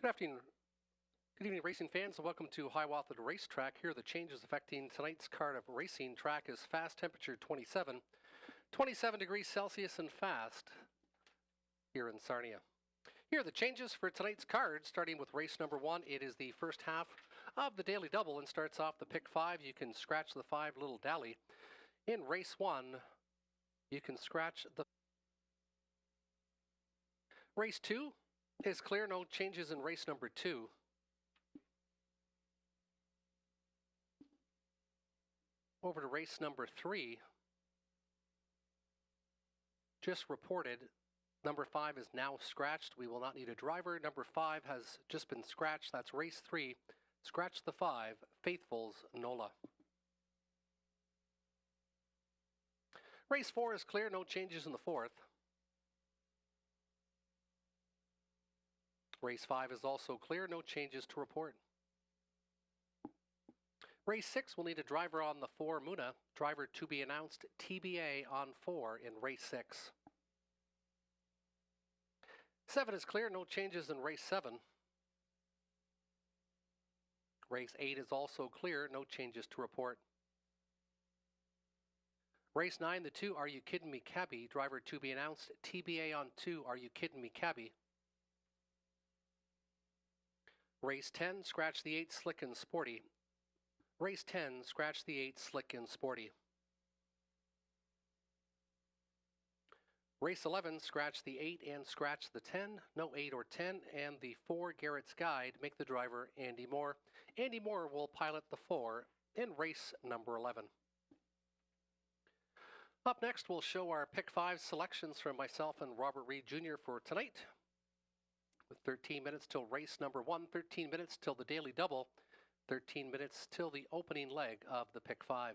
Good afternoon. Good evening, racing fans, and welcome to Hiawatha Racetrack. Here are the changes affecting tonight's card of racing. Track is fast temperature 27 degrees Celsius and fast here in Sarnia. Here are the changes for tonight's card, starting with race number 1. It is the first half of the Daily Double and starts off the pick 5. You can scratch the 5 Little Dally. In race 1, you can scratch the... Race 2 is clear, no changes in race number 2. Over to race number 3. Just reported, number 5 is now scratched. We will not need a driver. Number 5 has just been scratched. That's race 3. Scratch the 5, Faithful's Nola. Race 4 is clear, no changes in the 4th. Race 5 is also clear, no changes to report. Race 6 will need a driver on the 4 Muna. Driver to be announced, TBA on 4 in race 6. 7 is clear, no changes in race 7. Race 8 is also clear, no changes to report. Race 9, the 2 Are You Kidding Me Cabby. Driver to be announced, TBA on 2 Are You Kidding Me Cabby. Race 10, scratch the 8 Slick and Sporty. Race 10, scratch the 8 Slick and Sporty. Race 11, scratch the 8 and scratch the 10. No 8 or 10. And the 4 Garrett's Guide, make the driver Andy Moore. Andy Moore will pilot the 4 in race number 11. Up next, we'll show our pick 5 selections from myself and Robert Reed Jr. for tonight. With 13 minutes till race number 1, 13 minutes till the Daily Double, 13 minutes till the opening leg of the pick 5.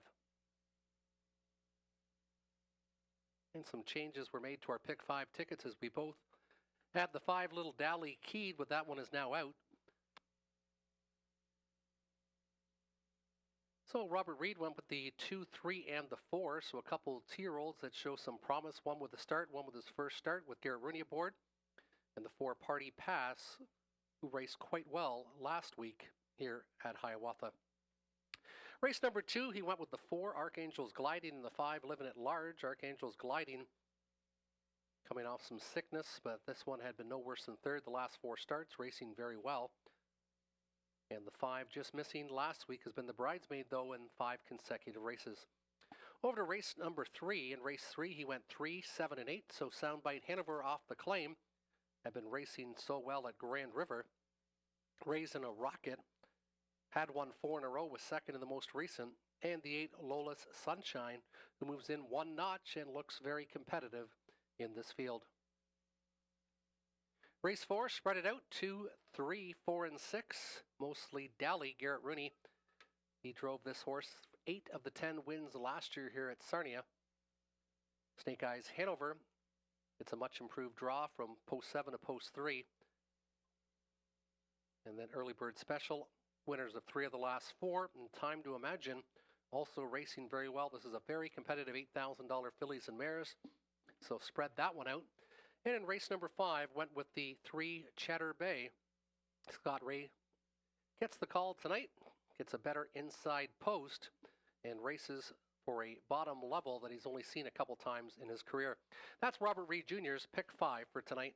And some changes were made to our pick 5 tickets as we both had the 5 Little Dally keyed, but that one is now out. So Robert Reed went with the 2, 3, and the 4, so a couple 2-year-olds that show some promise. One with a start, one with his first start with Garrett Rooney aboard. And the 4 Party Pass, who raced quite well last week here at Hiawatha. Race number 2, he went with the 4 Archangel's Gliding and the 5 Living at Large. Archangel's Gliding coming off some sickness, but this one had been no worse than third the last 4 starts, racing very well. And the 5 just missing last week has been the bridesmaid, though, in 5 consecutive races. Over to race number 3. In race 3, he went 3, 7, and 8, so Soundbite Hanover off the claim. Had been racing so well at Grand River. Raising a Rocket. Had won 4 in a row, was second in the most recent. And the 8 Lola's Sunshine, who moves in 1 notch and looks very competitive in this field. Race 4, spread it out, 2, 3, 4, and 6. Mostly Dally, Garrett Rooney. He drove this horse 8 of the 10 wins last year here at Sarnia. Snake Eyes Hanover. It's a much improved draw from post 7 to post 3. And then Early Bird Special, winners of 3 of the last 4. And Time to Imagine, also racing very well. This is a very competitive $8,000 fillies and mares. So spread that one out. And in race number 5, went with the 3 Cheddar Bay. Scott Ray gets the call tonight, gets a better inside post, and races for a bottom level that he's only seen a couple times in his career. That's Robert Reed Jr.'s pick 5 for tonight.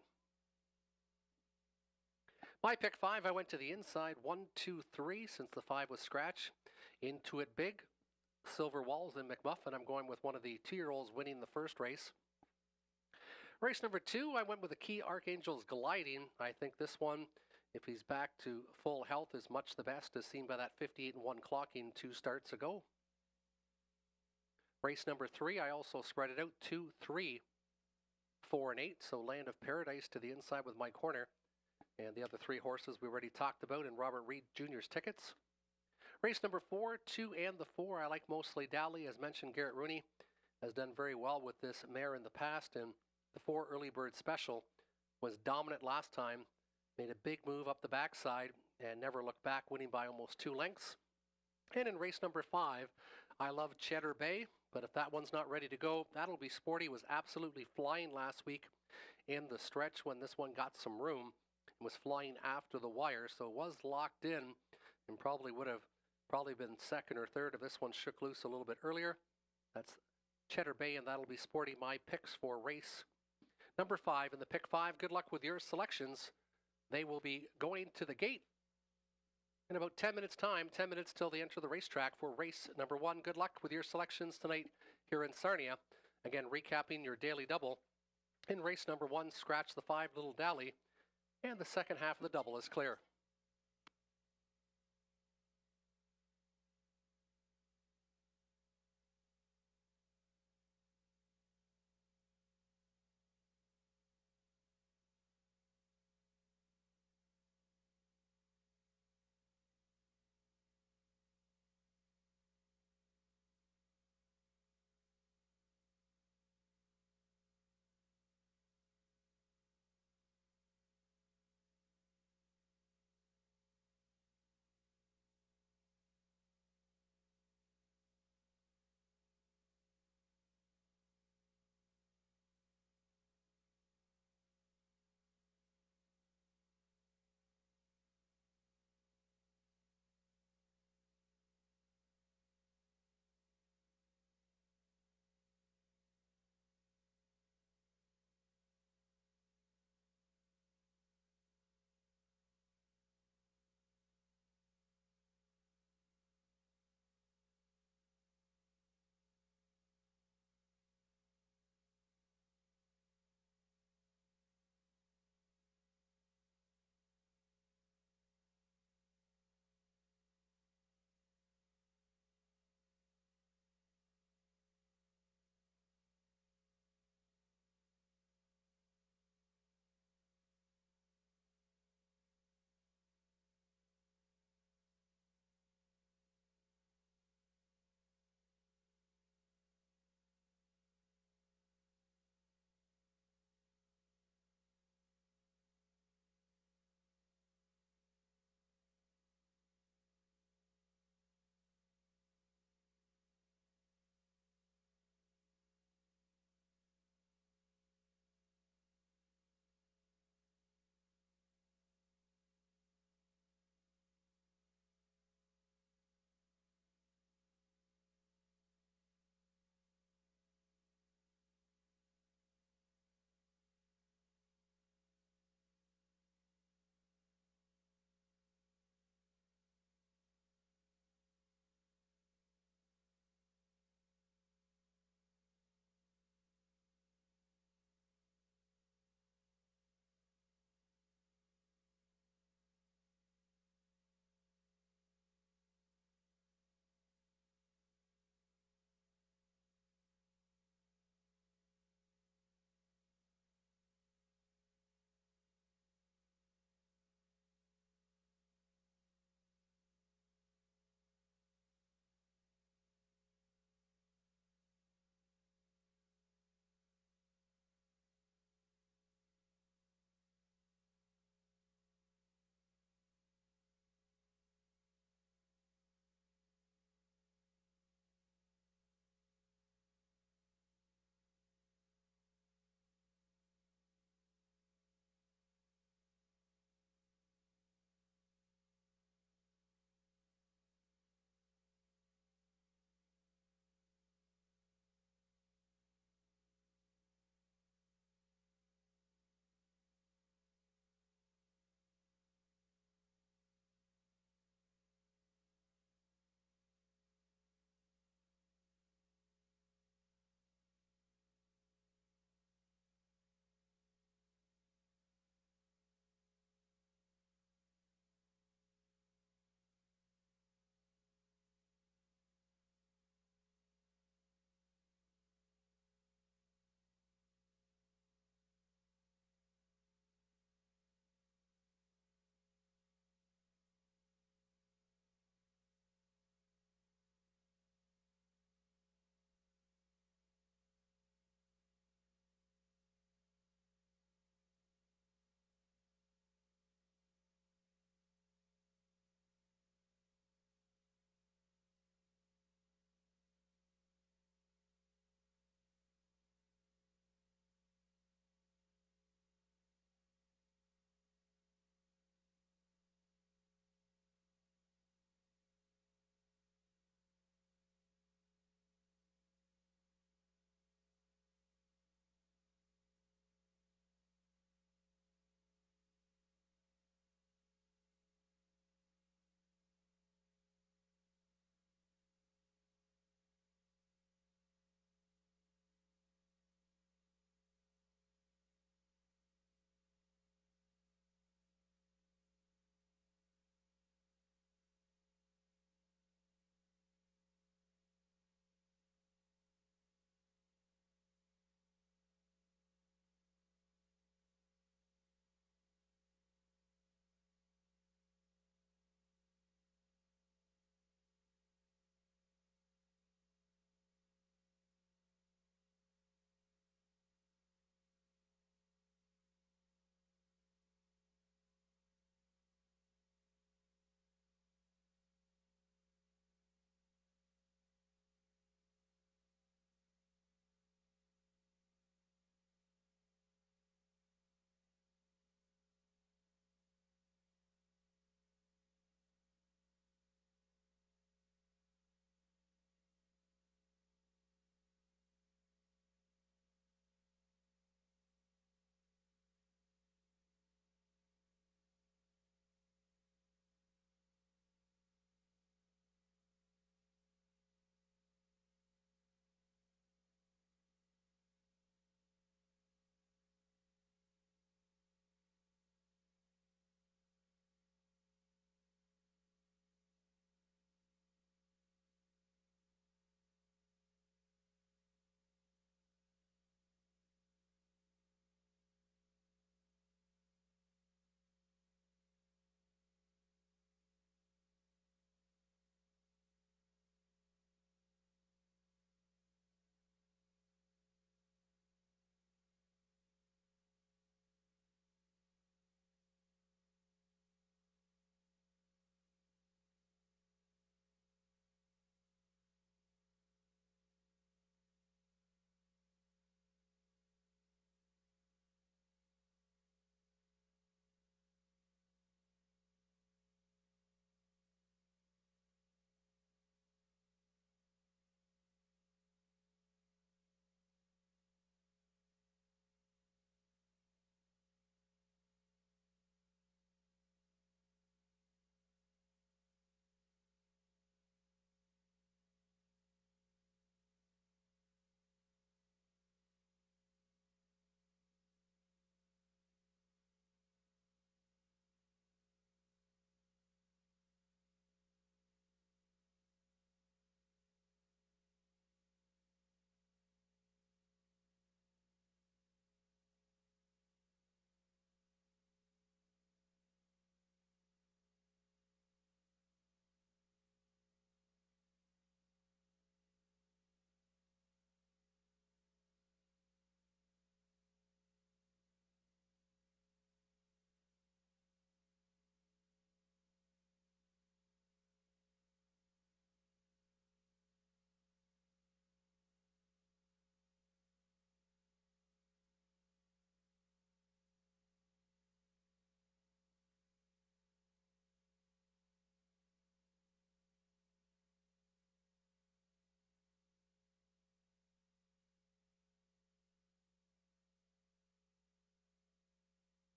My pick 5, I went to the inside, 1, 2, 3, since the 5 was scratch. Into It Big, Silver Walls and McMuffin. I'm going with one of the 2-year-olds winning the first race. Race number 2, I went with the Key Archangel's Gliding. I think this one, if he's back to full health, is much the best, as seen by that 58-1 clocking 2 starts ago. Race number 3, I also spread it out, 2, 3, 4, and 8. So Land of Paradise to the inside with Mike Horner. And the other 3 horses we already talked about in Robert Reed Jr.'s tickets. Race number 4, 2, and the 4, I like mostly Dally. As mentioned, Garrett Rooney has done very well with this mare in the past. And the 4 Early Bird Special was dominant last time. Made a big move up the backside and never looked back, winning by almost 2 lengths. And in race number 5, I love Cheddar Bay, but if that one's not ready to go, that'll be Sporty. Was absolutely flying last week in the stretch when this one got some room. and was flying after the wire, so was locked in and probably would have been second or third if this one shook loose a little bit earlier. That's Cheddar Bay, and that'll be sporting my picks for race number 5 in the pick 5. Good luck with your selections. They will be going to the gate in about 10 minutes time, 10 minutes till they enter the racetrack for race number 1. Good luck with your selections tonight here in Sarnia. Again, recapping your daily double. In race number 1, scratch the 5 Little Dally, and the second half of the double is clear.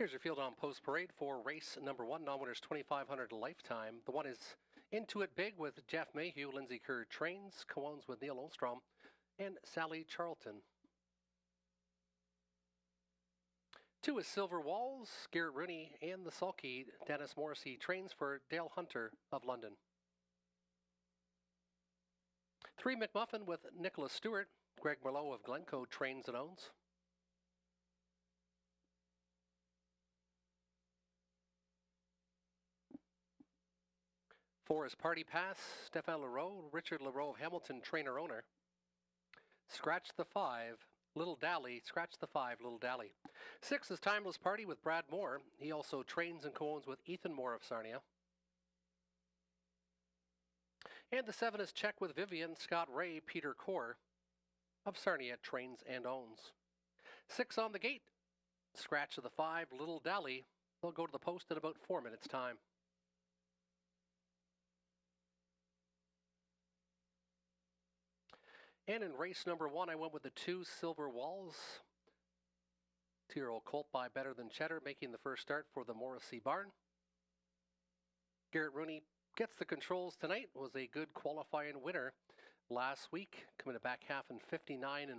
Here's your field on post parade for race number 1, non-winners 2,500 lifetime. The one is Into It Big with Jeff Mayhew, Lindsay Kerr trains, co-owns with Neil Ostrom and Sally Charlton. 2 is Silver Walls, Garrett Rooney and the sulky Dennis Morrissey trains for Dale Hunter of London. 3 McMuffin with Nicholas Stewart, Greg Merlot of Glencoe trains and owns. 4 is Party Pass, Stefan Leroux, Richard Leroux of Hamilton trainer owner. Scratch the 5, Little Dally, scratch the 5, Little Dally. 6 is Timeless Party with Brad Moore. He also trains and co-owns with Ethan Moore of Sarnia. And the 7 is Check with Vivian, Scott Ray, Peter Core of Sarnia trains and owns. 6 on the gate, scratch of the 5, Little Dally. They'll go to the post in about 4 minutes' time. And in race number 1, I went with the 2 Silver Walls. 2-year-old colt by Better Than Cheddar making the first start for the Morrissey barn. Garrett Rooney gets the controls tonight, was a good qualifying winner last week, coming to back half in 59-1.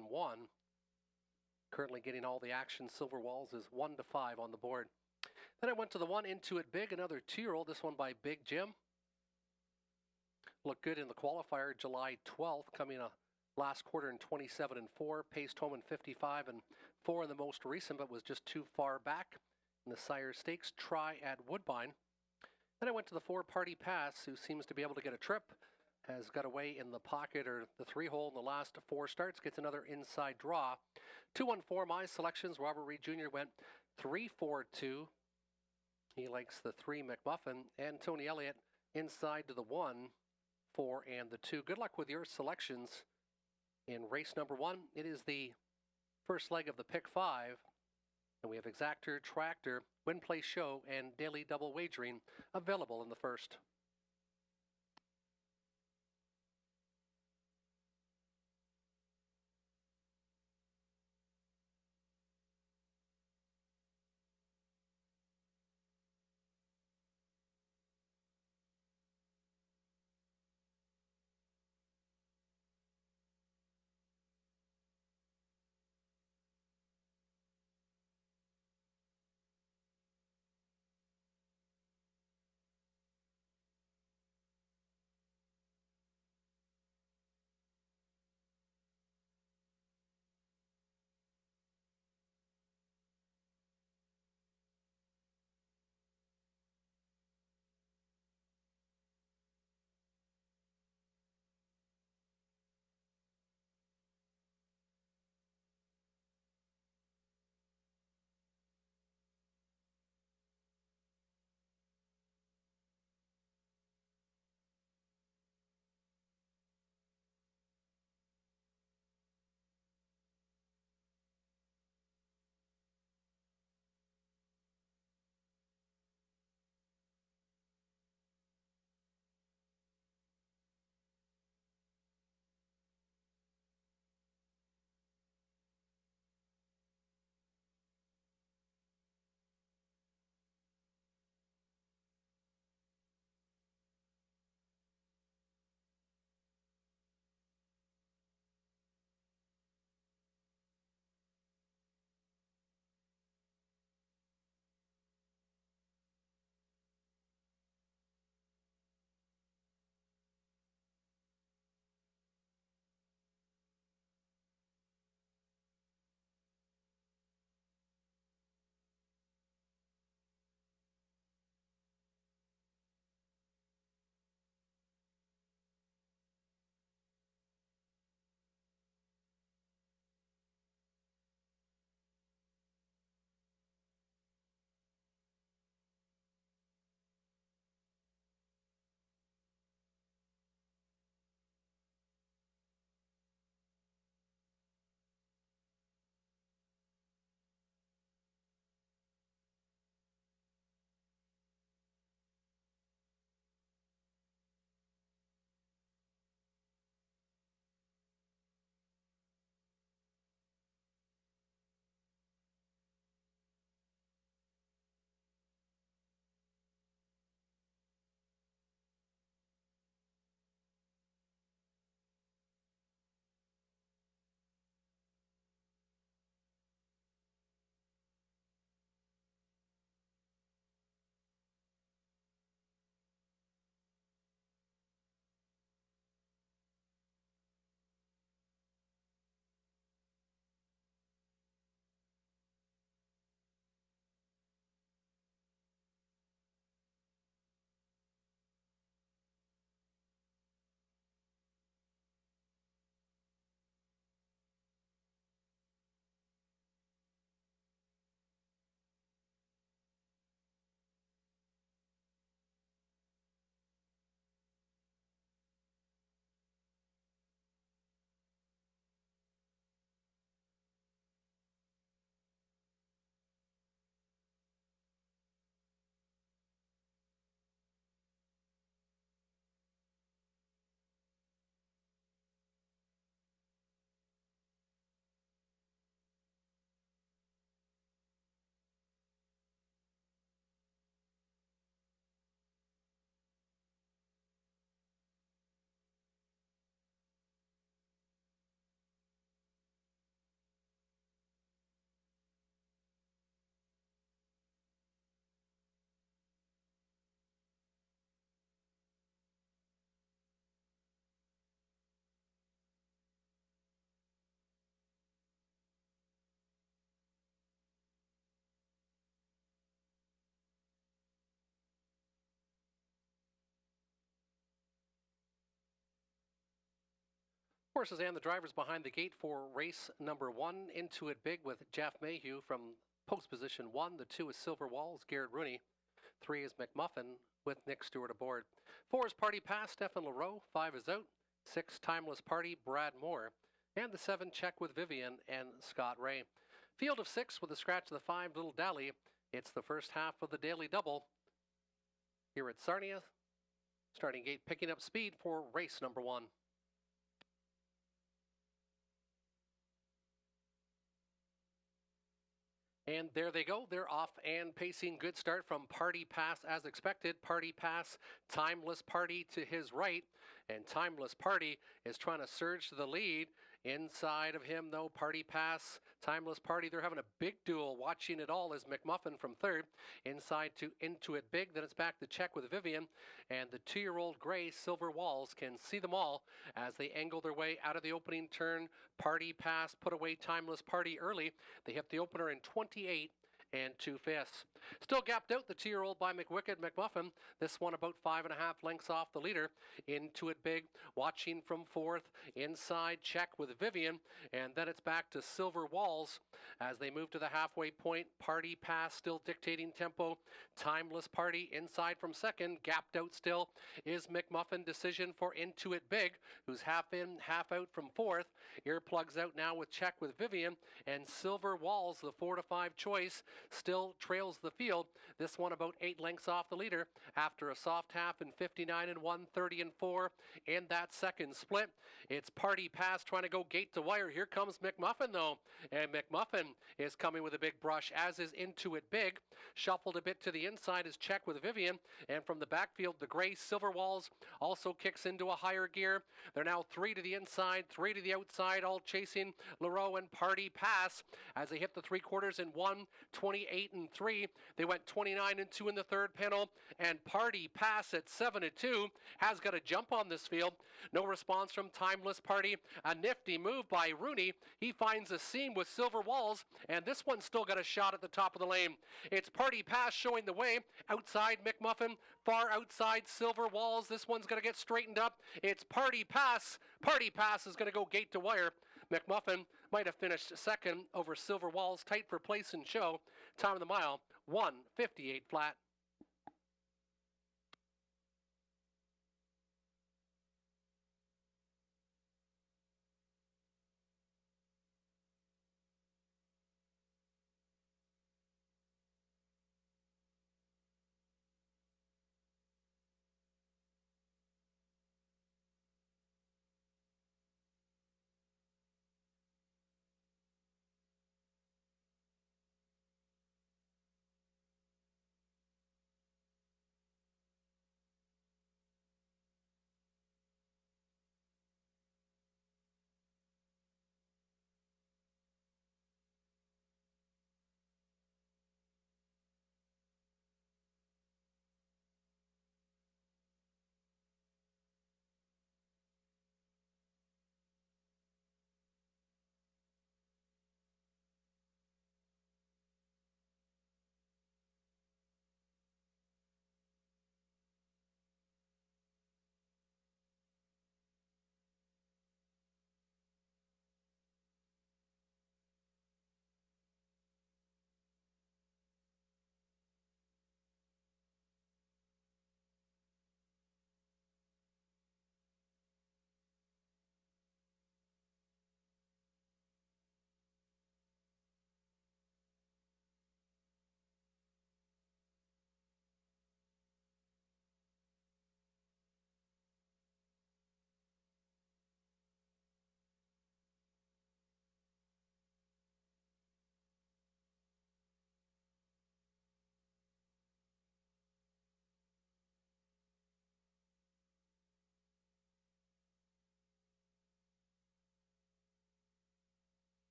Currently getting all the action. Silver Walls is 1-5 on the board. Then I went to the 1 Into It Big, another 2-year-old, this one by Big Jim. Looked good in the qualifier, July 12th, coming last quarter in 27-4, paced home in 55-4 in the most recent, but was just too far back in the Sire Stakes try at Woodbine. Then I went to the 4 Party Pass, who seems to be able to get a trip, has got away in the pocket or the 3-hole in the last 4 starts, gets another inside draw. 2-1-4, my selections. Robert Reed Jr. went 3-4-2. He likes the 3 McMuffin, and Tony Elliott inside to the 1, 4, and the 2. Good luck with your selections. In race number 1, it is the first leg of the pick 5, and we have Exactor, Tractor, Win Play Show, and Daily Double Wagering available in the first. Horses and the drivers behind the gate for race number 1. Into It Big with Jeff Mayhew from post position 1. The 2 is Silver Walls, Garrett Rooney. 3 is McMuffin with Nick Stewart aboard. 4 is Party Pass, Stefan Leroux. 5 is out. 6, Timeless Party, Brad Moore. And the 7, Check with Vivian and Scott Ray. Field of 6 with a scratch of the 5, Little Dally. It's the first half of the Daily Double here at Sarnia. Starting gate picking up speed for race number 1. And there they go. They're off and pacing. Good start from Party Pass as expected. Party Pass, Timeless Party to his right. And Timeless Party is trying to surge to the lead. Inside of him, though, Party Pass, Timeless Party, they're having a big duel. Watching it all is McMuffin from 3rd. Inside to Into It Big. Then it's back to Check with Vivian. And the 2-year-old Gray, Silver Walls, can see them all as they angle their way out of the opening turn. Party Pass put away Timeless Party early. They hit the opener in 28 and 2/5. Still gapped out the 2-year-old by McWicked McMuffin. This one about 5.5 lengths off the leader. Into It Big, watching from 4th. Inside Check with Vivian. And then it's back to Silver Walls as they move to the halfway point. Party Pass still dictating tempo. Timeless Party inside from 2nd. Gapped out still is McMuffin. Decision for Into It Big, who's half in, half out from 4th. Earplugs out now with Check with Vivian. And Silver Walls, the 4 to 5 choice, still trails the field. This one about 8 lengths off the leader after a soft half in 59 and 1, 30 and 4 in that second split. It's Party Pass trying to go gate to wire. Here comes McMuffin though, and McMuffin is coming with a big brush, as is Into It Big. Shuffled a bit to the inside is Check with Vivian, and from the backfield the Gray Silver Walls also kicks into a higher gear. They're now 3 to the inside, 3 to the outside, all chasing Leroux and Party Pass as they hit the 3/4 in 1, 28 and 3. They went 29 and 2 in the 3rd panel, and Party Pass at 7 and 2 has got a jump on this field. No response from Timeless Party. A nifty move by Rooney. He finds a seam with Silver Walls, and this one's still got a shot at the top of the lane. It's Party Pass showing the way. Outside McMuffin, far outside Silver Walls. This one's going to get straightened up. It's Party Pass. Party Pass is going to go gate to wire. McMuffin might have finished 2nd over Silver Walls, tight for place and show. Time of the mile, 1:58 flat.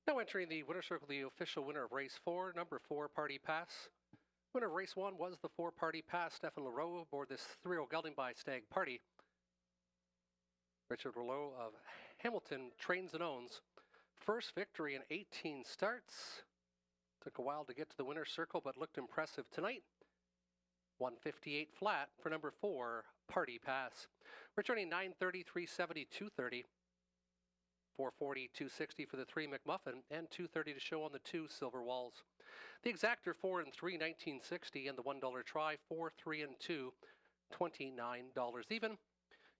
Now entering the winner's circle, the official winner of race 4, number 4, Party Pass. Winner of race 1 was the 4 Party Pass, Stefan Leroux, aboard this 3-year-old gelding by Stag Party. Richard Rouleau of Hamilton trains and owns. First victory in 18 starts. Took a while to get to the winner's circle, but looked impressive tonight. 158 flat for number 4, Party Pass. Returning 930, 370, 230. 440, 260 for the 3 McMuffin, and 230 to show on the 2 Silver Walls. The exactor 4 and 3, 1960, and the $1 try 4, 3 and 2, $29 even.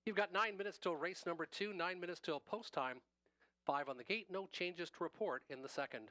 You've got 9 minutes till race number 2, 9 minutes till post time. 5 on the gate, no changes to report in the second.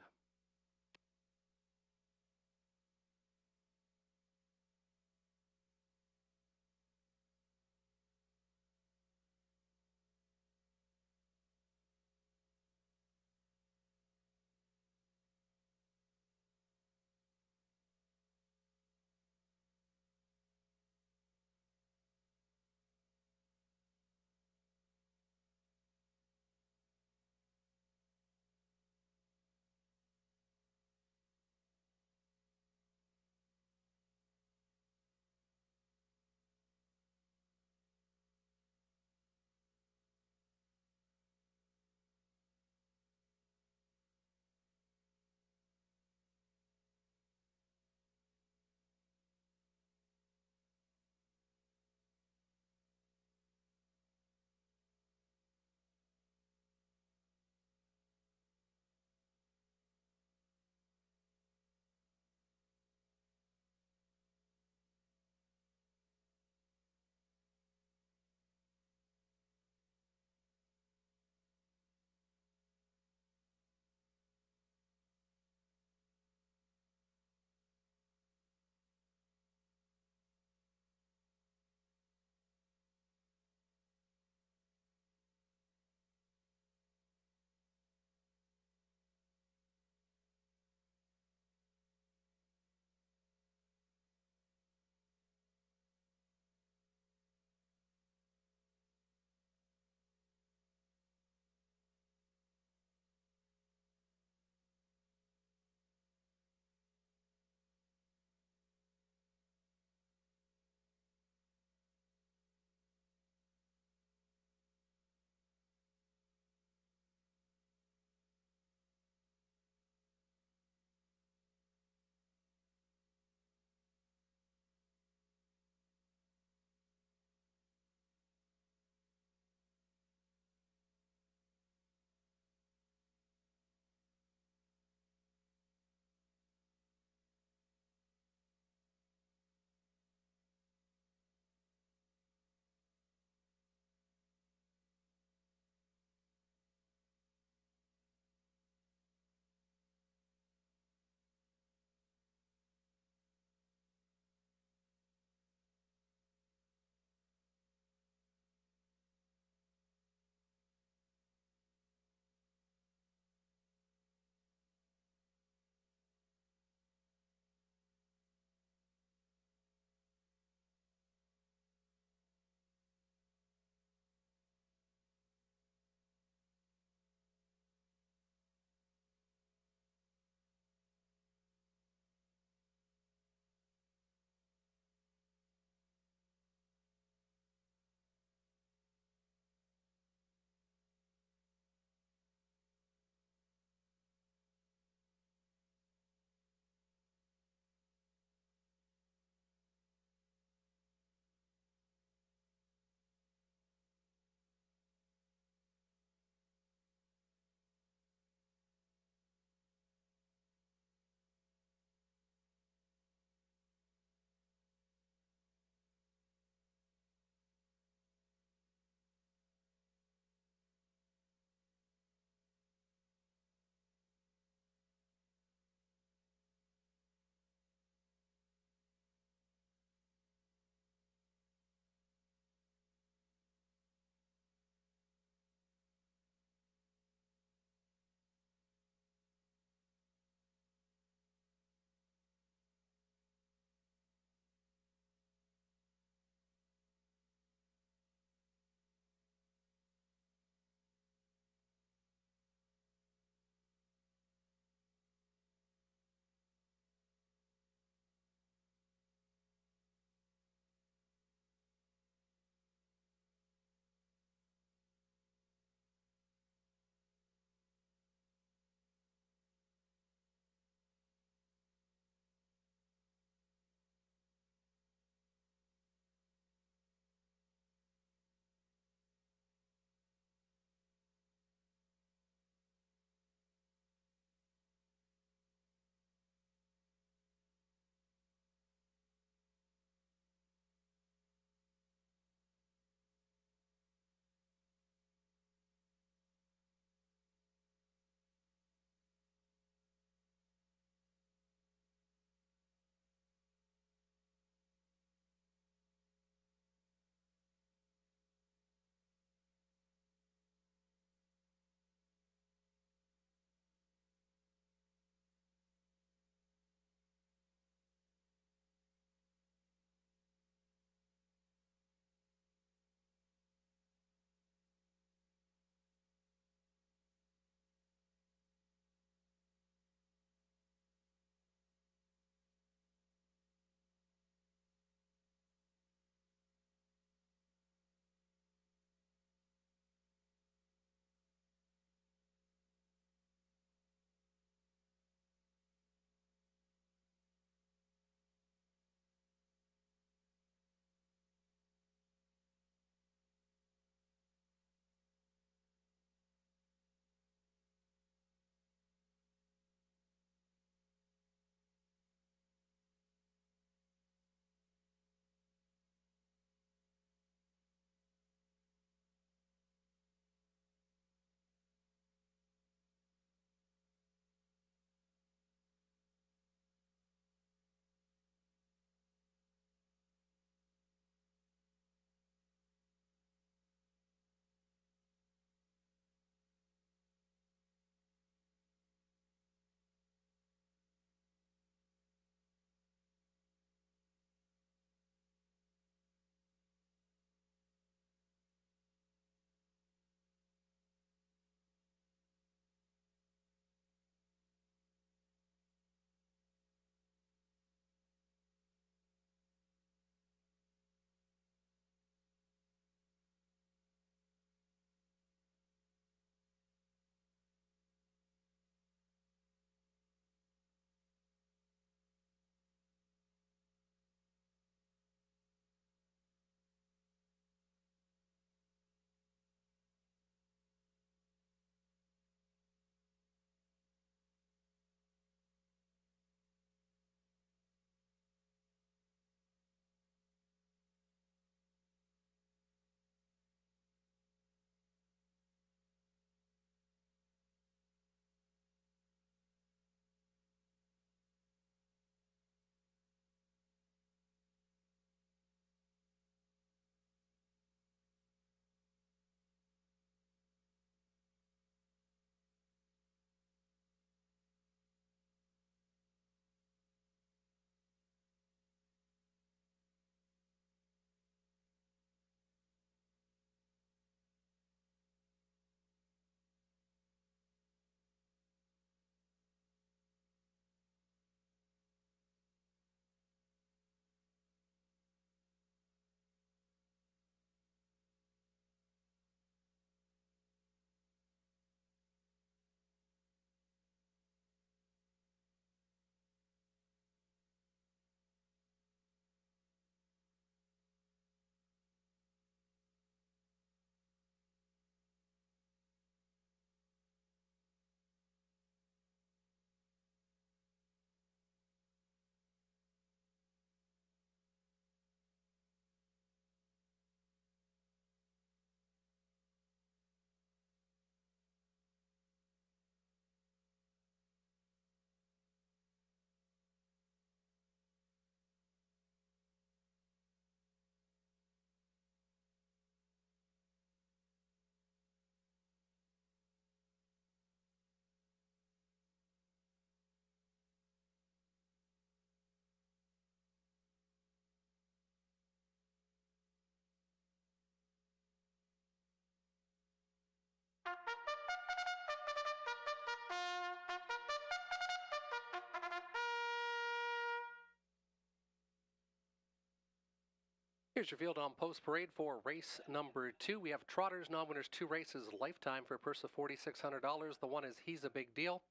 Here's your field on post parade for race number 2. We have trotters, non-winners, 2 races, lifetime for a purse of $4,600. The one is He's a Big Deal.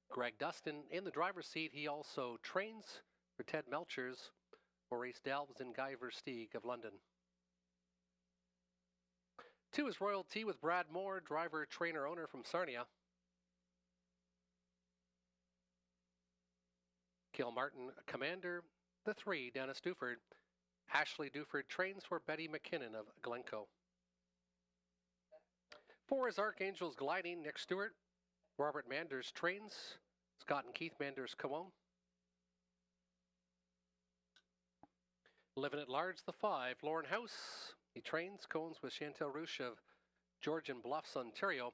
Greg Dustin in the driver's seat. He also trains for Ted Melchers for race Delves and Guy Versteeg of London. 2 is Royalty with Brad Moore, driver, trainer, owner from Sarnia. Kilmartin Commander. The 3, Dennis Duford. Ashley Duford trains for Betty McKinnon of Glencoe. 4 is Archangels Gliding, Nick Stewart. Robert Manders trains. Scott and Keith Manders co-own. Living at Large, the 5, Lauren House. He trains, co-owns with Chantel Rouche of Georgian Bluffs, Ontario.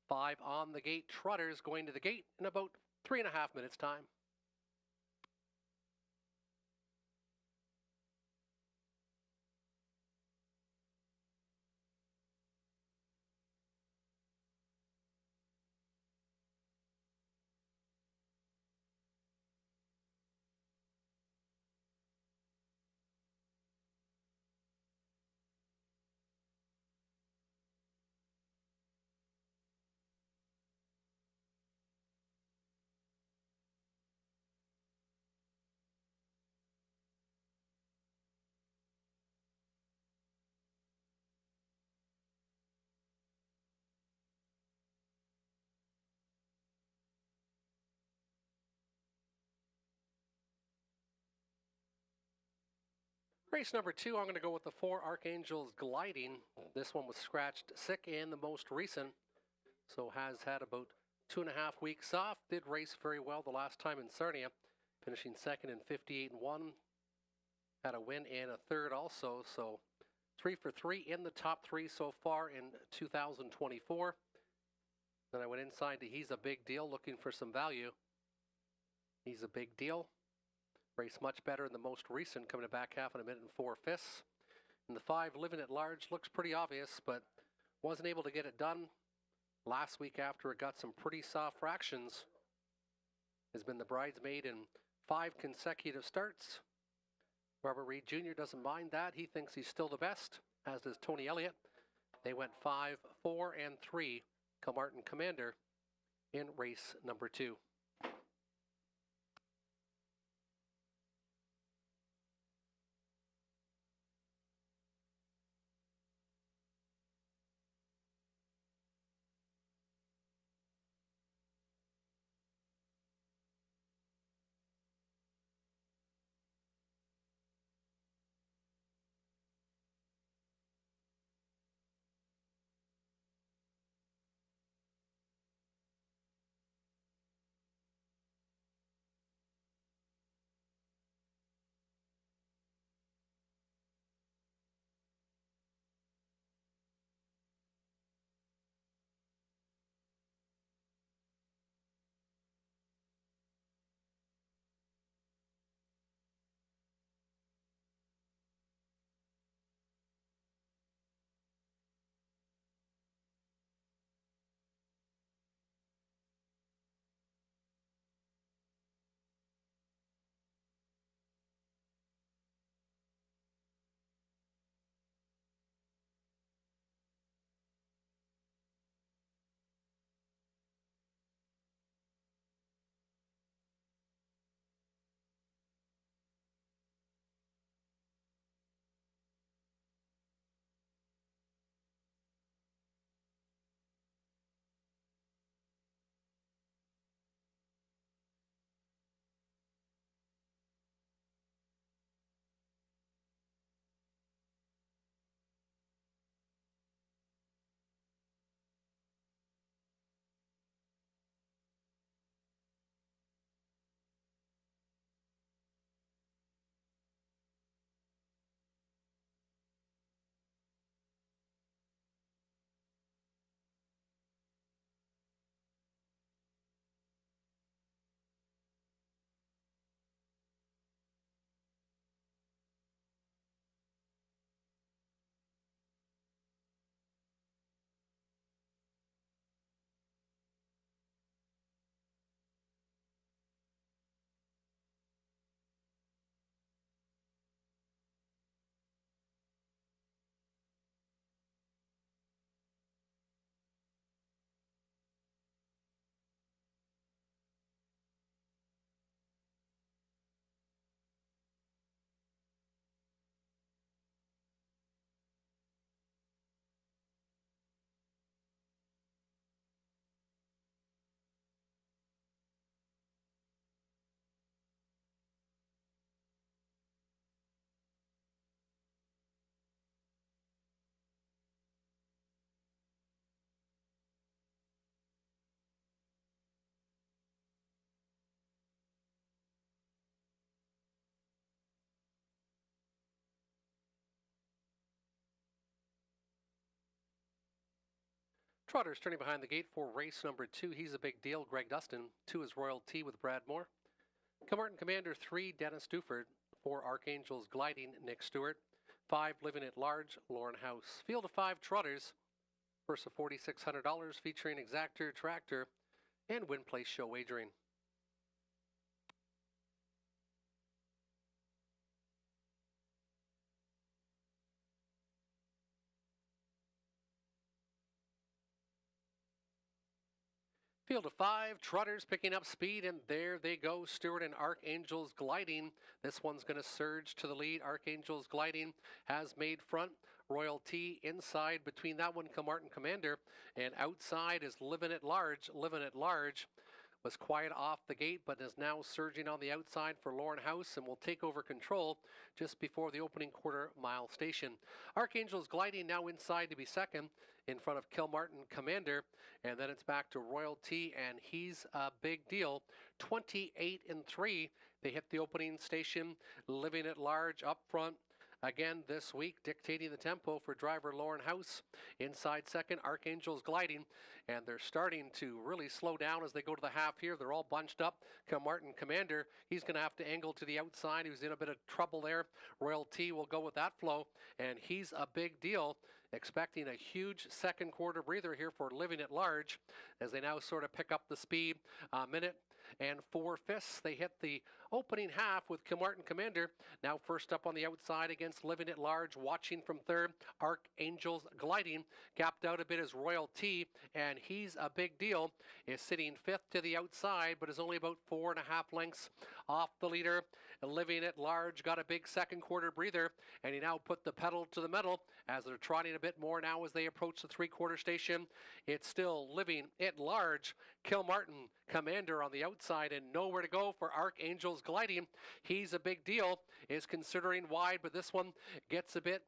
5 on the gate, trotters going to the gate in about 3.5 minutes time. Race number 2, I'm going to go with the 4 Archangels Gliding. This one was scratched sick in the most recent, so has had about 2.5 weeks off. Did race very well the last time in Sarnia, finishing second in 58-1. Had a win and a third also, so 3 for 3 in the top 3 so far in 2024. Then I went inside to He's a Big Deal, looking for some value. He's a Big Deal. Race much better in the most recent, coming back half in a minute and 4/5. And the 5, Living at Large, looks pretty obvious, but wasn't able to get it done last week after it got some pretty soft fractions. Has been the bridesmaid in 5 consecutive starts. Robert Reed Jr. doesn't mind that. He thinks he's still the best, as does Tony Elliott. They went 5, 4, and 3, Kilmartin Commander, in race number 2. Trotters turning behind the gate for race number 2. He's a big deal. Greg Dustin. 2 is Royal T with Brad Moore. Kilmartin Commander 3, Dennis Duford. 4, Archangels Gliding, Nick Stewart. 5, Living at Large, Lauren House. Field of 5 Trotters. First of $4,600 featuring Exactor Tractor and Win Place Show Wagering. Field of 5, Trotters picking up speed, and there they go. Stewart and Archangels Gliding. This one's going to surge to the lead. Archangels Gliding has made front. Royal T inside between that one, Kilmartin Commander, and outside is Living at Large. Living at Large was quiet off the gate, but is now surging on the outside for Lauren House and will take over control just before the opening quarter-mile station. Archangels Gliding now inside to be second in front of Kilmartin Commander, and then it's back to Royal T, and he's a big deal. 28-3. They hit the opening station. Living at Large up front again this week, dictating the tempo for driver Lauren House. Inside second, Archangels Gliding, and they're starting to really slow down as they go to the half here. They're all bunched up. Kilmartin Commander, he's going to have to angle to the outside. He was in a bit of trouble there. Royal T will go with that flow, and he's a big deal. Expecting a huge second quarter breather here for Living at Large as they now sort of pick up the speed. A minute and 4/5. They hit the opening half with Kilmartin Commander. Now first up on the outside against Living at Large, watching from third. Archangels Gliding, gapped out a bit as Royal T, and he's a big deal. Is sitting fifth to the outside, but is only about 4.5 lengths off the leader. Living at Large got a big second quarter breather, and he now put the pedal to the metal as they're trotting a bit more now as they approach the three-quarter station. It's still Living at Large. Kilmartin Commander on the outside, and nowhere to go for Archangels Gliding. He's a big deal, is considering wide, but this one gets a bit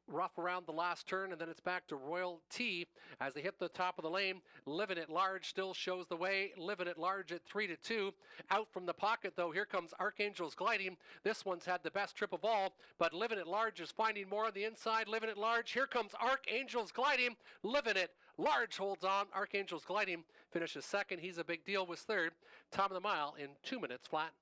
rough around the last turn, and then it's back to Royal T as they hit the top of the lane. Living at Large still shows the way. Living at Large at 3-2. Out from the pocket, though, here comes Archangels Gliding. This one's had the best trip of all, but Living at Large is finding more on the inside. Living at Large, here comes Archangels Gliding. Living at Large holds on. Archangels Gliding finishes second. He's a big deal, was third. Top of the mile in 2 minutes flat.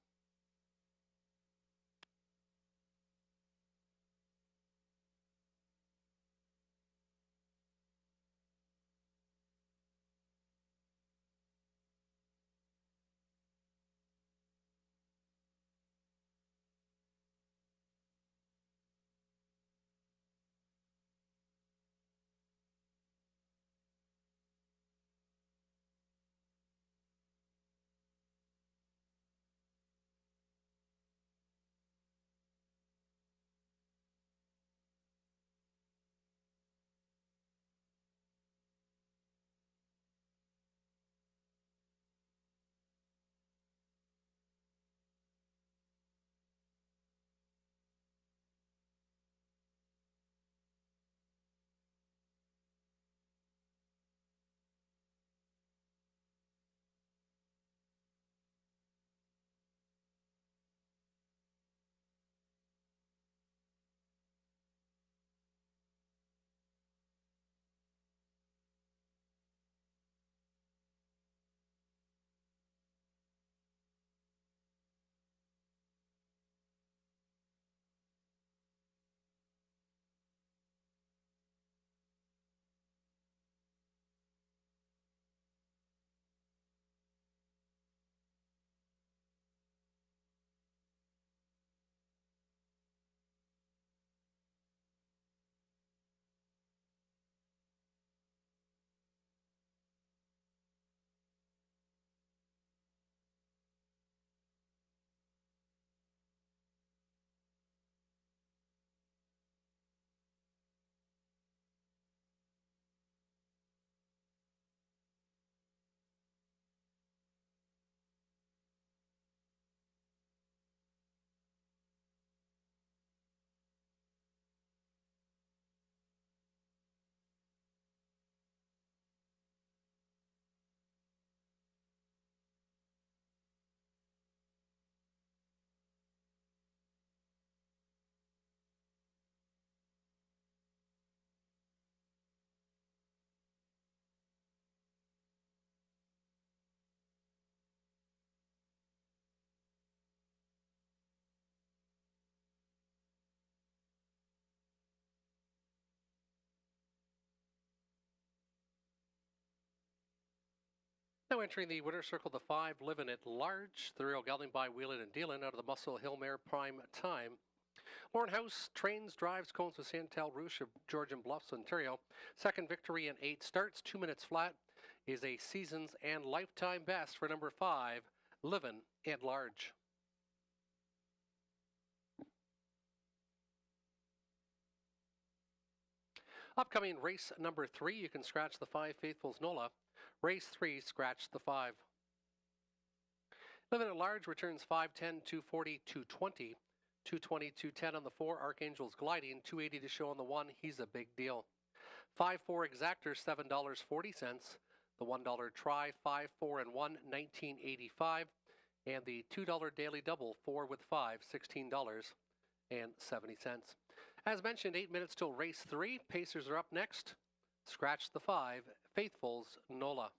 Now entering the winner's circle, the 5, Livin' at Large. The rail gelding by Wheelin' and Dealin' out of the Muscle Hill Mare Prime Time. Lauren House trains, drives, cones with Santal Rouge of Georgian Bluffs, Ontario. Second victory in 8 starts, 2 minutes flat, is a season's and lifetime best for number 5, Livin' at Large. Upcoming race number 3, you can scratch the 5, Faithful's Nola. Race 3, scratch the 5. Livin' at Large returns 510, 240, 220. 220, 210 on the 4, Archangel's Gliding. 280 to show on the 1, He's a Big Deal. 5-4 Exactor, $7.40. The $1 try, 5, 4, and 1, $19.85. And the $2 daily double, 4 with 5, $16.70. As mentioned, 8 minutes till race 3. Pacers are up next. Scratch the 5, Faithful's Nola.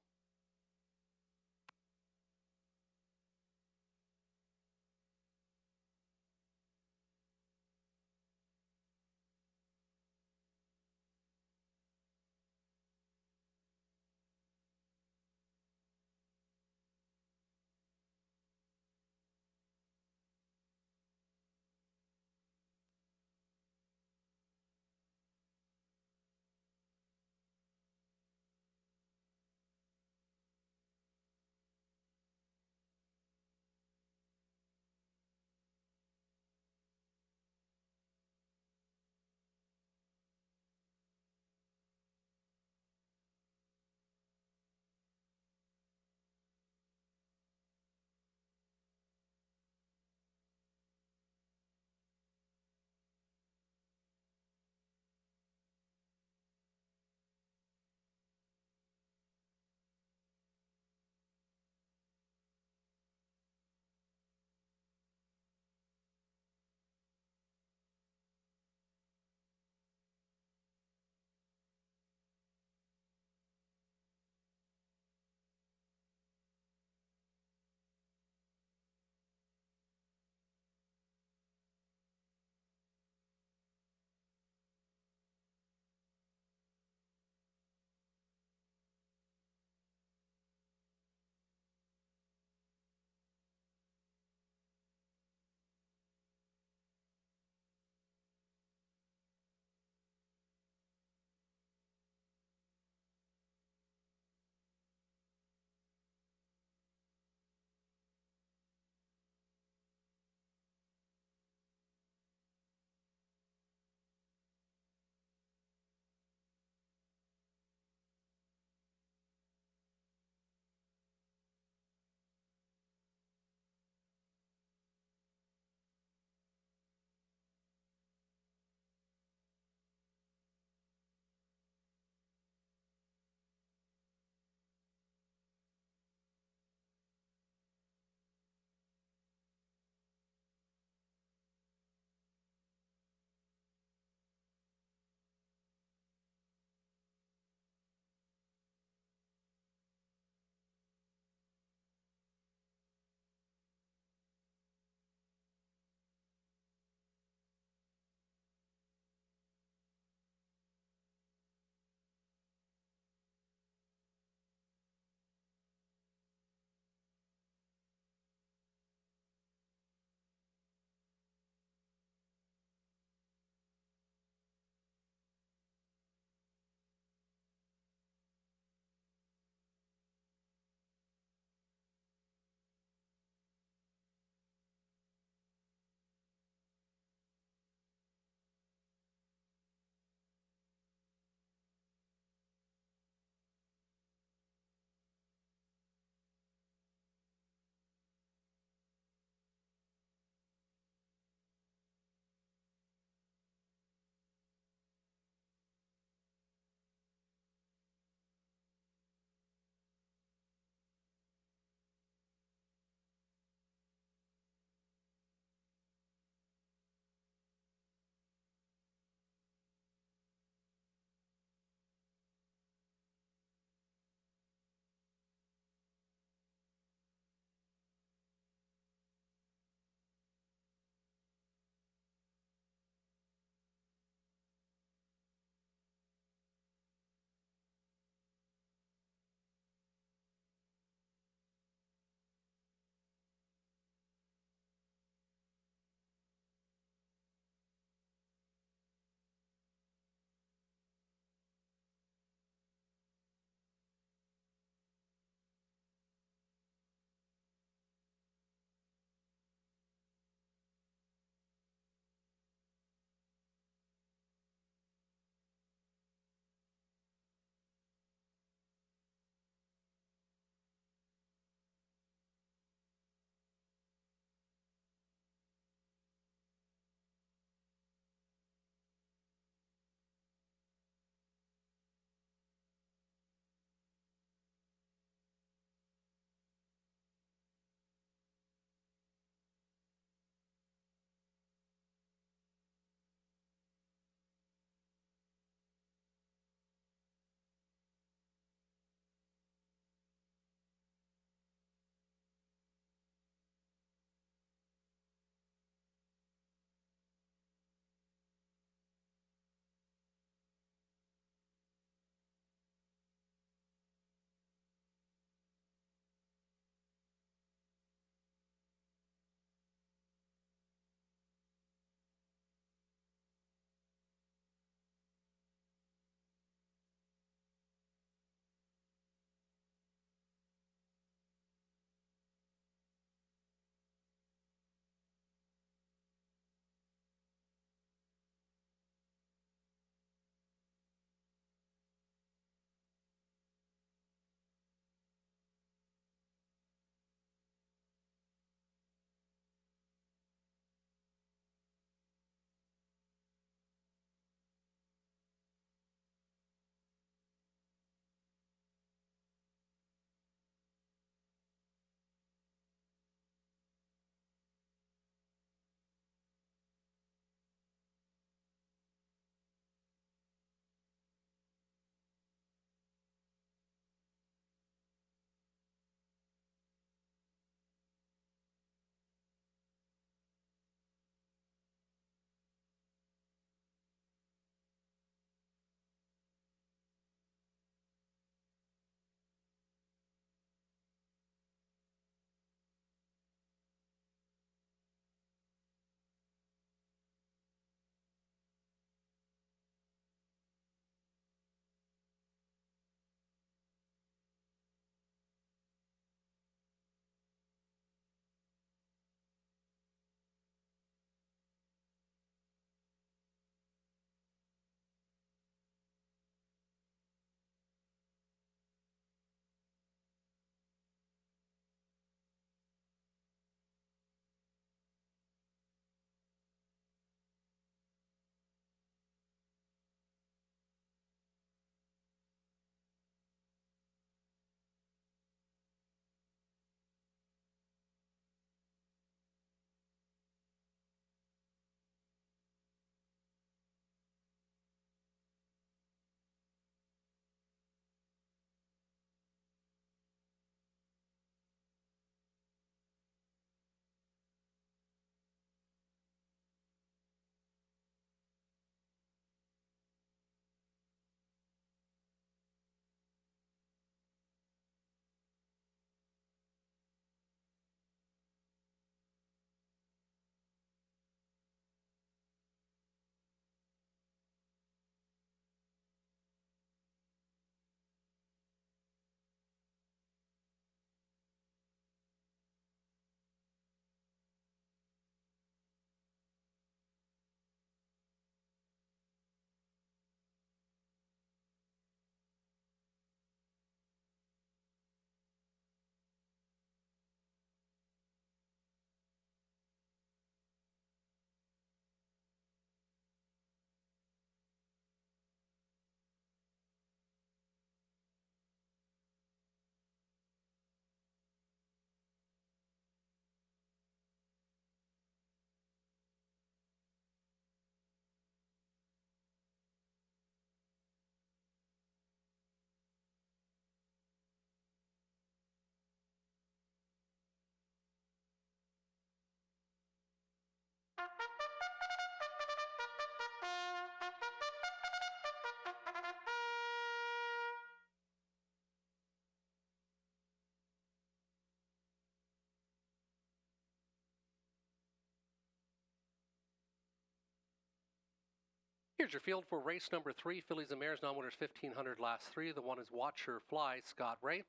Here's your field for race number 3. Fillies and Mares, non-winners 1,500 last 3. The one is Watch Her Fly, Scott Ray.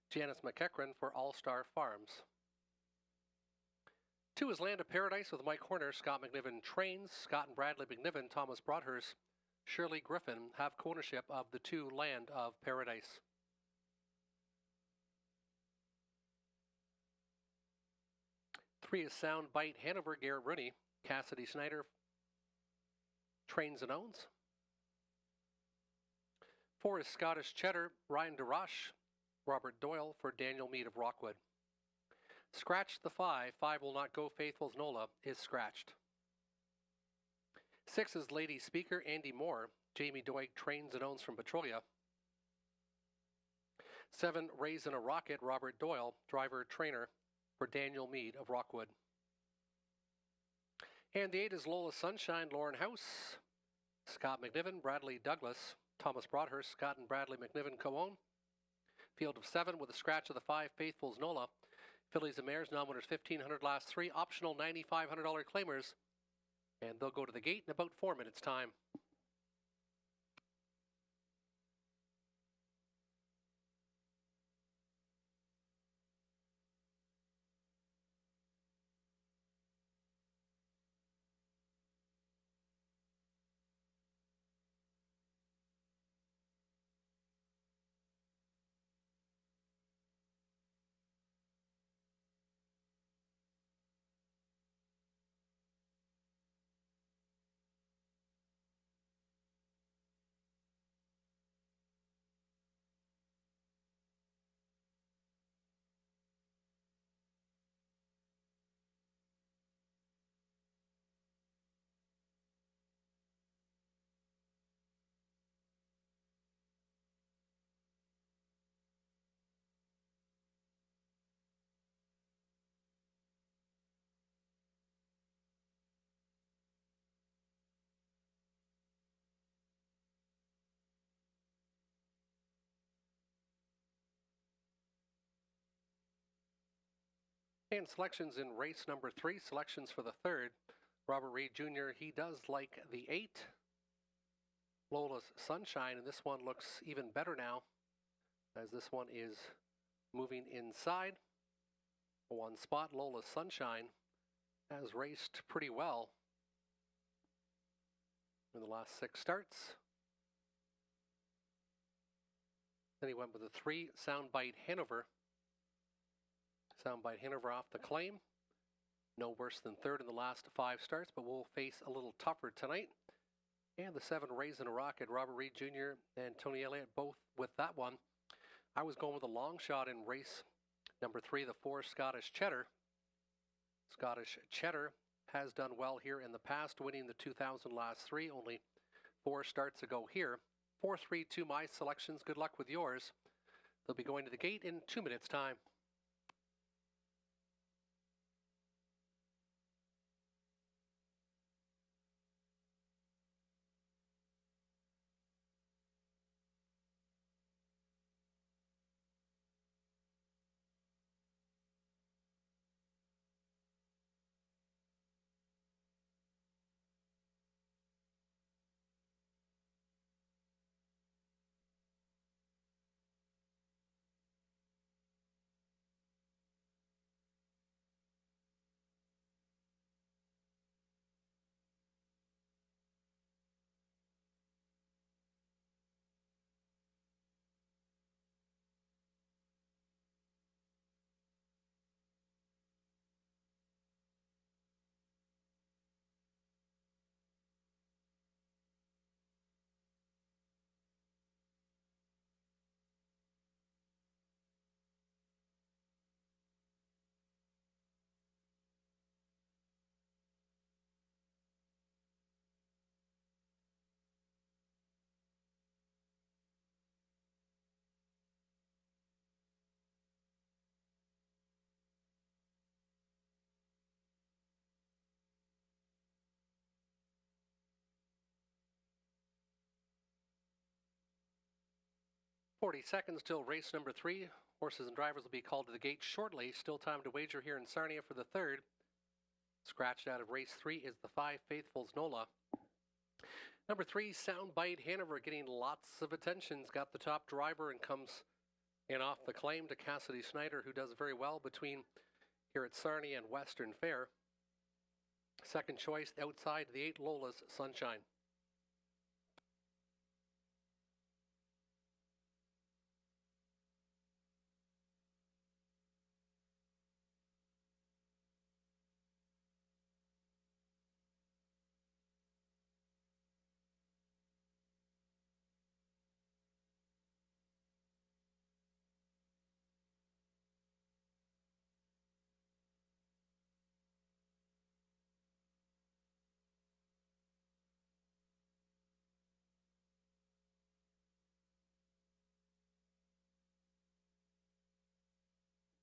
Janice McEachran for All-Star Farms. 2 is Land of Paradise with Mike Horner, Scott McNiven trains. Scott and Bradley McNiven, Thomas Broadhurst, Shirley Griffin have co-ownership of the 2 Land of Paradise. Three is Soundbite Hanover, Garrett Rooney, Cassidy Snyder trains and owns. 4 is Scottish Cheddar, Ryan DeRoche, Robert Doyle for Daniel Meade of Rockwood. Scratch the 5. 5 will not go. Faithful's Nola is scratched. 6 is Lady Speaker, Andy Moore, Jamie Doig trains and owns from Petrolia. 7, Raisin a Rocket, Robert Doyle, driver trainer for Daniel Meade of Rockwood. And the 8 is Lola Sunshine, Lauren House, Scott McNiven, Bradley Douglas, Thomas Broadhurst, Scott and Bradley McNiven co-own. Field of 7 with a scratch of the 5, Faithful's Nola. Fillies and Mares, non-winners 1,500 last 3, optional $9,500 claimers, and they'll go to the gate in about 4 minutes' time. And selections in race number 3, selections for the 3rd. Robert Reed Jr., he does like the 8. Lola's Sunshine, and this one looks even better now, as this one is moving inside. 1 spot, Lola's Sunshine has raced pretty well in the last 6 starts. Then he went with the 3, Soundbite Hanover. Soundbite Hanover off the claim. No worse than 3rd in the last 5 starts, but we'll face a little tougher tonight. And the 7, Raisin a Rocket, Robert Reed Jr. and Tony Elliott both with that one. I was going with a long shot in race number 3, the 4, Scottish Cheddar. Scottish Cheddar has done well here in the past, winning the 2000 last 3, only 4 starts ago here. 4-3-2 my selections. Good luck with yours. They'll be going to the gate in 2 minutes' time. 40 seconds till race number 3. Horses and drivers will be called to the gate shortly. Still time to wager here in Sarnia for the third. Scratched out of race 3 is the 5 Faithfuls Nola. Number 3, Soundbite Hanover, getting lots of attention. He's got the top driver and comes in off the claim to Cassidy Snyder, who does very well between here at Sarnia and Western Fair. Second choice outside the 8, Lola's Sunshine.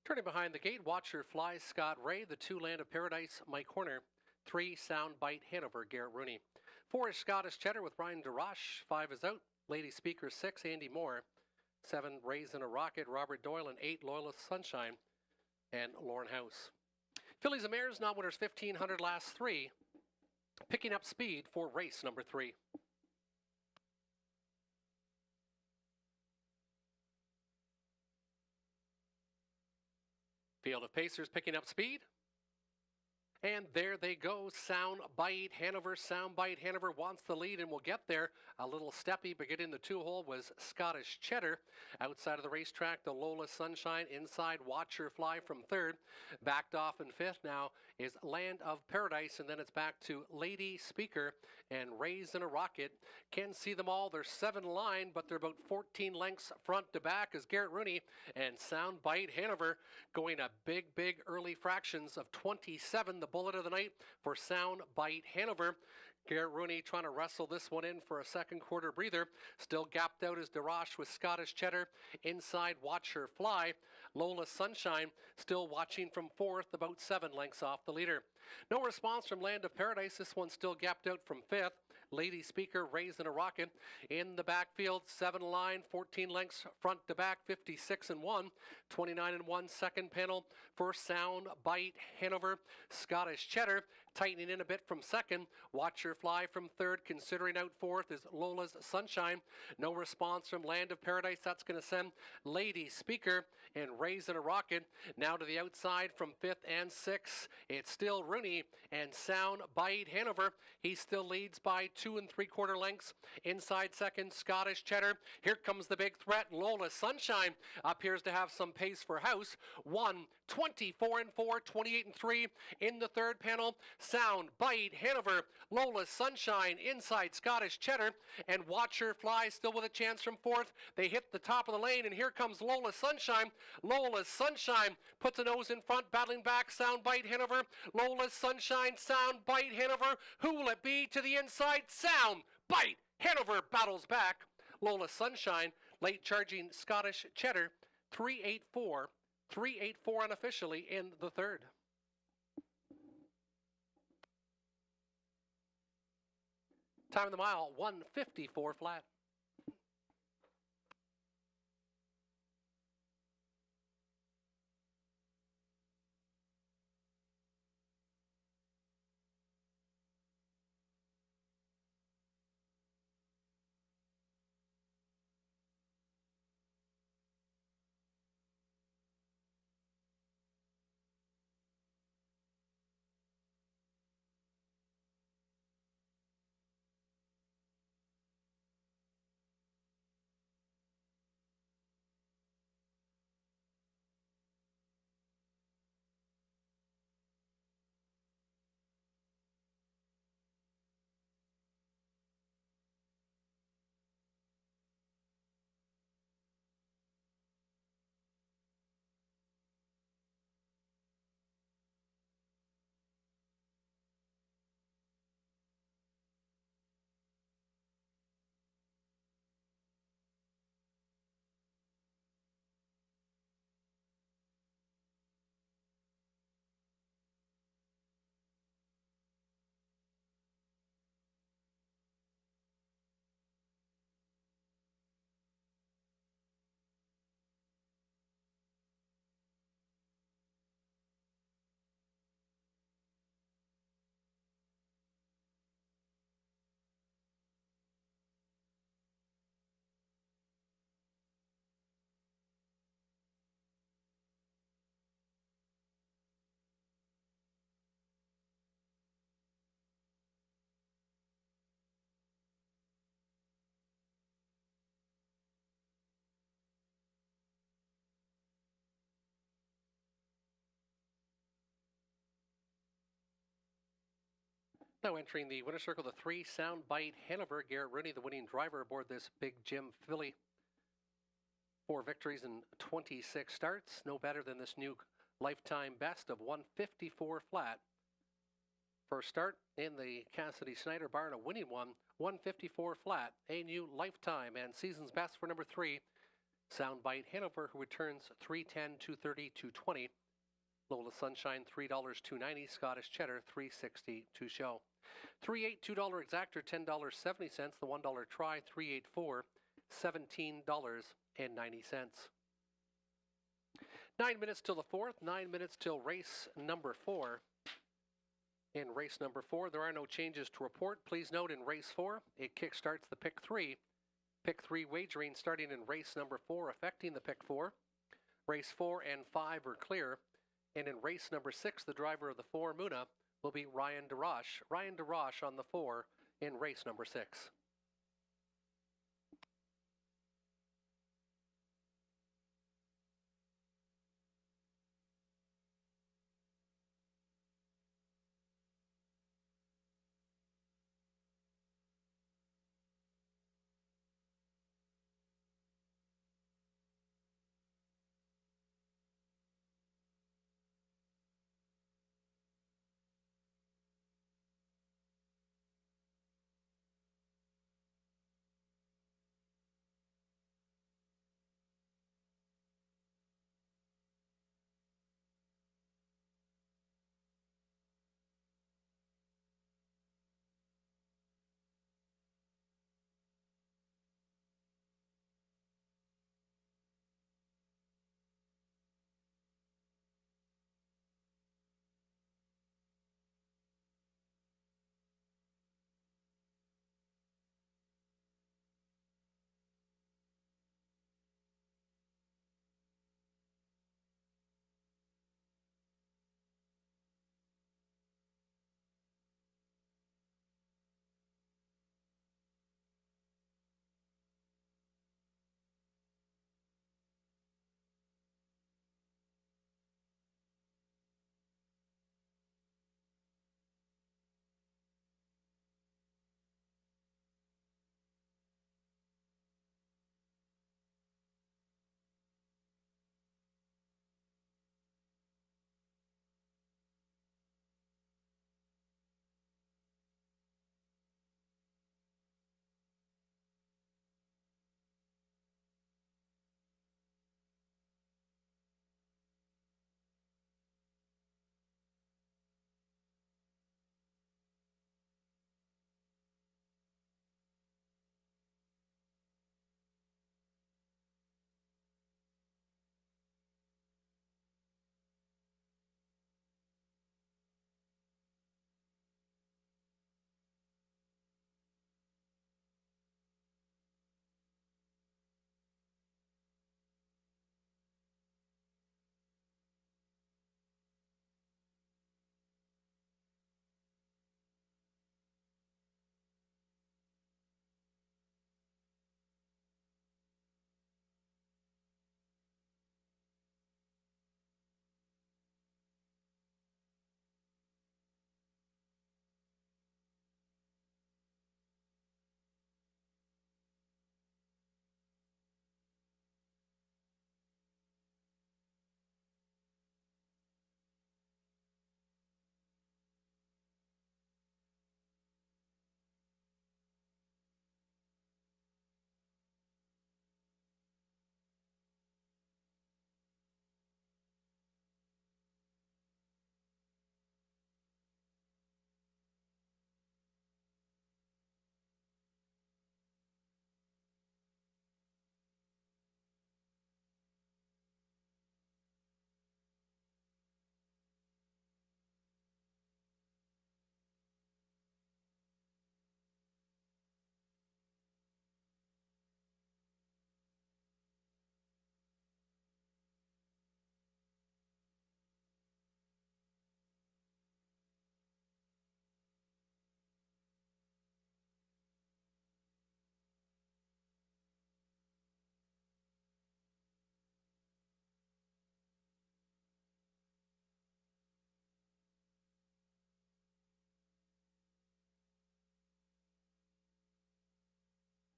Turning behind the gate, Watcher Fly, Scott Ray. The 2, Land of Paradise, Mike Horner. 3, Soundbite Hanover, Garrett Rooney. 4 is Scottish Cheddar with Ryan DeRoche. 5 is out. Lady Speaker 6, Andy Moore. 7, Raisin a Rocket, Robert Doyle. And 8, Loyalist Sunshine and Lauren House. Fillies and Mares, non-winners 1,500 last 3. Picking up speed for race number 3. Field of Pacers picking up speed. And there they go. Soundbite Hanover. Soundbite Hanover wants the lead and will get there. A little steppy, but getting the 2-hole was Scottish Cheddar. Outside of the racetrack, the Lola Sunshine. Inside, Watcher Fly from 3rd. Backed off in 5th now is Land of Paradise, and then it's back to Lady Speaker and Raisin a Rocket. Can see them all. They're 7 line, but they're about 14 lengths front to back as Garrett Rooney and Soundbite Hanover going a big early fractions of 27. The bullet of the night for Soundbite Hanover. Garrett Rooney trying to wrestle this one in for a second quarter breather. Still gapped out is DeRoche with Scottish Cheddar. Inside, Watcher Fly. Lola Sunshine still watching from 4th, about 7 lengths off the leader. No response from Land of Paradise. This one still gapped out from 5th. Lady Speaker, Raisin a Rocket. In the backfield, 7 line, 14 lengths front to back, 56 and 1. 29 and 1 second panel for Soundbite Hanover. Scottish Cheddar tightening in a bit from 2nd. Watcher Fly from 3rd. Considering out 4th is Lola's Sunshine. No response from Land of Paradise. That's going to send Lady Speaker and Raisin a Rocket. Now to the outside from 5th and 6th. It's still Rooney and Soundbite Hanover. He still leads by 2 3/4 lengths. Inside 2nd, Scottish Cheddar. Here comes the big threat. Lola Sunshine appears to have some pace for House. 1, 24 and 4, 28 and 3 in the 3rd panel. Soundbite Hanover, Lola Sunshine inside Scottish Cheddar, and Watcher Fly still with a chance from 4th. They hit the top of the lane, and here comes Lola Sunshine. Lola Sunshine puts a nose in front, battling back. Soundbite Hanover, Lola Sunshine, Soundbite Hanover. Who will it be to the inside? Soundbite Hanover battles back. Lola Sunshine, late charging Scottish Cheddar, 384 unofficially in the 3rd. Time of the mile, 1:54 flat. Now entering the winner's circle, the 3 Soundbite Hanover. Garrett Rooney, the winning driver aboard this Big Jim filly. 4 victories in 26 starts. No better than this new lifetime best of 154 flat. First start in the Cassidy Snyder barn, a winning one, 154 flat. A new lifetime and season's best for number 3, Soundbite Hanover, who returns 310, 230, 220. Lola Sunshine, $3, $2.90. Scottish Cheddar, $3.60 to show. 3-8, $2 exactor, $10.70. The $1 try, 3-8-4, $17.90. 9 minutes till the 4th, 9 minutes till race number 4. In race number 4, there are no changes to report. Please note in race 4, it kickstarts the pick 3. Pick 3 wagering starting in race number 4, affecting the pick 4. Race 4 and 5 are clear. And in race number 6, the driver of the 4, Muna, will be Ryan DeRoche. Ryan DeRoche on the 4 in race number 6.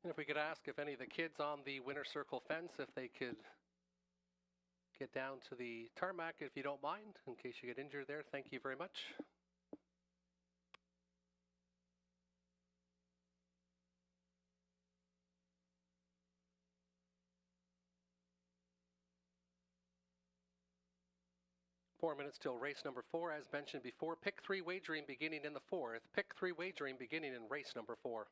And if we could ask if any of the kids on the winner circle fence, if they could get down to the tarmac, if you don't mind, in case you get injured there. Thank you very much. Four minutes till race number 4. As mentioned before, pick 3 wagering beginning in the 4th. Pick 3 wagering beginning in race number 4.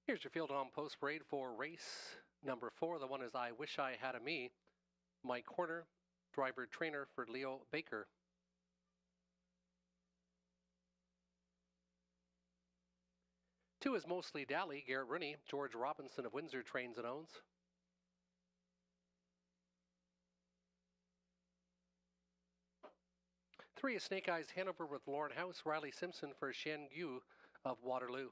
Here's your field on post parade for race number 4. The one is I Wish I Had a Me. Mike Horner, driver trainer for Leo Baker. 2 is Mostly Dally, Garrett Rooney. George Robinson of Windsor trains and owns. 3 is Snake Eyes Hanover with Lauren House, Riley Simpson for Shen Yu of Waterloo.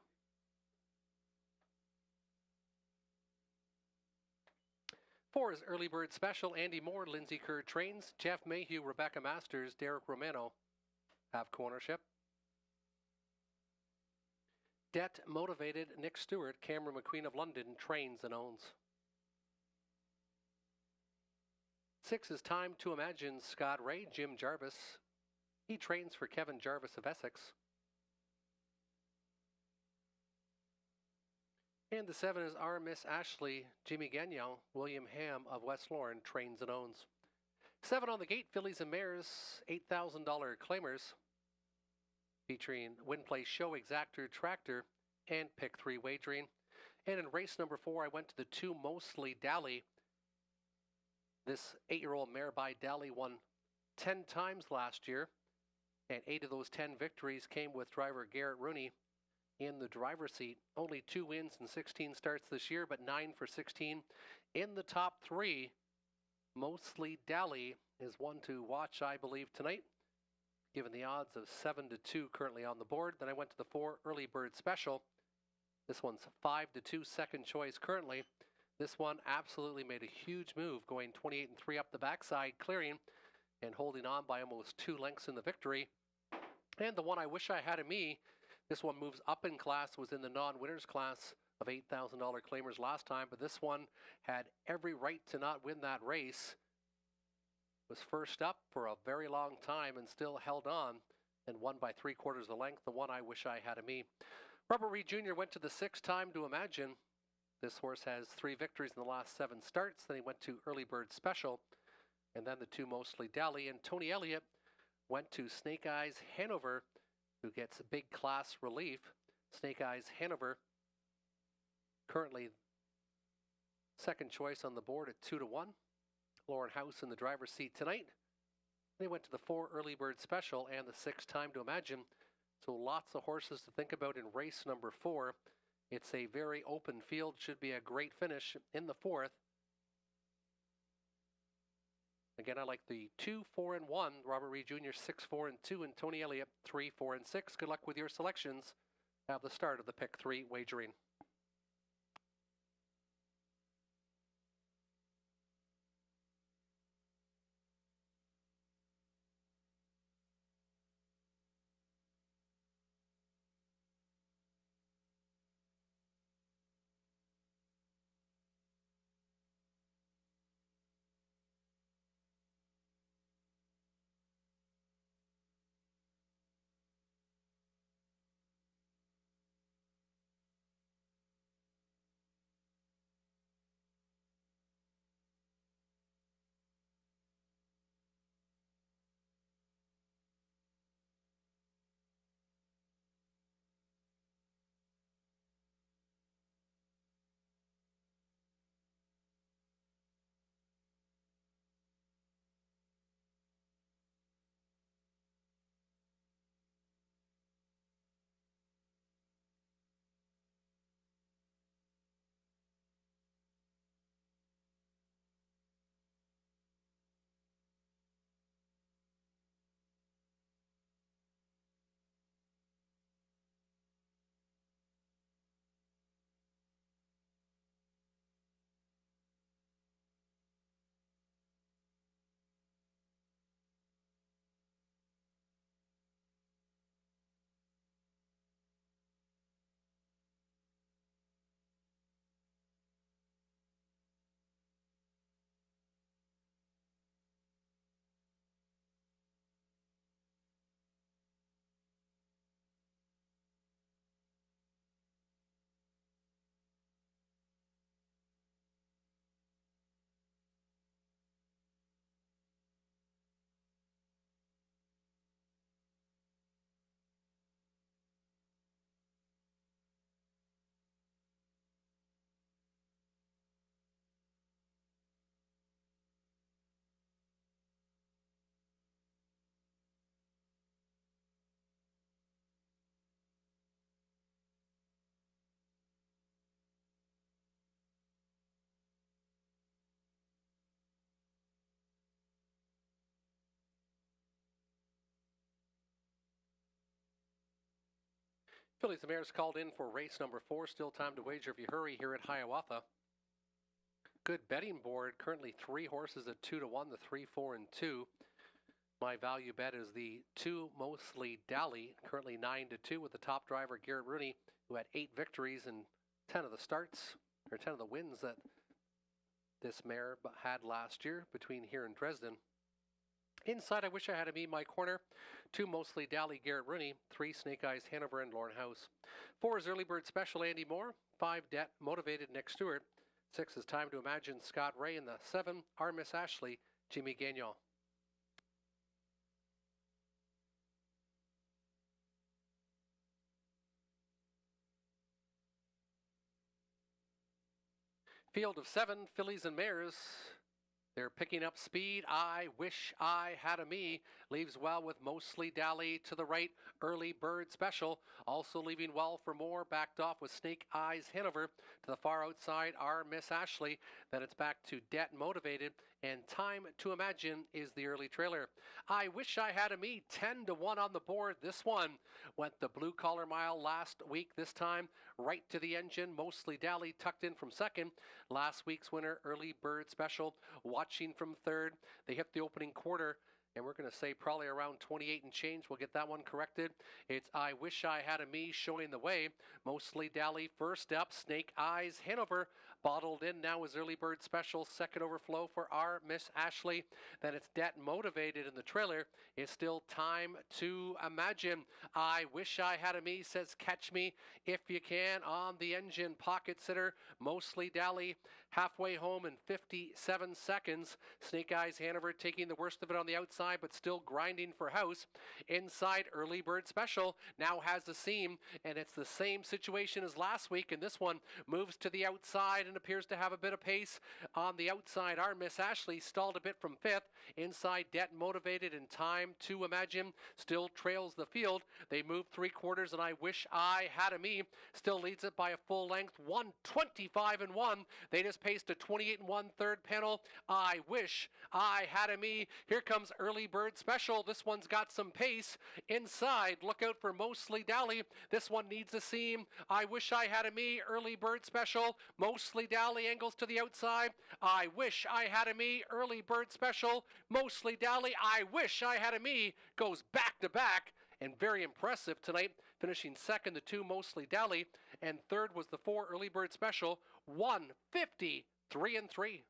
4 is Early Bird Special, Andy Moore, Lindsay Kerr trains. Jeff Mayhew, Rebecca Masters, Derek Romano have co-ownership. Debt Motivated, Nick Stewart, Cameron McQueen of London trains and owns. 6 is Time to Imagine, Scott Ray, Jim Jarvis. He trains for Kevin Jarvis of Essex. And the 7 is Our Miss Ashley, Jimmy Gagnon, William Ham of West Lorne trains and owns. 7 on the gate, Fillies and Mares, $8,000 claimers, featuring Win Play Show, Exactor, Tractor, and Pick 3 wagering. And in race number 4, I went to the 2 Mostly Dally. This 8-year-old mare by Dally won 10 times last year, and 8 of those 10 victories came with driver Garrett Rooney in the driver's seat. Only 2 wins in 16 starts this year, but 9 for 16 in the top 3. Mostly Dally is one to watch, I believe, tonight, given the odds of 7-2 currently on the board. Then I went to the 4 Early Bird Special. This one's 5-2 second choice currently. This one absolutely made a huge move, going 28-3 up the backside, clearing and holding on by almost 2 lengths in the victory. And the one I wish I had in me, this one moves up in class, was in the non-winners class of $8,000 claimers last time, but this one had every right to not win that race. Was first up for a very long time and still held on and won by 3/4 the length. The one I wish I had in me. Robert Reed Jr. went to the 6 Time to Imagine. This horse has 3 victories in the last 7 starts. Then he went to Early Bird Special, and then the 2 Mostly Dally. And Tony Elliott went to Snake Eyes Hanover, who gets a big class relief. Snake Eyes Hanover, currently second choice on the board at 2-1. Lauren House in the driver's seat tonight. They went to the 4 Early Bird Special and the 6 Time to Imagine. So lots of horses to think about in race number 4. It's a very open field. Should be a great finish in the 4th. Again, I like the 2, 4, and 1. Robert Reed Jr. 6, 4, and 2, and Tony Elliott 3, 4, and 6. Good luck with your selections. Have the start of the Pick 3 wagering. Fillies and Mares called in for race number 4. Still time to wager if you hurry here at Hiawatha. Good betting board. Currently 3 horses at 2 to 1, the 3, 4, and 2. My value bet is the 2 Mostly Dally, currently 9 to 2 with the top driver Garrett Rooney, who had 8 victories and 10 of the starts, or 10 of the wins that this mare had last year between here and Dresden. Inside, I wish I had a me my corner. 2 Mostly Dally, Garrett Rooney. 3 Snake Eyes, Hanover, and Lorne House. 4 is Early Bird Special, Andy Moore. 5 Det Motivated, Nick Stewart. 6 is Time to Imagine, Scott Ray. And the 7, Our Miss Ashley, Jimmy Gagnon. Field of 7, Fillies and Mares. They're picking up speed. I Wish I Had a Me leaves well with Mostly Dally to the right. Early Bird Special also leaving well for more. Backed off with Snake Eyes Hanover to the far outside. Our Miss Ashley. Then it's back to Det Motivated. And Time to Imagine is the early trailer. I Wish I Had a Me, 10 to 1 on the board. This one went the blue collar mile last week. This time right to the engine. Mostly Dally tucked in from second. Last week's winner, Early Bird Special, watching from third. They hit the opening quarter, and we're going to say probably around 28 and change. We'll get that one corrected. It's I Wish I Had a Me showing the way. Mostly Dally first up. Snake Eyes Hanover bottled in now is Early Bird Special. Second overflow for Our Miss Ashley. Then it's Det Motivated in the trailer. It's still Time to Imagine. I Wish I Had a Me says Catch Me If You Can on the engine. Pocket sitter Mostly Dally halfway home in 57 seconds. Snake Eyes Hanover taking the worst of it on the outside, but still grinding for house. Inside, Early Bird Special now has the seam, and it's the same situation as last week, and this one moves to the outside and appears to have a bit of pace. On the outside, Our Miss Ashley stalled a bit from 5th. Inside, Det Motivated and Time to Imagine still trails the field. They move 3 quarters, and I Wish I Had a Me still leads it by a full length, 125 and 1. They just paced a 28 and 1 third panel. I Wish I Had a Me. Here comes Early Bird Special. This one's got some pace. Inside, look out for Mostly Dally. This one needs a seam. I Wish I Had a Me. Early Bird Special. Mostly Dally angles to the outside. I Wish I Had a Me. Early Bird Special. Mostly Dally. I Wish I Had a Me goes back to back. And very impressive tonight, finishing second, the 2 Mostly Dally, and third was the 4 Early Bird Special, 153 and 3.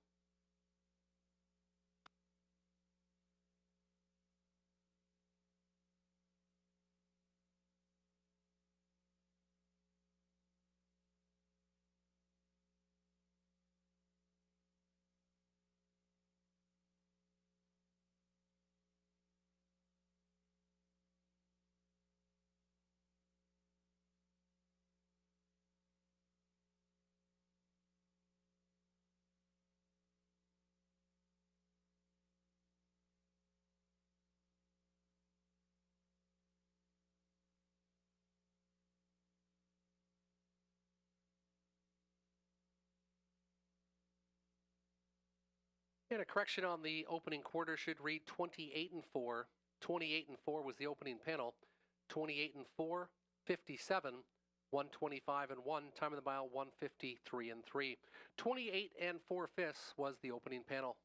And a correction on the opening quarter should read 28 and 4. 28 and 4 was the opening panel. 28 and 4, 57, 125 and 1. Time of the mile 153 and 3. 28 and 4/5 was the opening panel.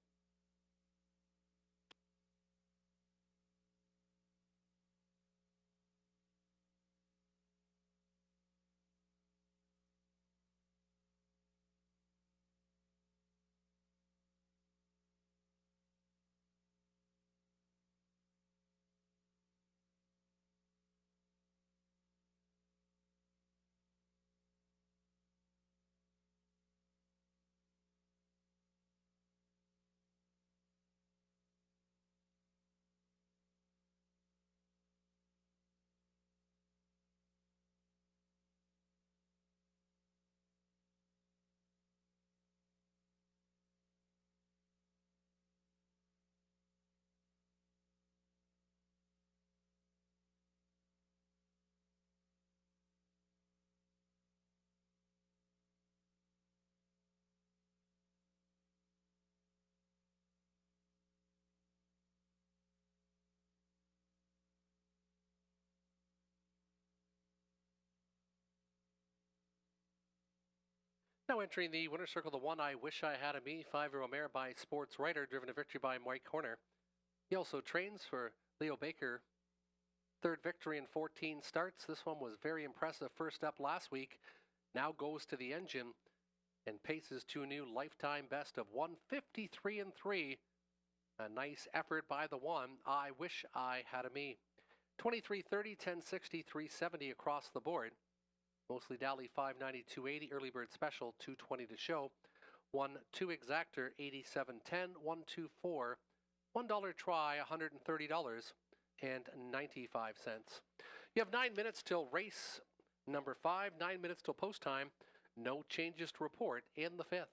Now entering the winner's circle, the one I Wish I Had a Me, 5-year-old mare by Sports Writer, driven to victory by Mike Horner. He also trains for Leo Baker. Third victory in 14 starts. This one was very impressive. First up last week. Now goes to the engine and paces to a new lifetime best of 153-3. A nice effort by the one I Wish I Had a Me. 23:30, 10:60, 3:70 across the board. Mostly Dally 590, 280. Early bird special 220 to show. 1-2 exactor 87.10. 1-2-4. $1 try $130 and 95 cents. You have 9 minutes till race number 5. 9 minutes till post time. No changes to report in the 5th.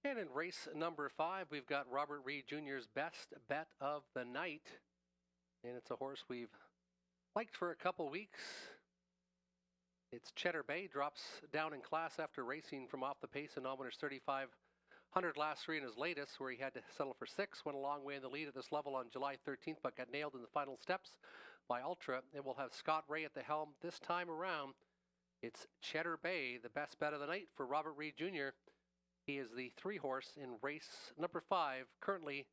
And in race number 5, we've got Robert Reed Jr.'s best bet of the night. And it's a horse we've liked for a couple weeks. It's Cheddar Bay, drops down in class after racing from off the pace in Nominers 3,500 last 3 in his latest, where he had to settle for 6. Went a long way in the lead at this level on July 13th, but got nailed in the final steps by Ultra. And we'll have Scott Ray at the helm this time around. It's Cheddar Bay, the best bet of the night for Robert Reed Jr. He is the 3 horse in race number 5, currently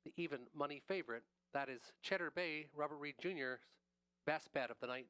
the even money favorite. That is Cheddar Bay, Robert Reed Jr.'s best bet of the night.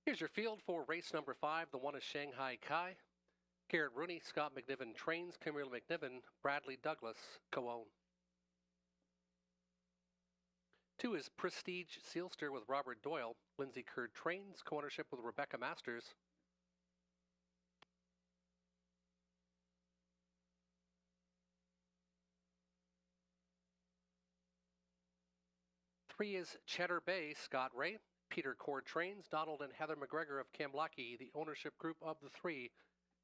Here's your field for race number 5. The 1 is Shanghai Kai. Garrett Rooney, Scott McNiven trains. Camille McNiven, Bradley Douglas co-own. 2 is Prestige Sealster with Robert Doyle. Lindsay Curd trains. Co-ownership with Rebecca Masters. 3 is Cheddar Bay, Scott Ray. Peter Cord trains. Donald and Heather McGregor of Kamlaki, the ownership group of the 3,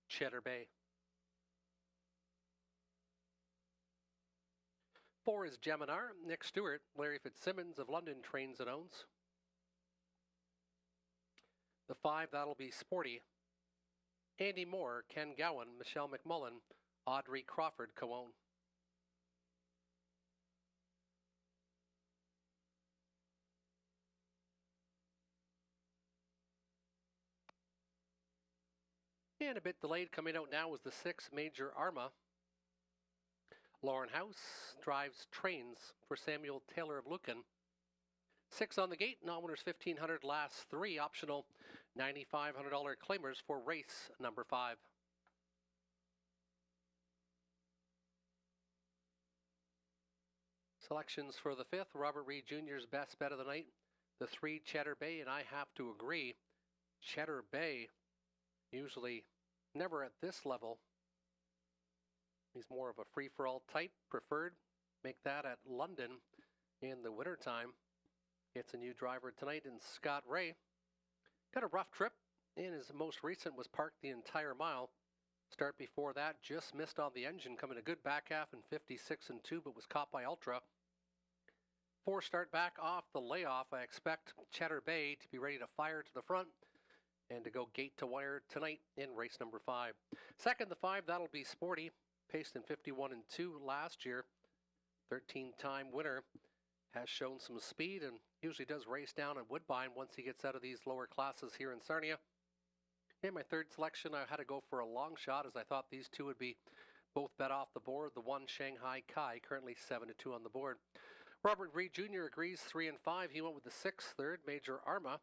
Cheddar Bay. 4 is Geminar. Nick Stewart, Larry Fitzsimmons of London trains and owns. The 5, that'll be Sporty. Andy Moore, Ken Gowan, Michelle McMullen, Audrey Crawford co-own. And a bit delayed coming out now is the 6, Major Arma. Lauren House drives trains for Samuel Taylor of Lucan. 6 on the gate, non-winners $1,500, last 3 optional $9,500 claimers for race number 5. Selections for the 5th, Robert Reed Jr.'s best bet of the night, the 3, Cheddar Bay, and I have to agree, Cheddar Bay usually never at this level. He's more of a free-for-all type, preferred. Make that at London in the wintertime. Gets a new driver tonight in Scott Ray. Got a rough trip, and his most recent was parked the entire mile. Start before that, just missed on the engine, coming a good back half in 56 and 2, but was caught by Ultra. 4 start back off the layoff. I expect Cheddar Bay to be ready to fire to the front and to go gate to wire tonight in race number 5. Second, the 5, that'll be Sporty. Paced in 51 and 2 last year. 13-time winner. Has shown some speed and usually does race down at Woodbine once he gets out of these lower classes here in Sarnia. In my 3rd selection, I had to go for a long shot as I thought these 2 would be both bet off the board. The 1, Shanghai Kai, currently 7-2 on the board. Robert Reed Jr. agrees 3 and 5. He went with the 6th, 3rd, Major Arma,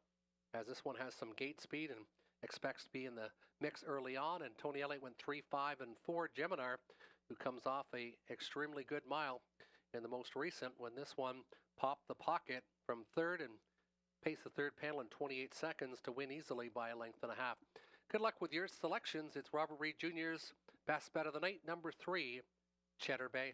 as this one has some gate speed and expects to be in the mix early on. And Tony Elliott went 3, 5, and 4, Geminar, who comes off a extremely good mile in the most recent when this one popped the pocket from 3rd and paced the 3rd panel in 28 seconds to win easily by a length and a half. Good luck with your selections. It's Robert Reed Jr.'s best bet of the night, number 3, Cheddar Bay.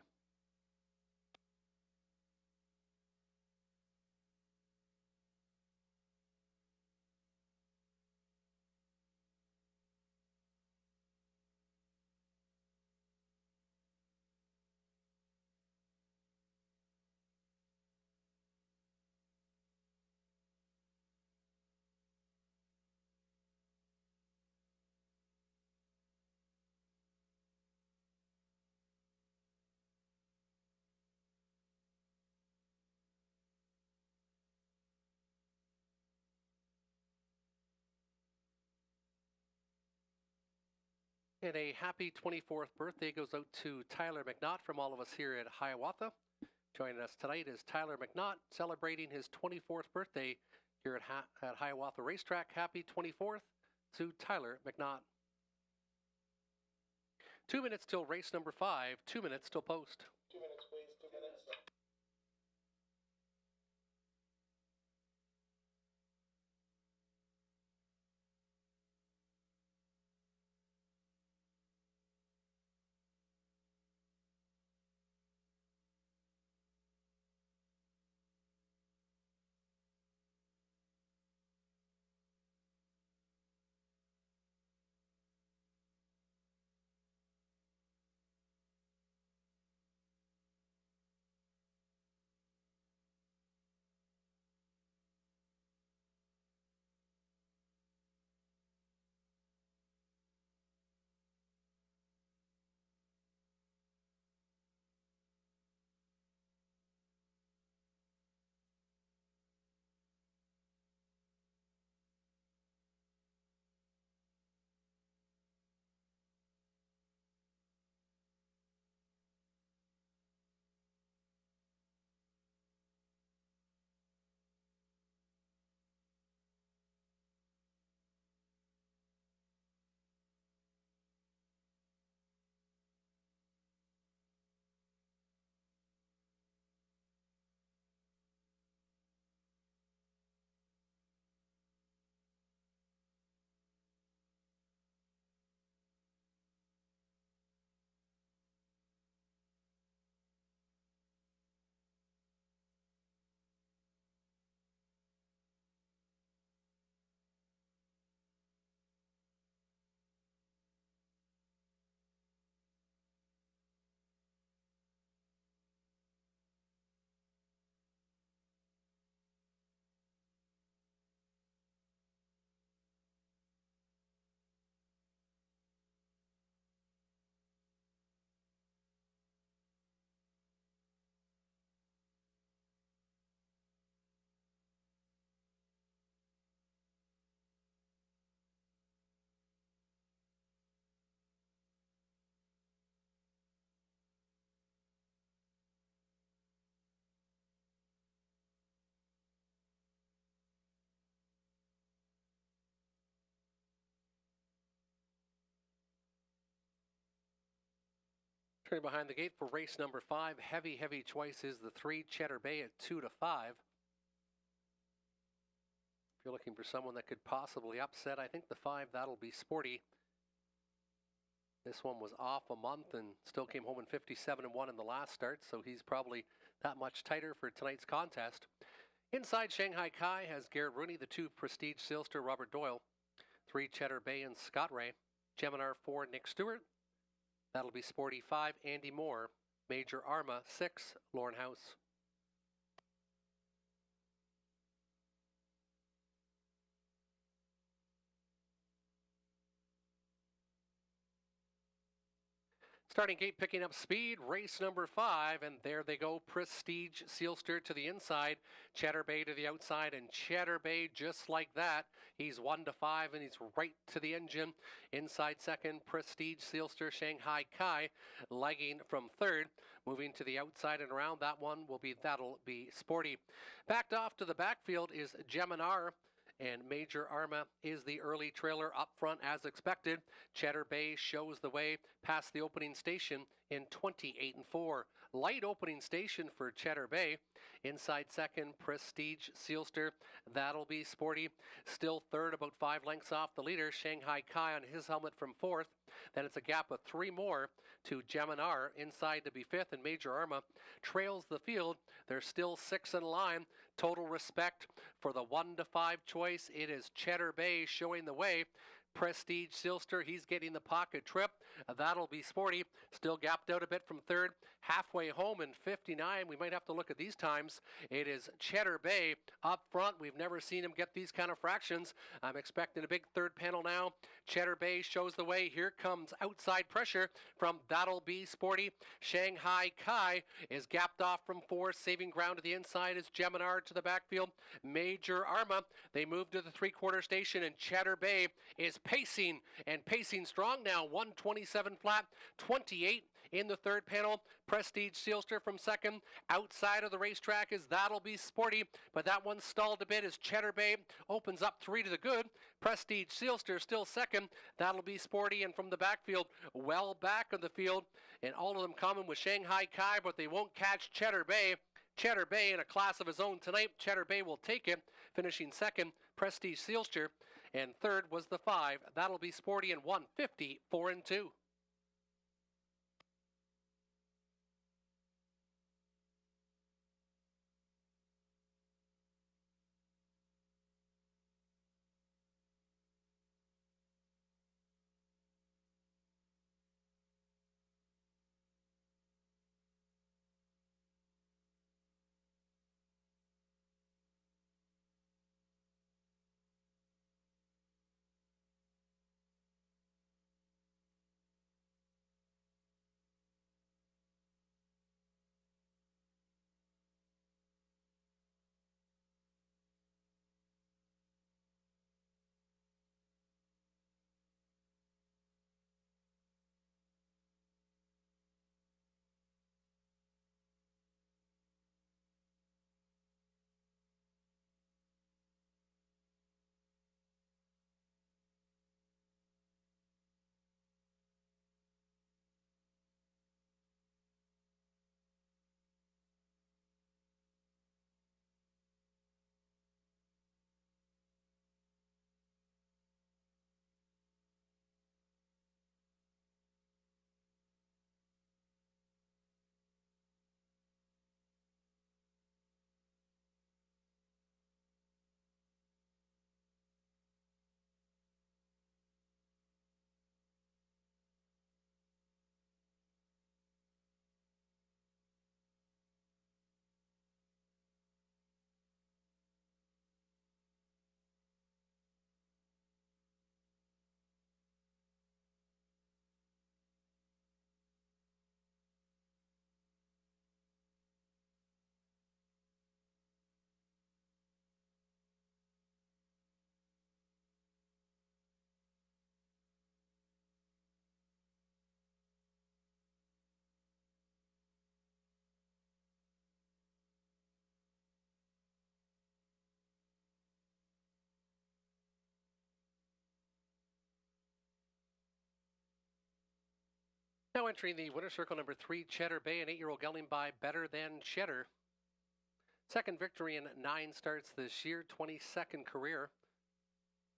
And a happy 24th birthday goes out to Tyler McNaught from all of us here at Hiawatha. Joining us tonight is Tyler McNaught, celebrating his 24th birthday here at Hiawatha Racetrack. Happy 24th to Tyler McNaught. 2 minutes till race number 5, 2 minutes till post. 2 minutes, please. 2 minutes. Turning behind the gate for race number 5, heavy choice is the 3, Cheddar Bay at 2 to 5. If you're looking for someone that could possibly upset, I think the 5, That'll Be Sporty. This one was off a month and still came home in 57-1 in the last start, so he's probably that much tighter for tonight's contest. Inside, Shanghai Kai has Garrett Rooney, the 2, Prestige Sealster, Robert Doyle, 3, Cheddar Bay and Scott Ray, Geminar 4, Nick Stewart, That'll Be Sporty 5, Andy Moore, Major Arma 6, Lauren House. Starting gate picking up speed, race number 5, and there they go. Prestige Sealster to the inside, Cheddar Bay to the outside, and Cheddar Bay just like that. He's 1 to 5, and he's right to the engine. Inside second, Prestige Sealster, Shanghai Kai, lagging from third. Moving to the outside and around, That'll Be Sporty. Backed off to the backfield is Geminar. And Major Arma is the early trailer up front as expected. Cheddar Bay shows the way past the opening station in 28-4. Light opening station for Cheddar Bay. Inside second, Prestige Sealster, That'll Be Sporty. Still third, about 5 lengths off the leader. Shanghai Kai on his helmet from fourth. Then it's a gap of 3 more to Geminar inside to be fifth, and Major Arma trails the field. There's still 6 in line. Total respect for the 1 to 5 choice. It is Cheddar Bay showing the way. Prestige Sealster, he's getting the pocket trip. That'll Be Sporty, still gapped out a bit from third. Halfway home in 59. We might have to look at these times. It is Cheddar Bay up front. We've never seen him get these kind of fractions. I'm expecting a big third panel now. Cheddar Bay shows the way. Here comes outside pressure from That'll Be Sporty. Shanghai Kai is gapped off from fourth. Saving ground to the inside is Geminar to the backfield. Major Arma, they move to the 3/4 station, and Cheddar Bay is pacing strong now. 127 flat, 28 in the third panel. Prestige Sealster from second. Outside of the racetrack is That'll Be Sporty, but that one stalled a bit as Cheddar Bay opens up 3 to the good. Prestige Sealster still second. That'll Be Sporty, and from the backfield, well back of the field, and all of them coming with Shanghai Kai, but they won't catch Cheddar Bay. Cheddar Bay in a class of his own tonight. Cheddar Bay will take it, finishing second, Prestige Sealster, and third was the 5, That'll Be Sporty, in 150, 4 and 2. Now entering the winner's circle, number 3, Cheddar Bay, an 8-year-old gelding by Better Than Cheddar. Second victory in 9 starts this year, 22nd career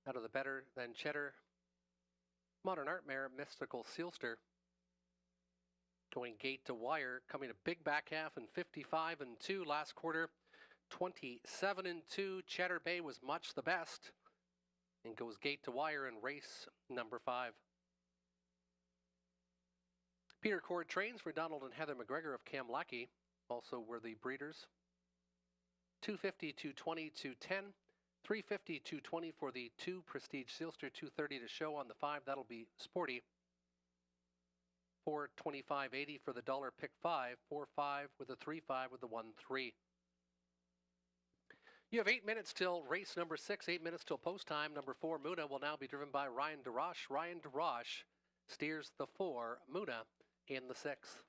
out of the Better Than Cheddar Modern Art Mare Mystical Sealster. Going gate to wire, coming a big back half in 55-2 last quarter, 27-2. Cheddar Bay was much the best and goes gate to wire in race number 5. Peter Cord trains for Donald and Heather McGregor of Kamlaki, also were the breeders. 250, 220, 210, 350, 220 for the 2 Prestige Sealster, 230 to show on the 5. That'll be sporty. 425.80 for the dollar pick 5, 4-5 with a 3-5 with the 1-3. You have 8 minutes till race number 6, 8 minutes till post time. Number 4, Muna, will now be driven by Ryan DeRoche. Ryan DeRoche steers the 4, Muna in the 6th.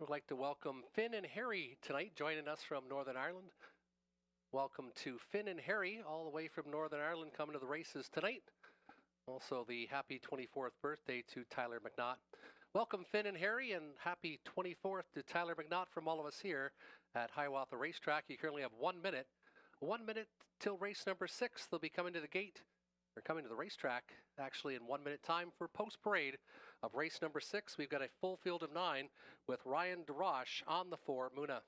We'd like to welcome Finn and Harry tonight, joining us from Northern Ireland. Welcome to Finn and Harry, all the way from Northern Ireland, coming to the races tonight. Also, the happy 24th birthday to Tyler McNaught. Welcome, Finn and Harry, and happy 24th to Tyler McNaught from all of us here at Hiawatha Racetrack. You currently have 1 minute. 1 minute till race number 6. They'll be coming to the gate. They're coming to the racetrack, actually, in 1 minute time for post-parade of race number 6. We've got a full field of 9 with Ryan DeRoche on the 4, Muna.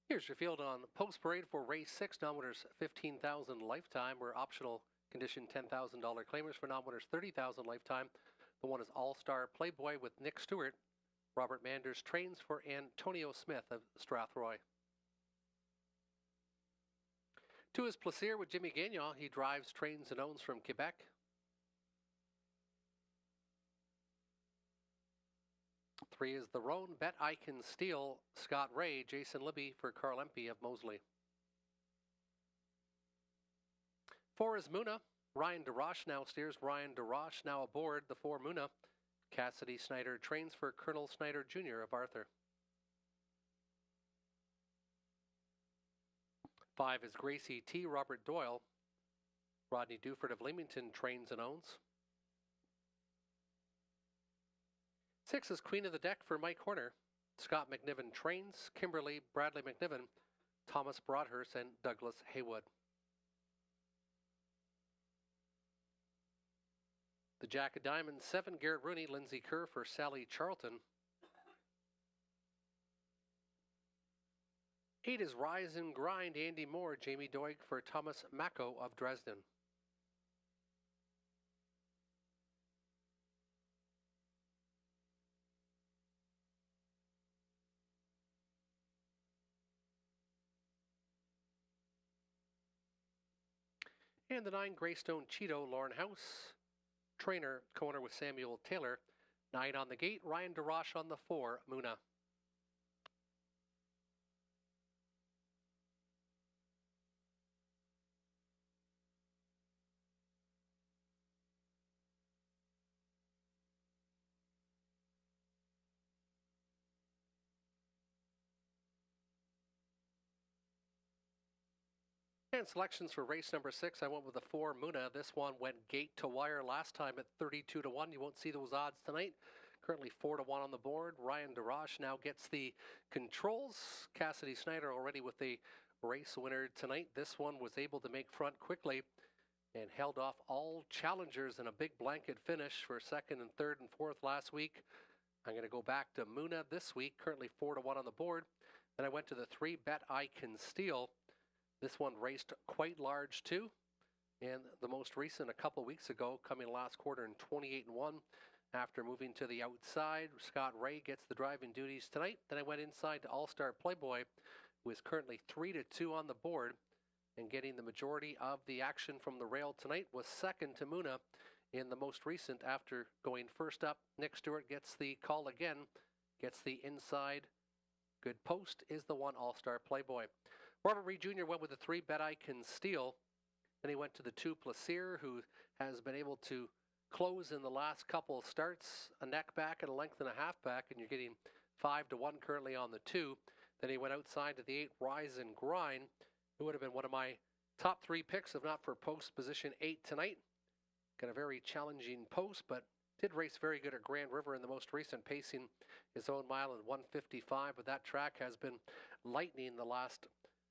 Here's your field on post parade for race 6. Non-winners $15,000 lifetime, where optional condition $10,000 claimers for non-winners $30,000 lifetime. The one is All-Star Playboy with Nick Stewart. Robert Manders trains for Antonio Smith of Strathroy. 2 is Plaisir with Jimmy Gagnon. He drives, trains, and owns from Quebec. 3 is the Roan Bet I Can Steal, Scott Ray, Jason Libby for Carl Empey of Moseley. 4 is Muna. Ryan DeRoche now steers. Ryan DeRoche now aboard the 4 Muna. Cassidy Snyder trains for Colonel Snyder Jr. of Arthur. 5 is Gracie T. Robert Doyle. Rodney Duford of Leamington trains and owns. 6 is Queen of the Deck for Mike Horner. Scott McNiven trains. Kimberly Bradley McNiven, Thomas Broadhurst, and Douglas Haywood. The Jack of Diamonds, 7, Garrett Rooney, Lindsay Kerr for Sally Charlton. 8 is Rise and Grind, Andy Moore, Jamie Doig for Thomas Macco of Dresden. And the 9, Greystone Cheeto, Lauren House. Trainer, corner with Samuel Taylor. 9 on the gate, Ryan DeRoche on the 4, Muna. And selections for race number 6, I went with the 4 Muna. This one went gate to wire last time at 32 to 1. You won't see those odds tonight. Currently 4 to 1 on the board. Ryan DeRoche now gets the controls. Cassidy Snyder already with the race winner tonight. This one was able to make front quickly and held off all challengers in a big blanket finish for 2nd and 3rd and 4th last week. I'm going to go back to Muna this week, currently 4 to 1 on the board. Then I went to the 3 Bet I Can Steal. This one raced quite large too, and the most recent a couple weeks ago, coming last quarter in 28 and 1. After moving to the outside, Scott Ray gets the driving duties tonight. Then I went inside to All-Star Playboy, who is currently 3 to 2 on the board, and getting the majority of the action from the rail tonight was 2nd to Muna in the most recent after going first up. Nick Stewart gets the call again, gets the inside. Good post is the 1 All-Star Playboy. Robert Reed Jr. went with the 3 Bet I Can Steal. Then he went to the 2 Plaisir, who has been able to close in the last couple starts, a neck back and a length and a half back, and you're getting 5-1 currently on the 2. Then he went outside to the 8 Rise and Grind, who would have been one of my top 3 picks, if not for post position 8 tonight. Got a very challenging post, but did race very good at Grand River in the most recent, pacing his own mile in 1:55. But that track has been lightning the last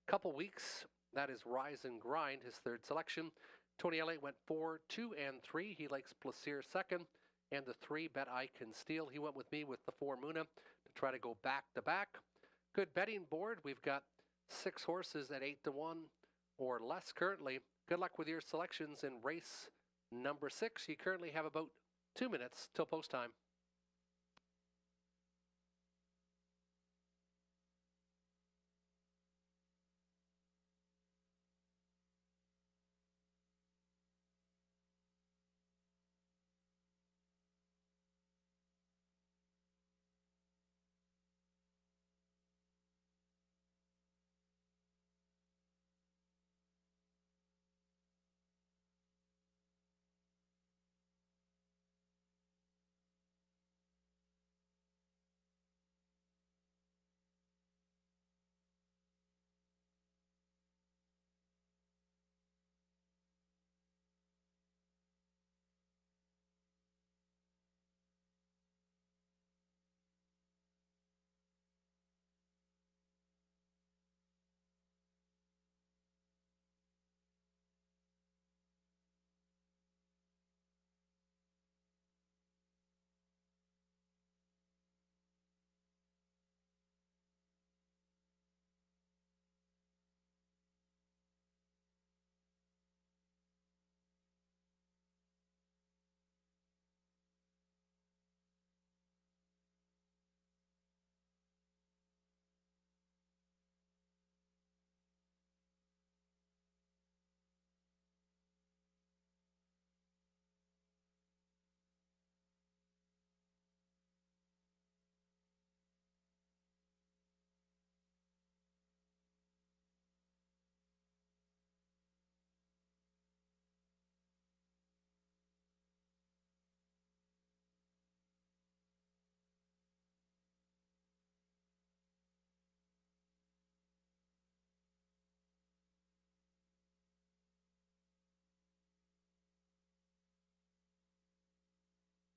couple weeks. That is Rise and Grind, his 3rd selection. Tony Elliott went 4, 2, and 3. He likes Plaisir 2nd, and the 3 Bet I Can Steal. He went with me with the 4 Muna to try to go back to back. Good betting board. We've got 6 horses at 8-1 or less currently. Good luck with your selections in race number 6. You currently have about 2 minutes till post time.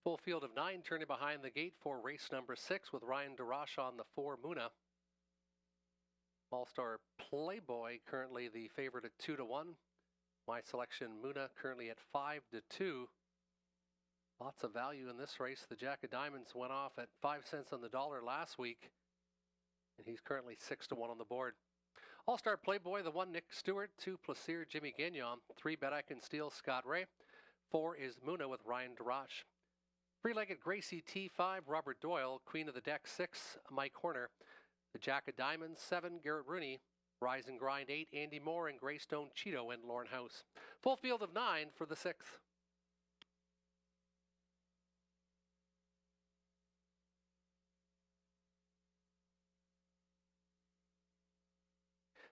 Full field of 9 turning behind the gate for race number 6 with Ryan DeRoche on the 4 Muna. All-Star Playboy currently the favorite at 2-1. My selection Muna currently at 5-2. Lots of value in this race. The Jack of Diamonds went off at 5 cents on the dollar last week, and he's currently 6-1 on the board. All-Star Playboy, the 1 Nick Stewart, 2 Plaisir Jimmy Gagnon, 3 Bet I Can Steal Scott Ray, 4 is Muna with Ryan DeRoche. Three-legged Gracie T5, Robert Doyle, Queen of the Deck 6, Mike Horner. The Jack of Diamonds 7, Garrett Rooney. Rise and Grind 8, Andy Moore and Greystone Cheeto and Lauren House. Full field of 9 for the 6th.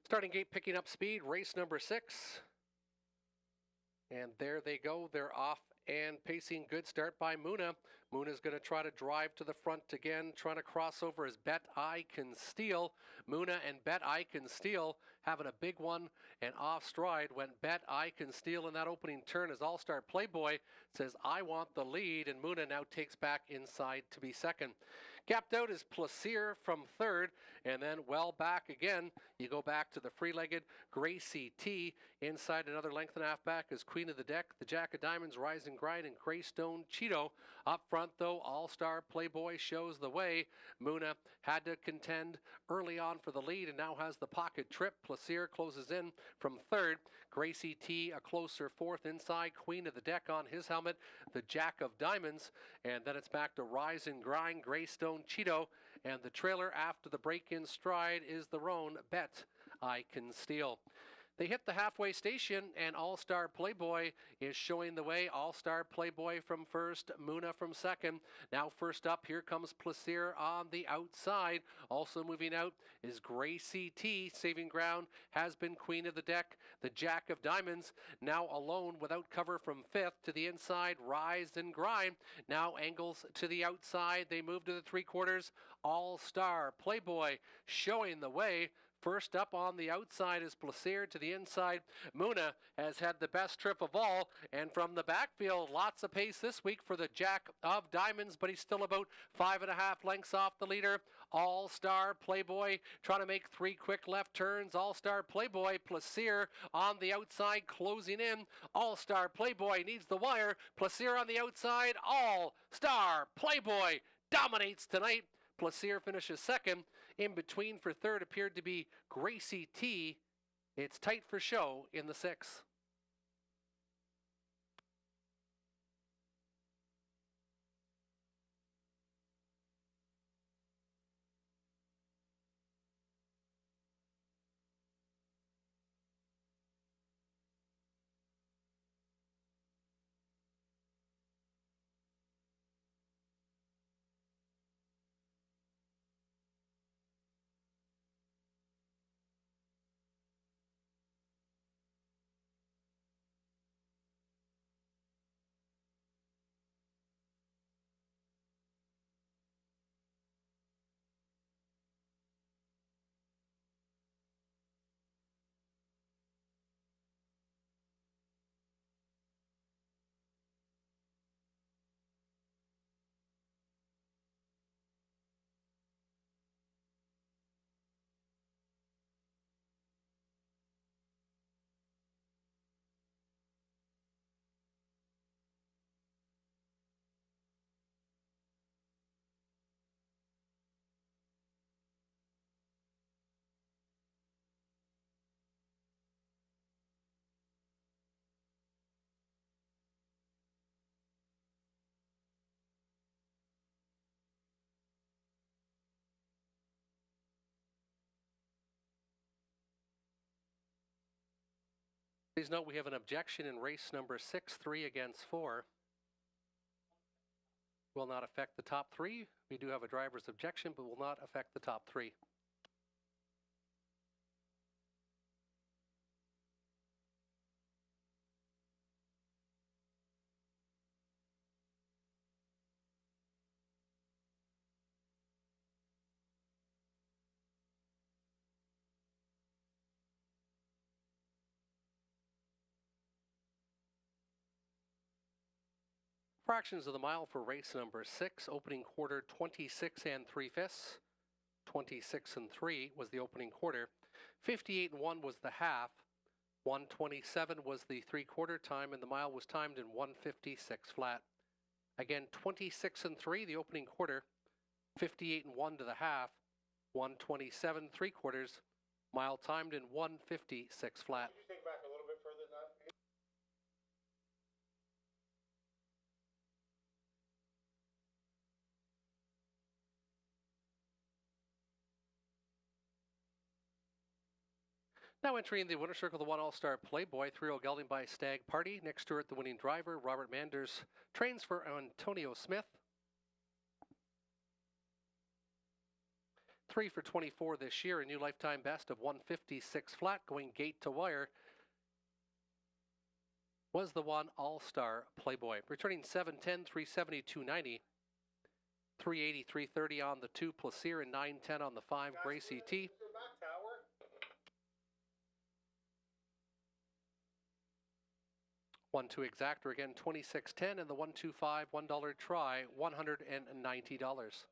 Starting gate picking up speed, race number 6. And there they go. They're off and pacing. Good start by Muna. Muna's going to try to drive to the front again, trying to cross over as Bet I Can Steal. Muna and Bet I Can Steal having a big one, and off stride went Bet I Can Steal in that opening turn as All-Star Playboy says, I want the lead, and Muna now takes back inside to be second. Gapped out is Plaisir from third, and then well back again. You go back to the free-legged Gracie T. Inside another length and a half back is Queen of the Deck, the Jack of Diamonds, Rise and Grind, and Greystone Cheeto. Up front, though, All-Star Playboy shows the way. Muna had to contend early on for the lead and now has the pocket trip. Plaisir closes in from third. Gracie T a closer fourth inside. Queen of the Deck on his helmet, the Jack of Diamonds. And then it's back to Rise and Grind, Greystone Cheeto. And the trailer after the break in stride is the roan Bet I Can Steal. They hit the halfway station, and All-Star Playboy is showing the way. All-Star Playboy from first, Muna from second. Now first up, here comes Plaisir on the outside. Also moving out is Gracie T. Saving ground has been Queen of the Deck. The Jack of Diamonds now alone without cover from fifth to the inside. Rise and Grind now angles to the outside. They move to the three-quarters. All-Star Playboy showing the way. First up on the outside is Plaisir to the inside. Muna has had the best trip of all, and from the backfield, lots of pace this week for the Jack of Diamonds, but he's still about 5.5 lengths off the leader. All-Star Playboy trying to make three quick left turns. All-Star Playboy, Plaisir on the outside closing in. All-Star Playboy needs the wire. Plaisir on the outside. All-Star Playboy dominates tonight. Plaisir finishes second. In between for third appeared to be Gracie T. It's tight for show in the 6. Please note we have an objection in race number 6, 3 against 4. Will not affect the top 3. We do have a driver's objection, but will not affect the top 3. Fractions of the mile for race number 6, opening quarter 26 3/5. 26 3 was the opening quarter. 58 1 was the half. 1:27 was the three-quarter time, and the mile was timed in 1:56 flat. Again, 26 3 the opening quarter. 58 1 to the half. 1:27 3/4. Mile timed in 1:56 flat. Could you think back a little bit further than that? Now entering the winner's circle, the 1 All-Star Playboy, 3-year-old gelding by Stag Party. Next to it, the winning driver, Robert Manders, trains for Antonio Smith. 3 for 24 this year, a new lifetime best of 1:56 flat, going gate to wire, was the 1 All-Star Playboy. Returning 7:10, 370, 290. 380, 330 on the 2 Plaisir, and 9:10 on the 5 Gracie T. 1-2 exactor again, 26.10, and the 1-2-5 $1 try, $190.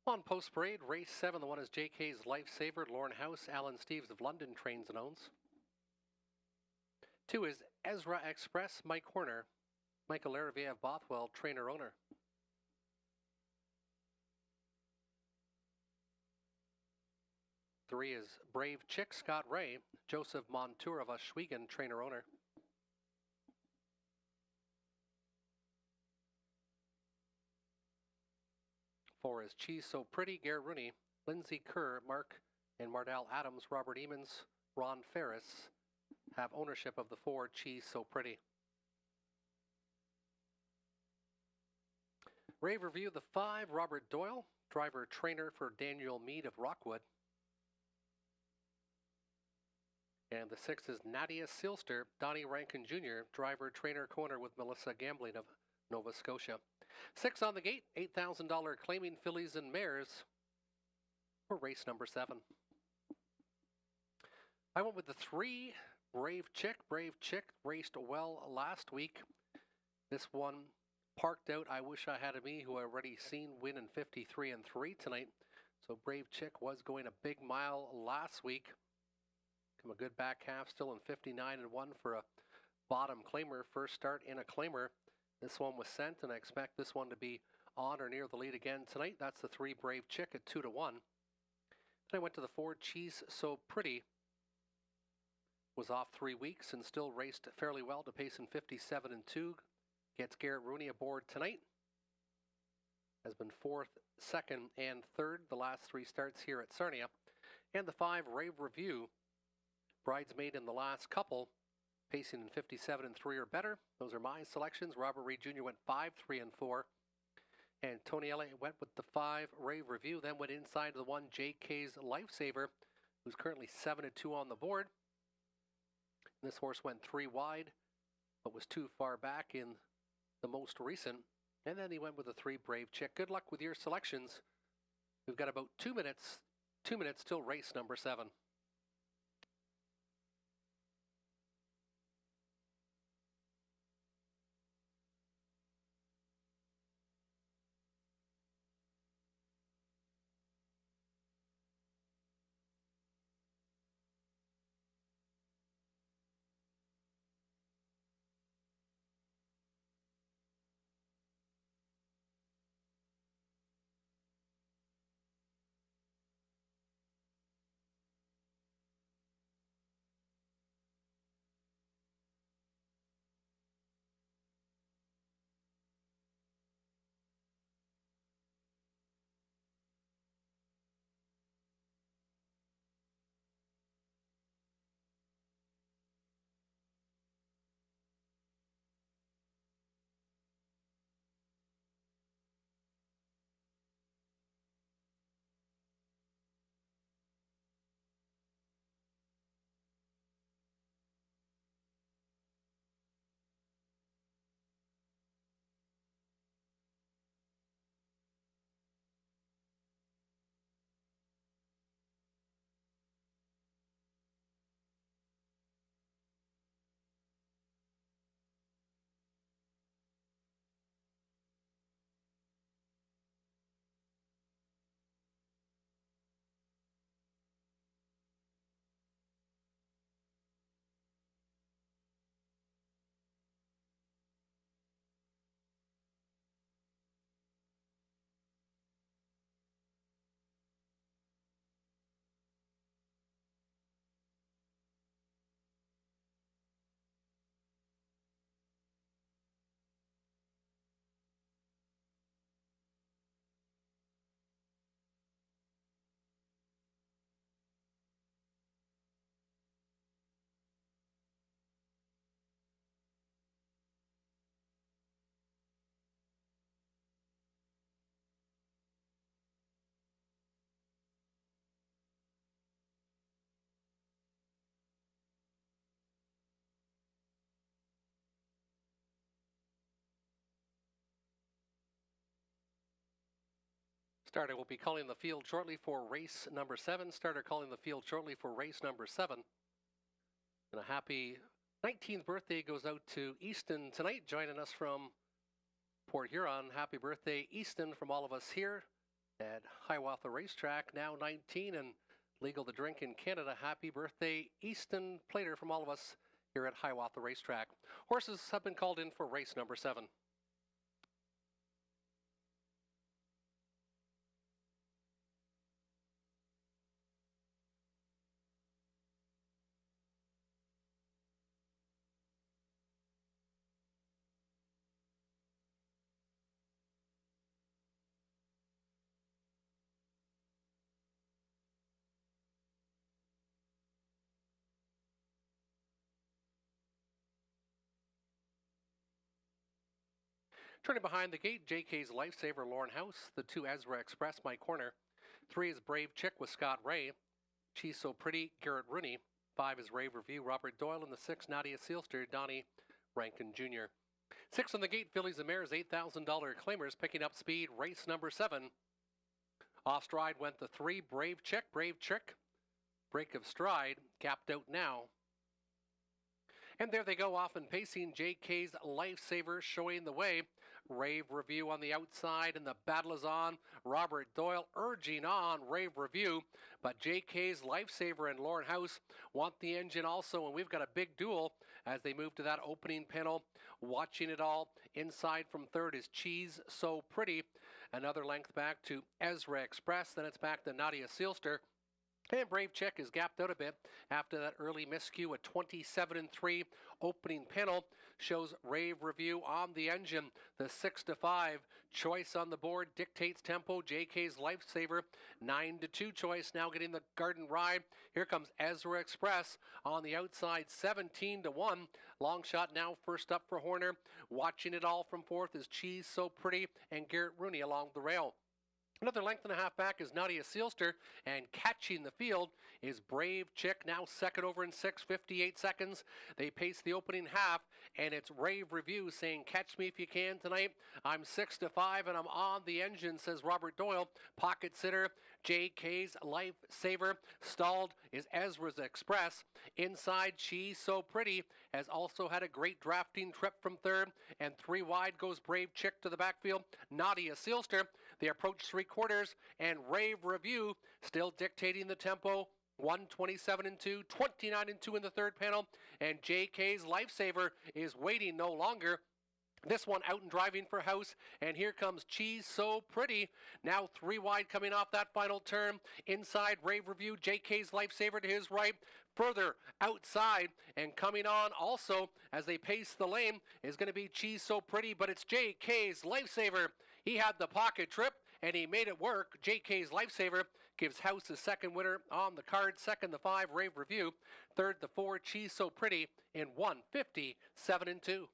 On Post Parade, race 7, the one is JK's Lifesaver, Lorne House, Alan Steves of London trains and owns. 2 is Ezra Express, Mike Horner, Michael Larrivie of Bothwell, trainer owner. 3 is Brave Chick, Scott Ray, Joseph Montour of Oshwegan, trainer owner. 4 is Cheese So Pretty, Garrett Rooney, Lindsay Kerr, Mark and Mardell Adams, Robert Emons, Ron Ferris have ownership of the 4 Cheese So Pretty. Rave review the 5, Robert Doyle, driver trainer for Daniel Mead of Rockwood. And the 6 is Nadia Silster, Donnie Rankin Jr., driver trainer corner with Melissa Gambling of Nova Scotia. 6 on the gate, $8,000 claiming fillies and mares for race number 7. I went with the 3, Brave Chick. Brave Chick raced well last week. This one parked out I Wish I Had a Me, who I already seen win in 53 and 3 tonight. So Brave Chick was going a big mile last week. Come a good back half, still in 59 and 1 for a bottom claimer. First start in a claimer. This one was sent, and I expect this one to be on or near the lead again tonight. That's the 3 Brave Chick at 2 to 1. Then I went to the 4 Cheese So Pretty. Was off 3 weeks and still raced fairly well to pace in 57 and 2. Gets Garrett Rooney aboard tonight. Has been 4th, 2nd, and 3rd the last 3 starts here at Sarnia. And the 5 Rave Review. Bridesmaid in the last couple. Pacing in 57 and 3 or better. Those are my selections. Robert Reed Jr. went 5, 3, and 4. And Tony Elliott went with the 5 Rave Review. Then went inside the 1 JK's Lifesaver, who's currently 7 and 2 on the board. And this horse went 3 wide, but was too far back in the most recent. And then he went with the 3 Brave Chick. Good luck with your selections. We've got about 2 minutes till race number 7. Starter will be calling the field shortly for race number 7. Starter calling the field shortly for race number 7. And a happy 19th birthday goes out to Easton tonight, joining us from Port Huron. Happy birthday, Easton, from all of us here At Hiawatha Racetrack, now 19 and legal to drink in Canada. Happy birthday, Easton Plater, from all of us here at Hiawatha Racetrack. Horses have been called in for race number 7. Turning behind the gate, JK's Lifesaver, Lauren House. The 2, Ezra Express, my corner. 3 is Brave Chick with Scott Ray. She's So Pretty, Garrett Rooney. 5 is Rave Review, Robert Doyle. And the 6, Nadia Sealster, Donnie Rankin Jr. 6 on the gate, Fillies and Mares, $8,000 claimers, picking up speed, race number 7. Off stride went the 3, Brave Chick. Break of stride, gapped out now. And there they go, off and pacing. JK's Lifesaver showing the way. Rave Review on the outside, and the battle is on. Robert Doyle urging on Rave Review, but JK's Lifesaver and Lauren House want the engine also, and we've got a big duel as they move to that opening panel. Watching it all, inside from third is Cheese So Pretty. Another length back to Ezra Express, then it's back to Nadia Sealster. And Brave Chick is gapped out a bit after that early miscue. A 27-3 opening panel shows Rave Review on the engine. The 6-5 choice on the board dictates tempo. JK's Lifesaver, 9-2 choice, now getting the Garden Ride. Here comes Ezra Express on the outside, 17-1. Long shot now first up for Horner. Watching it all from fourth is Cheese So Pretty and Garrett Rooney along the rail. Another length and a half back is Nadia Sealster, and catching the field is Brave Chick, now second over in 6:58 seconds. They pace the opening half, and it's Rave Review saying, "Catch me if you can tonight. I'm 6-5, and I'm on the engine," says Robert Doyle. Pocket sitter, JK's Lifesaver. Stalled is Ezra's Express. Inside, She's So Pretty has also had a great drafting trip from third, and 3 wide goes Brave Chick to the backfield. Nadia Sealster. They approach 3/4, and Rave Review still dictating the tempo. 1:27-2, 29-2 in the third panel, and JK's Lifesaver is waiting no longer. This one out and driving for House, and here comes Cheese So Pretty. Now 3 wide coming off that final turn. Inside, Rave Review, JK's Lifesaver to his right. Further outside and coming on also as they pace the lane is going to be Cheese So Pretty, but it's JK's Lifesaver. He had the pocket trip, and he made it work. JK's Lifesaver gives House the second winner on the card. Second, the 5, Rave Review. Third, the 4, Cheese So Pretty in 1:57-2.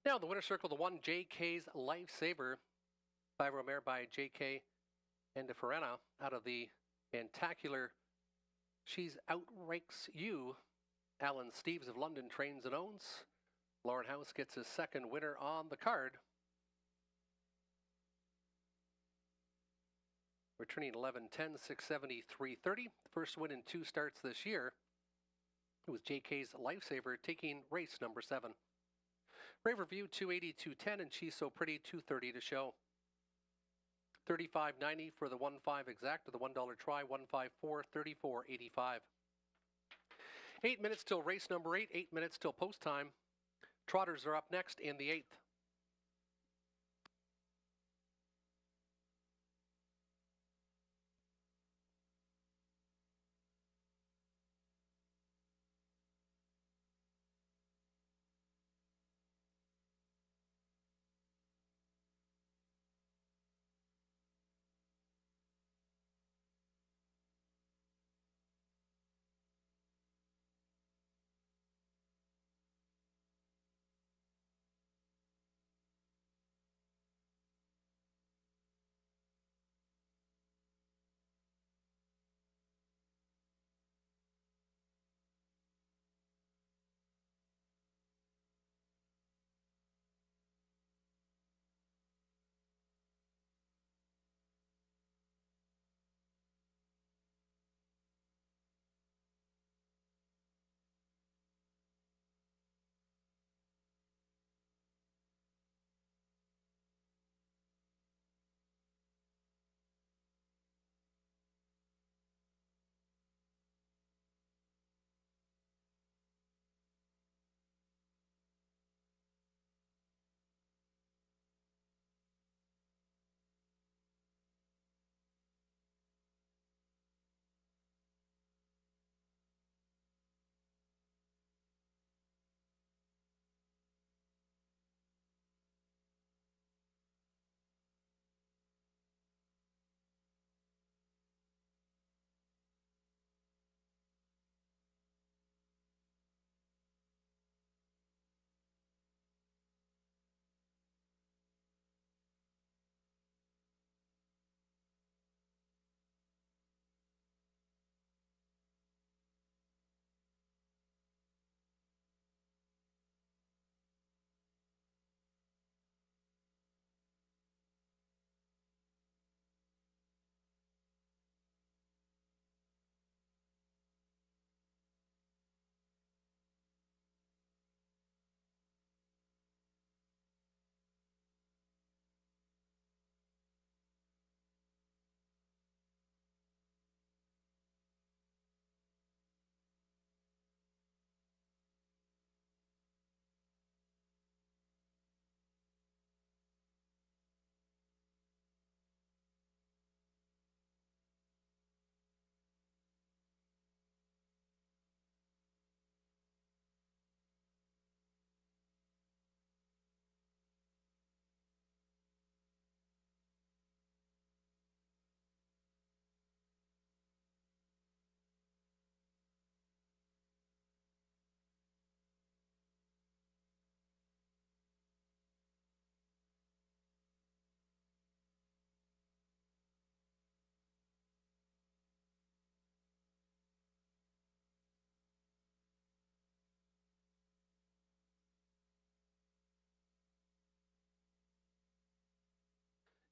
Now, in the winner's circle, the 1 JK's Lifesaver, 5-year-old mare by JK Endiferena out of the Fantacular She's Outranks You. Alan Steeves of London trains and owns. Lauren House gets his second winner on the card. Returning 11-10, 670, 330. First win in 2 starts this year. It was JK's Lifesaver taking race number 7. Rave Review 280, 210, and She's So Pretty 230 to show. $35.90 for the 1-5 exact, or the $1 try, 154, $34.85. 8 minutes till race number 8, 8 minutes till post time. Trotters are up next in the 8th.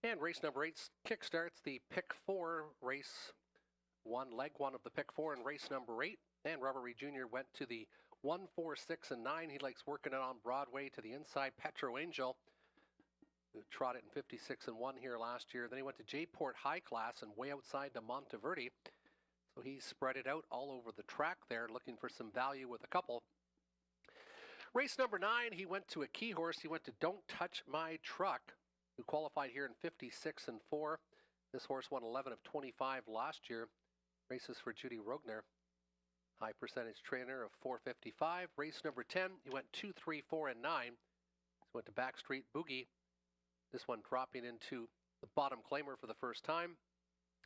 And race number 8 kickstarts the Pick 4 race 1, leg 1 of the Pick 4 in race number 8. And Robert Reed Jr. went to the 1, 4, 6, and 9. He likes working it on Broadway to the inside. Petro Angel, who trotted in 56 and 1 here last year. Then he went to J-Port High Class and way outside to Monteverde. So he spread it out all over the track there, looking for some value with a couple. Race number 9, he went to a key horse. He went to Don't Touch My Truck, who qualified here in 56 and 4. This horse won 11 of 25 last year. Races for Judy Rogner. High percentage trainer of 455. Race number 10, he went 2, 3, 4, and 9. He went to Backstreet Boogie. This one dropping into the bottom claimer for the first time.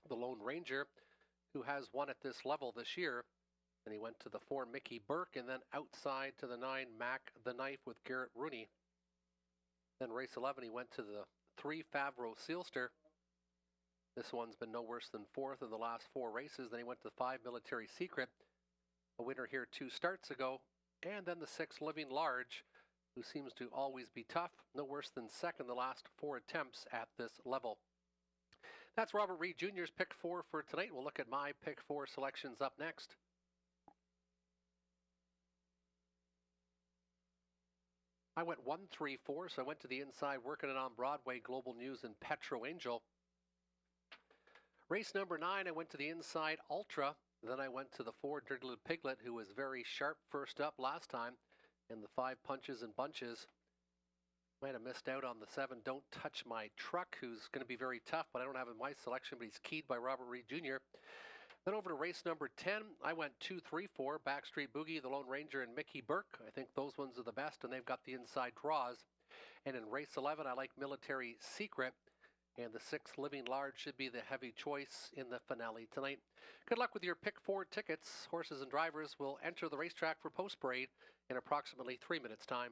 The Lone Ranger, who has won at this level this year. Then he went to the 4, Mickey Burke, and then outside to the 9, Mac the Knife with Garrett Rooney. Then race 11, he went to the 3 Favreau Sealster. This one's been no worse than 4th in the last 4 races. Then he went to 5 Military Secret, a winner here 2 starts ago. And then the 6 Living Large, who seems to always be tough, no worse than 2nd the last 4 attempts at this level. That's Robert Reed Jr.'s pick 4 for tonight. We'll look at my pick 4 selections up next. I went 1-3-4, so I went to the inside, working it on Broadway, Global News, and Petro Angel. Race number 9, I went to the inside, Ultra. Then I went to the 4 Dirty Little Piglet, who was very sharp first up last time, and the 5 Punches and Bunches. Might have missed out on the 7 Don't Touch My Truck, who's going to be very tough, but I don't have him in my selection, but he's keyed by Robert Reed Jr. Then over to race number 10, I went 2-3-4, Backstreet Boogie, The Lone Ranger, and Mickey Burke. I think those ones are the best, and they've got the inside draws. And in race 11, I like Military Secret, and the 6 Living Large should be the heavy choice in the finale tonight. Good luck with your pick 4 tickets. Horses and drivers will enter the racetrack for post parade in approximately 3 minutes' time.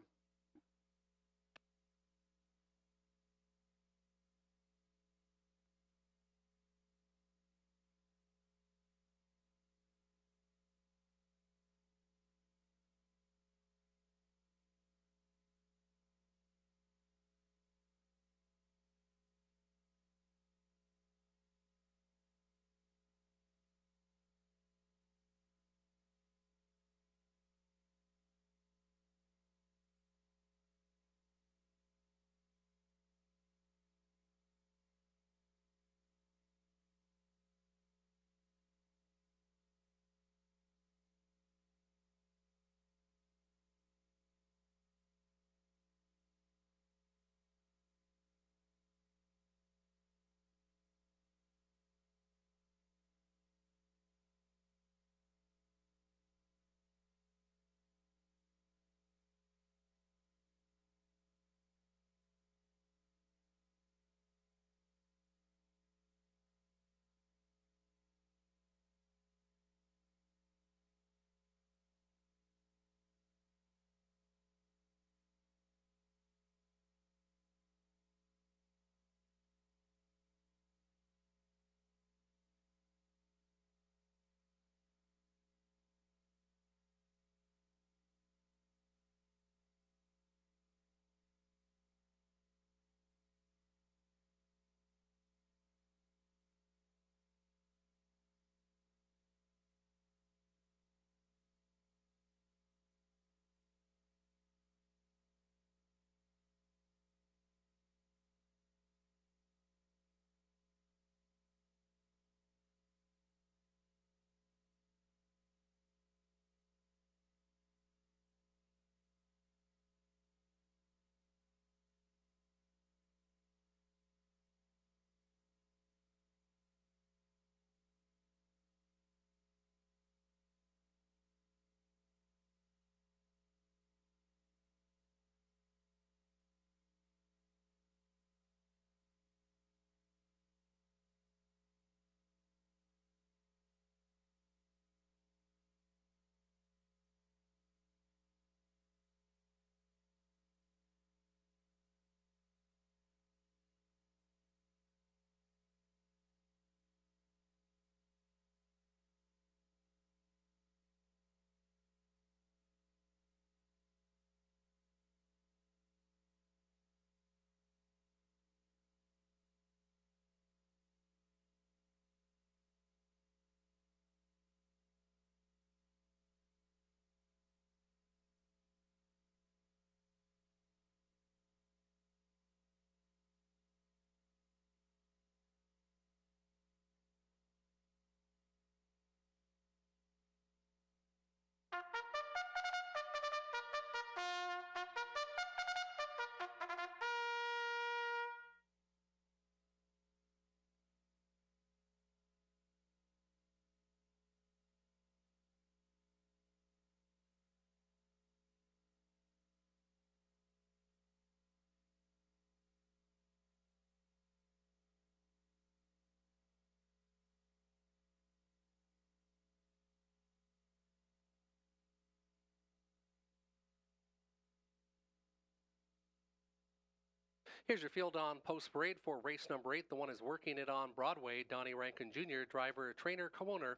Here's your field on post parade for race number 8. The one is working it on Broadway. Donnie Rankin Jr., driver, trainer, co-owner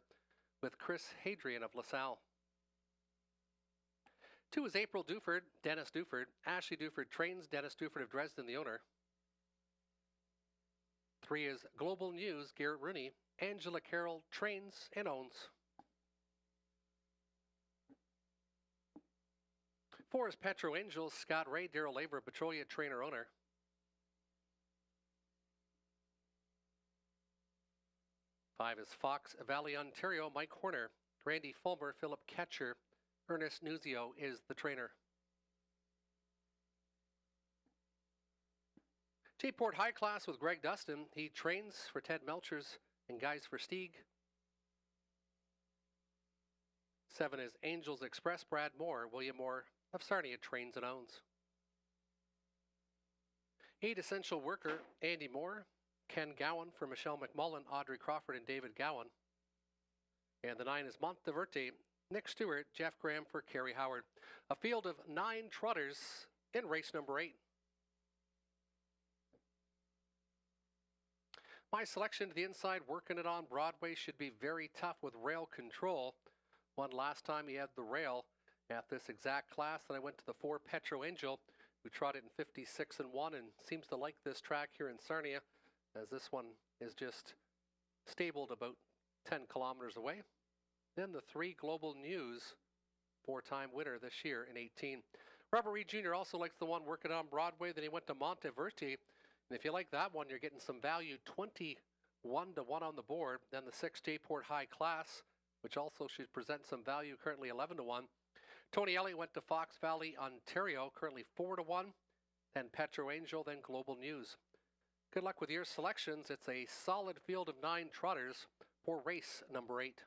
with Chris Hadrian of LaSalle. 2 is April Duford, Dennis Duford. Ashley Duford trains, Dennis Duford of Dresden, the owner. 3 is Global News, Garrett Rooney. Angela Carroll trains and owns. 4 is Petro Angels, Scott Ray, Daryl Labor, Petrolia trainer owner. 5 is Fox Valley, Ontario, Mike Horner. Randy Fulmer, Philip Ketcher. Ernest Nuzio is the trainer. J-Port High Class with Greg Dustin. He trains for Ted Melchers and Guys for Stieg. 7 is Angels Express, Brad Moore. William Moore of Sarnia trains and owns. 8 Essential Worker, Andy Moore. Ken Gowan for Michelle McMullen, Audrey Crawford, and David Gowan. And the 9 is Monteverde, Nick Stewart, Jeff Graham for Kerry Howard. A field of 9 trotters in race number 8. My selection to the inside, working it on Broadway, should be very tough with rail control. One last time he had the rail at this exact class. Then I went to the 4 Petro Angel, who trotted in 56-1 and seems to like this track here in Sarnia, as this one is just stabled about 10 kilometers away. Then the 3 Global News, 4-time winner this year in 18. Robert Reed Jr. also likes the one working on Broadway. Then he went to Monteverde. And if you like that one, you're getting some value, 21-1 on the board. Then the 6 J-Port High Class, which also should present some value, currently 11-1. Tony Elliott went to Fox Valley, Ontario, currently 4-1. Then Petro Angel, then Global News. Good luck with your selections. It's a solid field of 9 trotters for race number 8.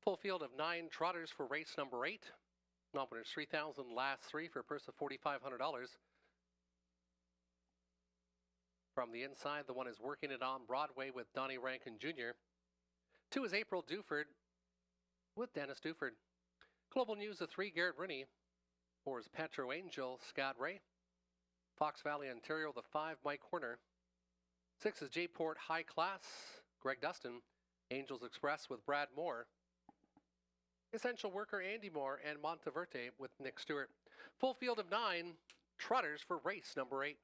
Full field of 9 trotters for race number 8. Nominators 3,000, last 3 for a purse of $4,500. From the inside, the 1 is Working It on Broadway with Donnie Rankin Jr. 2 is April Duford with Dennis Duford. Global News, the 3, Garrett Rooney. 4 is Petro Angel, Scott Ray. Fox Valley, Ontario, the 5, Mike Horner. 6 is J-Port High Class, Greg Dustin. Angels Express with Brad Moore. Essential Worker, Andy Moore, and Monteverde with Nick Stewart. Full field of 9 trotters for race number 8.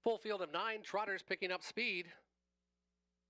Full field of 9 trotters picking up speed.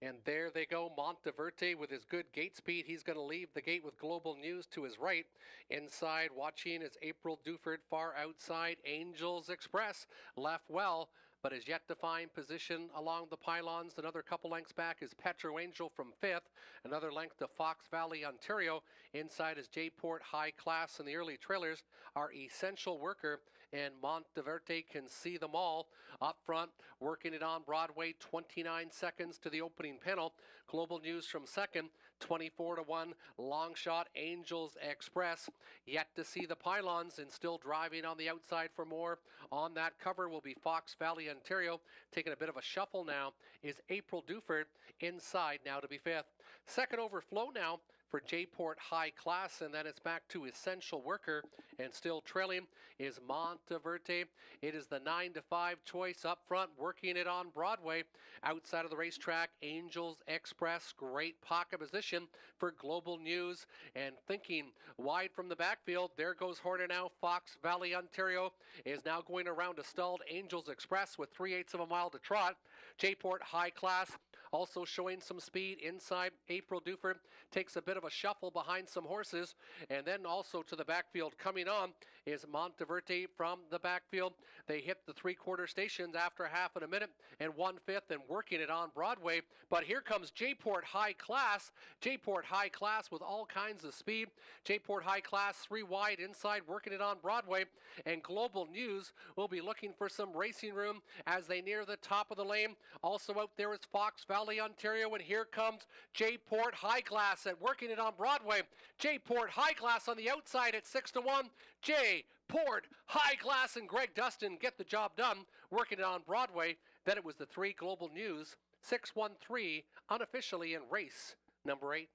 And there they go, Monteverde with his good gate speed. He's going to leave the gate with Global News to his right. Inside watching is April Duford, far outside. Angels Express left well, but is yet to find position along the pylons. Another couple lengths back is Petro Angel from 5th. Another length to Fox Valley, Ontario. Inside is J-Port High Class, and the early trailers are Essential Worker and Monteverde. Can see them all. Up front, Working It on Broadway, 29 seconds to the opening panel. Global News from 2nd, 24-1. Long shot, Angels Express. Yet to see the pylons and still driving on the outside for more. On that cover will be Fox Valley, Ontario. Taking a bit of a shuffle now is April Duford. Inside now to be 5th. Second overflow now for J-Port High Class, and then it's back to Essential Worker, and still trailing is Monteverde. It is the 9-5 choice up front, Working It on Broadway. Outside of the racetrack, Angels Express, great pocket position for Global News, and thinking wide from the backfield, there goes Horner now. Fox Valley, Ontario is now going around a stalled Angels Express with 3/8 of a mile to trot. J-Port High Class also showing some speed inside. April Duford takes a bit of a shuffle behind some horses, and then also to the backfield coming on is Monteverde from the backfield. They hit the 3/4 stations after half a minute and 1/5 and Working It on Broadway. But here comes J-Port High Class. J-Port High Class with all kinds of speed. J-Port High Class 3 wide inside, Working It on Broadway. And Global News will be looking for some racing room as they near the top of the lane. Also out there is Fox Valley, Ontario, and here comes J-Port High Class at Working It on Broadway. J-Port High Class on the outside at 6-1. J-Port High Class and Greg Dustin get the job done, Working It on Broadway. Then it was the 3 Global News, 6-1-3, unofficially in race number 8.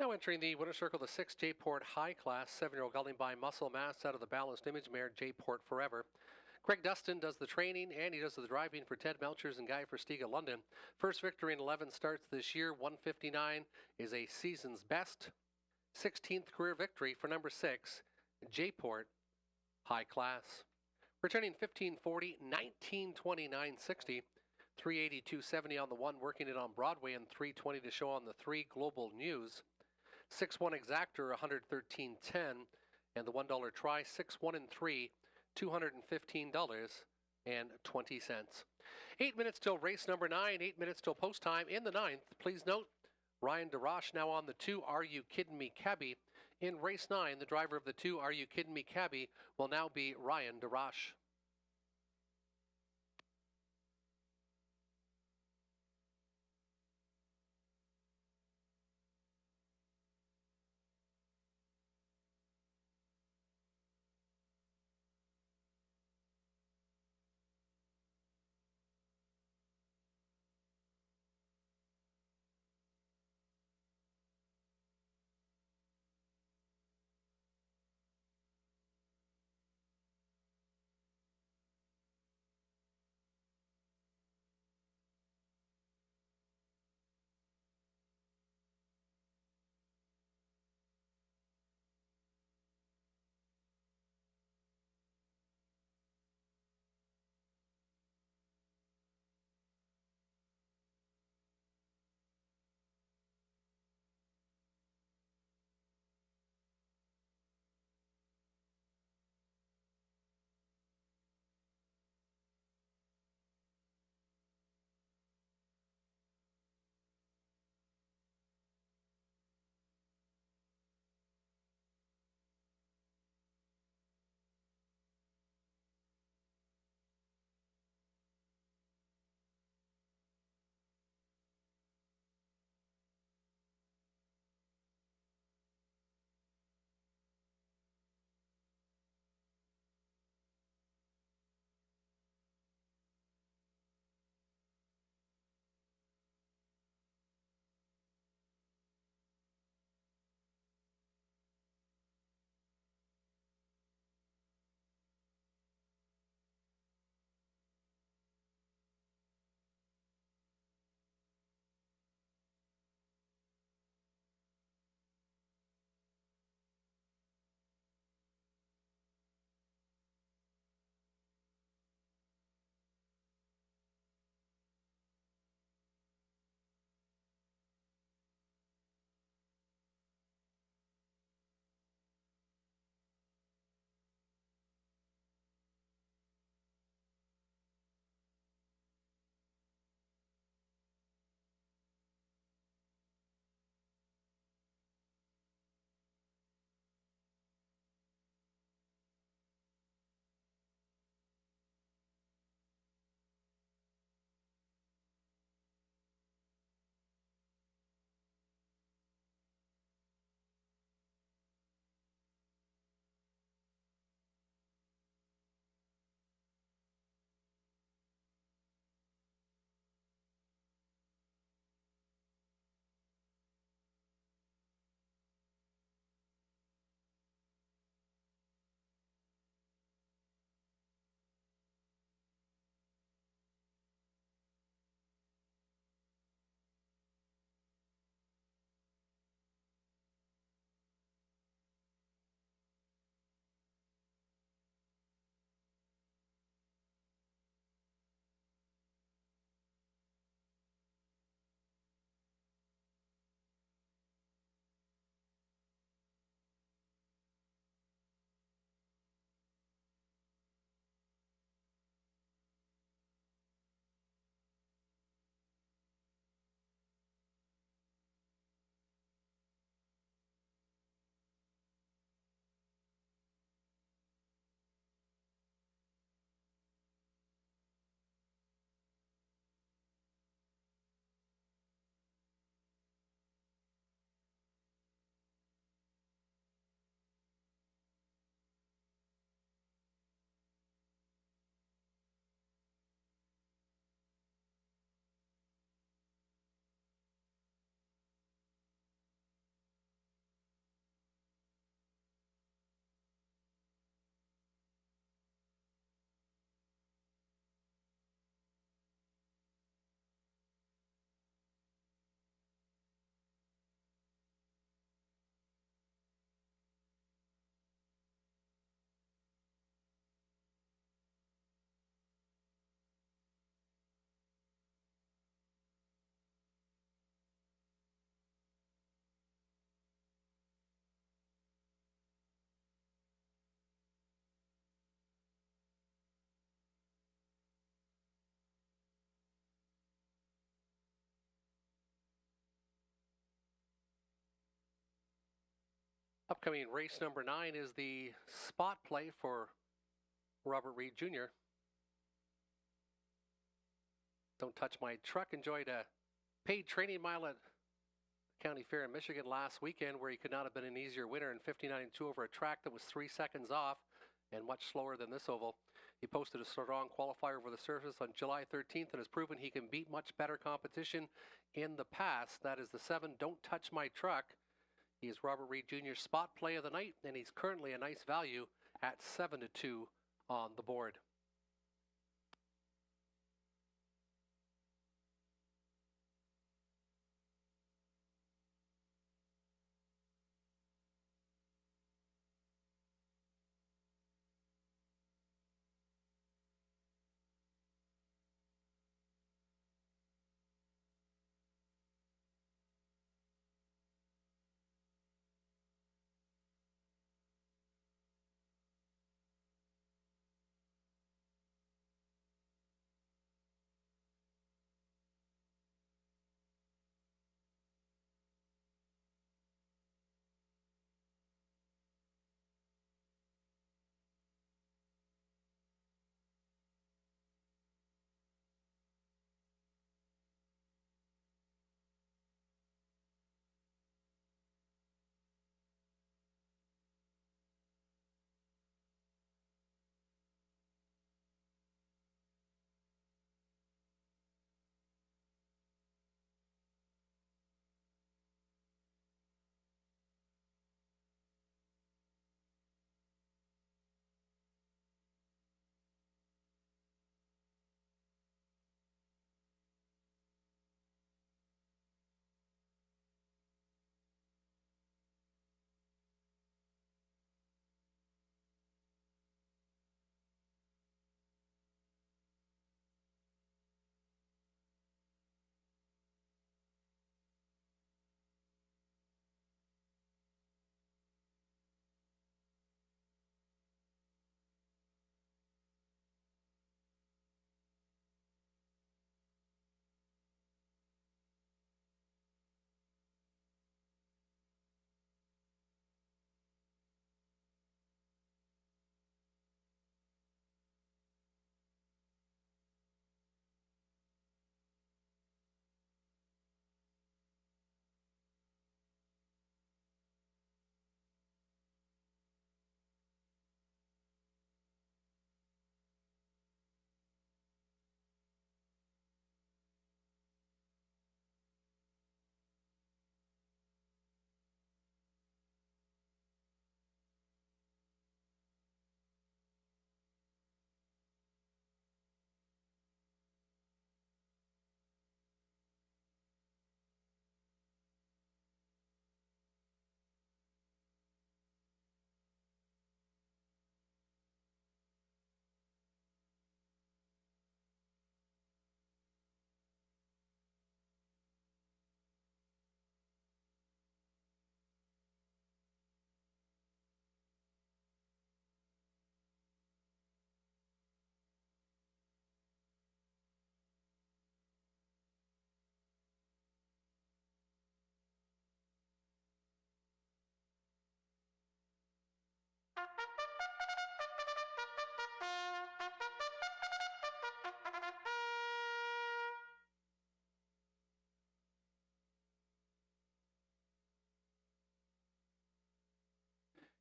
Now entering the winner's circle, the 6 J-Port High Class, 7-year-old gelding by Muscle Mass out of the Balanced Image mare J-Port Forever. Greg Dustin does the training and he does the driving for Ted Melchers and Guy Verstiga London. First victory in 11 starts this year, 159 is a season's best. 16th career victory for number 6, J-Port High Class. Returning 1540, 1929.60, 382.70 on the 1, working it on Broadway, and 320 to show on the 3, Global News. 6-1 exactor, 113.10, and the $1 try, 6-1 and 3, $215.20. 8 minutes till race number 9, 8 minutes till post time in the 9th. Please note, Ryan DeRoche now on the 2, Are You Kiddin' Me Cabby. In race 9, the driver of the 2, Are You Kiddin' Me Cabby, will now be Ryan DeRoche. Upcoming race number 9 is the spot play for Robert Reed Jr. Don't Touch My Truck enjoyed a paid training mile at County Fair in Michigan last weekend, where he could not have been an easier winner in 59.2 over a track that was 3 seconds off and much slower than this oval. He posted a strong qualifier over the surface on July 13th and has proven he can beat much better competition in the past. That is the 7 Don't Touch My Truck. He is Robert Reed Jr.'s spot play of the night, and he's currently a nice value at 7-2 on the board.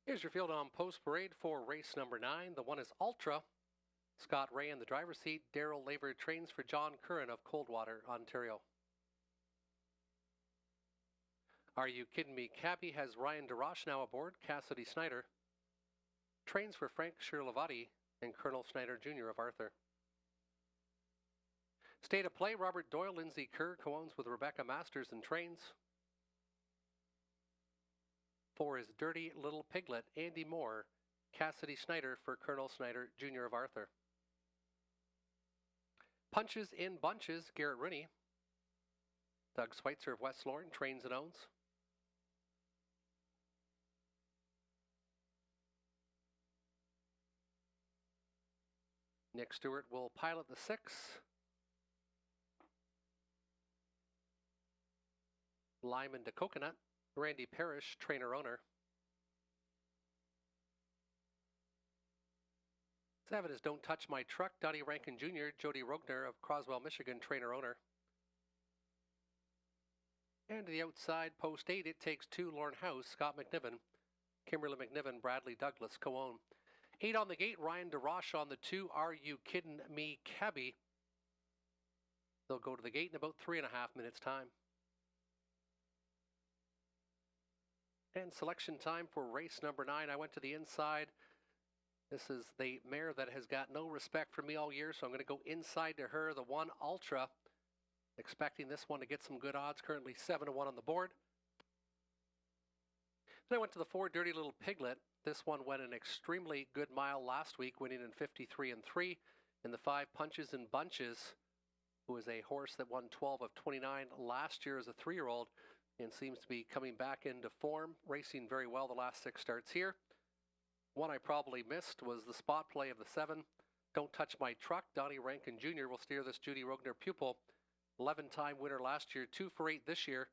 Here's your field on post parade for race number 9. The one is Ultra. Scott Ray in the driver's seat. Daryl Laver trains for John Curran of Coldwater, Ontario. Are You Kidding Me? Cabby has Ryan DeRoche now aboard. Cassidy Snyder trains for Frank Shirlevati and Colonel Snyder Jr. of Arthur. State of play, Robert Doyle, Lindsay Kerr co-owns with Rebecca Masters and trains. 4 is Dirty Little Piglet, Andy Moore, Cassidy Snyder for Colonel Snyder Jr. of Arthur. Punches in Bunches, Garrett Rooney. Doug Schweitzer of West Lorne trains and owns. Nick Stewart will pilot the 6. Lyman to Coconut, Randy Parrish, trainer-owner. 7 is Don't Touch My Truck, Donnie Rankin Jr., Jody Rogner of Croswell, Michigan, trainer-owner. And to the outside, post 8, It Takes Two, Lorne House, Scott McNiven, Kimberly McNiven, Bradley Douglas, co-own. 8 on the gate, Ryan DeRoche on the 2, Are You Kiddin' Me, Cabby. They'll go to the gate in about 3.5 minutes' time. And selection time for race number 9. I went to the inside. This is the mare that has got no respect for me all year, so I'm going to go inside to her, the 1 Ultra. Expecting this one to get some good odds, currently 7-1 on the board. Then I went to the 4 Dirty Little Piglet. This one went an extremely good mile last week, winning in 53-3. In the 5 Punches and Bunches, who is a horse that won 12 of 29 last year as a 3-year-old and seems to be coming back into form, racing very well the last 6 starts here. One I probably missed was the spot play of the 7, Don't Touch My Truck. Donnie Rankin Jr. will steer this Judy Rogner pupil. 11-time winner last year, 2 for 8 this year,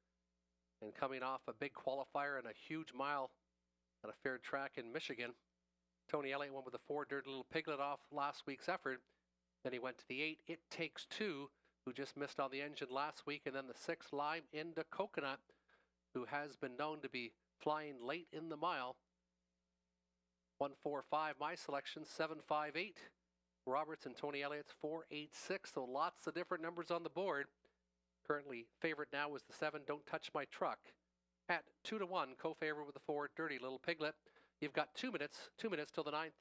and coming off a big qualifier and a huge mile at a fair track in Michigan. Tony Elliott went with the 4 Dirty Little Piglet off last week's effort. Then he went to the 8 It Takes Two, who just missed on the engine last week, and then the 6 Lime into Coconut, who has been known to be flying late in the mile. 1, 4, 5, my selection, 7, 5, 8. Roberts and Tony Elliott's 4, 8, 6. So lots of different numbers on the board. Currently favorite now is the 7, Don't Touch My Truck. At 2-1, co-favorite with the 4, Dirty Little Piglet. You've got 2 minutes till the 9th.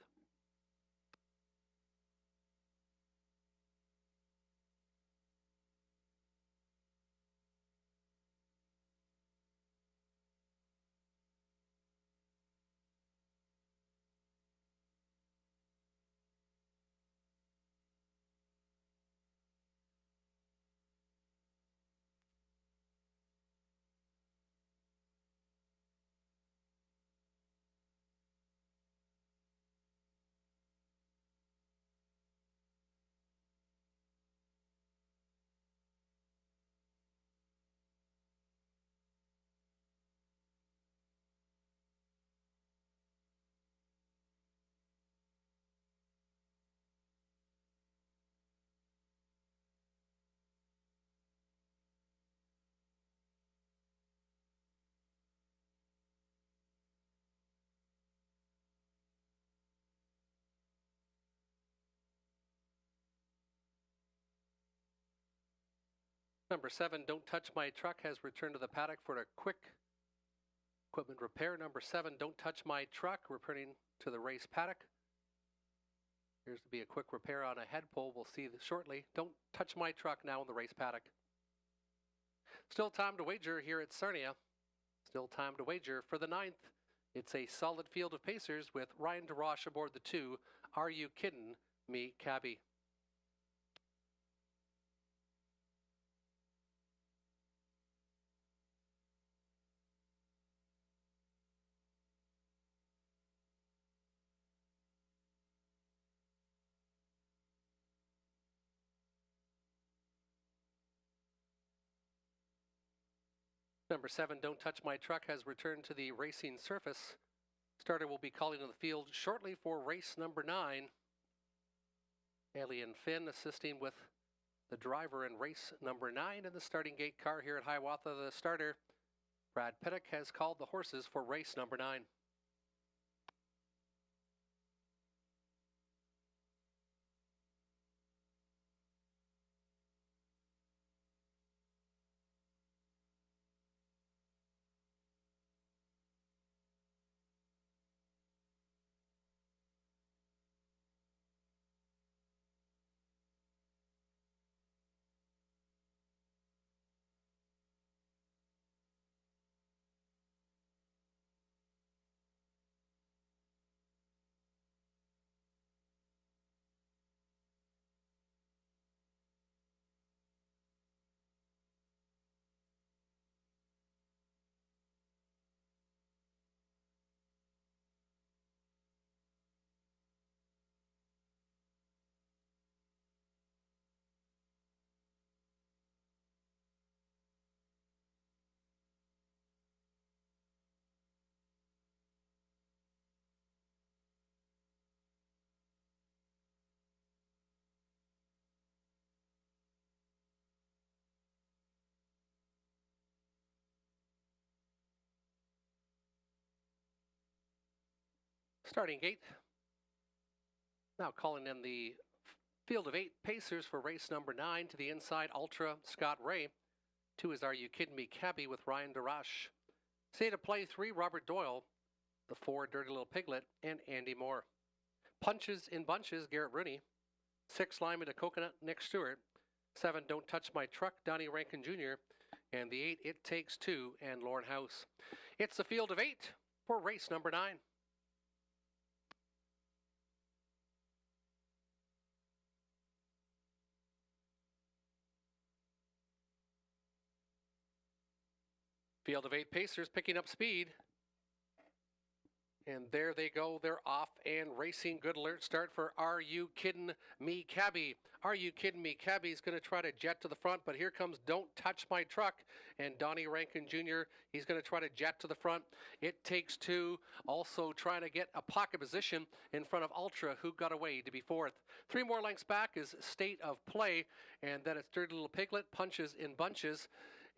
Number 7, Don't Touch My Truck, has returned to the paddock for a quick equipment repair. Number 7, Don't Touch My Truck, returning to the race paddock. Appears to be a quick repair on a head pole. We'll see this shortly. Don't Touch My Truck now in the race paddock. Still time to wager here at Sarnia. Still time to wager for the 9th. It's a solid field of pacers with Ryan DeRoche aboard the 2, Are You Kiddin' Me, Cabby. Number 7, Don't Touch My Truck, has returned to the racing surface. Starter will be calling on the field shortly for race number 9. Alien Finn assisting with the driver in race number 9 in the starting gate car here at Hiawatha. The starter, Brad Pittock, has called the horses for race number 9. Starting gate. Now calling in the field of 8 pacers for race number 9 to the inside, Ultra Scott Ray. 2 is Are You Kidding Me Cabby with Ryan DeRoche. Say to play 3, Robert Doyle. The 4, Dirty Little Piglet, and Andy Moore. Punches in Bunches, Garrett Rooney. 6, Lime into Coconut, Nick Stewart. 7, Don't Touch My Truck, Donnie Rankin Jr. And the 8, It Takes 2, and Lauren House. It's the field of 8 for race number 9. Field of 8 pacers picking up speed. And there they go. They're off and racing. Good alert start for Are You Kidding Me Cabby. Are You Kidding Me Cabby is going to try to jet to the front, but here comes Don't Touch My Truck. And Donnie Rankin Jr., he's going to try to jet to the front. It Takes 2, also trying to get a pocket position in front of Ultra, who got away to be 4th. 3 more lengths back is State of Play, and then it's Dirty Little Piglet, Punches in Bunches.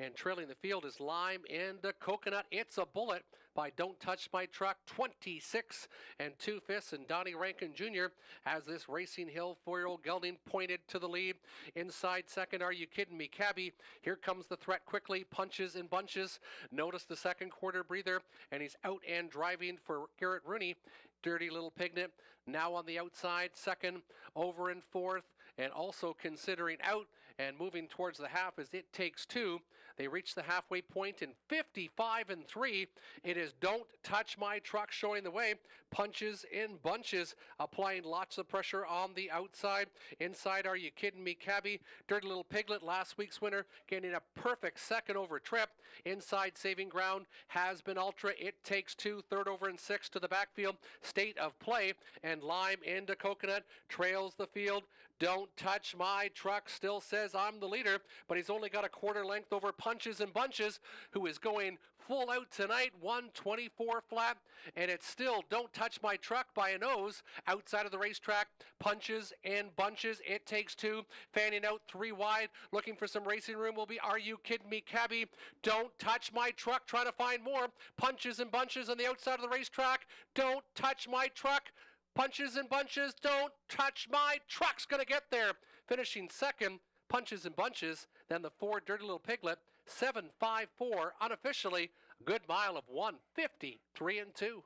And trailing the field is Lime and Coconut. It's a Bullet by Don't Touch My Truck, 26 2/5. And Donnie Rankin Jr. has this Racing Hill 4-year-old gelding pointed to the lead. Inside second, Are You Kidding Me Cabby? Here comes the threat quickly, Punches in Bunches. Notice the second quarter breather, and he's out and driving for Garrett Rooney. Dirty Little Piglet now on the outside, second, over in 4th, and also considering out and moving towards the half as It Takes 2. They reach the halfway point in 55 3. It is Don't Touch My Truck showing the way. Punches in Bunches, applying lots of pressure on the outside. Inside, Are You Kidding Me Cabby? Dirty Little Piglet, last week's winner, getting a perfect second over trip. Inside, saving ground has been Ultra. It Takes 2, third over and 6 to the backfield. State of Play, and Lime into Coconut trails the field. Don't Touch My Truck still says I'm the leader, but he's only got a quarter length over Punches and Bunches, who is going full out tonight, 124 flat, and it's still Don't Touch My Truck by a nose outside of the racetrack. Punches and Bunches, It Takes 2, fanning out 3 wide, looking for some racing room will be Are You Kidding Me Cabby? Don't Touch My Truck, trying to find more. Punches and Bunches on the outside of the racetrack. Don't Touch My Truck. Punches and Bunches, Don't Touch My Truck's going to get there. Finishing second, Punches and Bunches, then the 4, Dirty Little Piglet, 7-5-4, unofficially, good mile of 150, 3 and 2.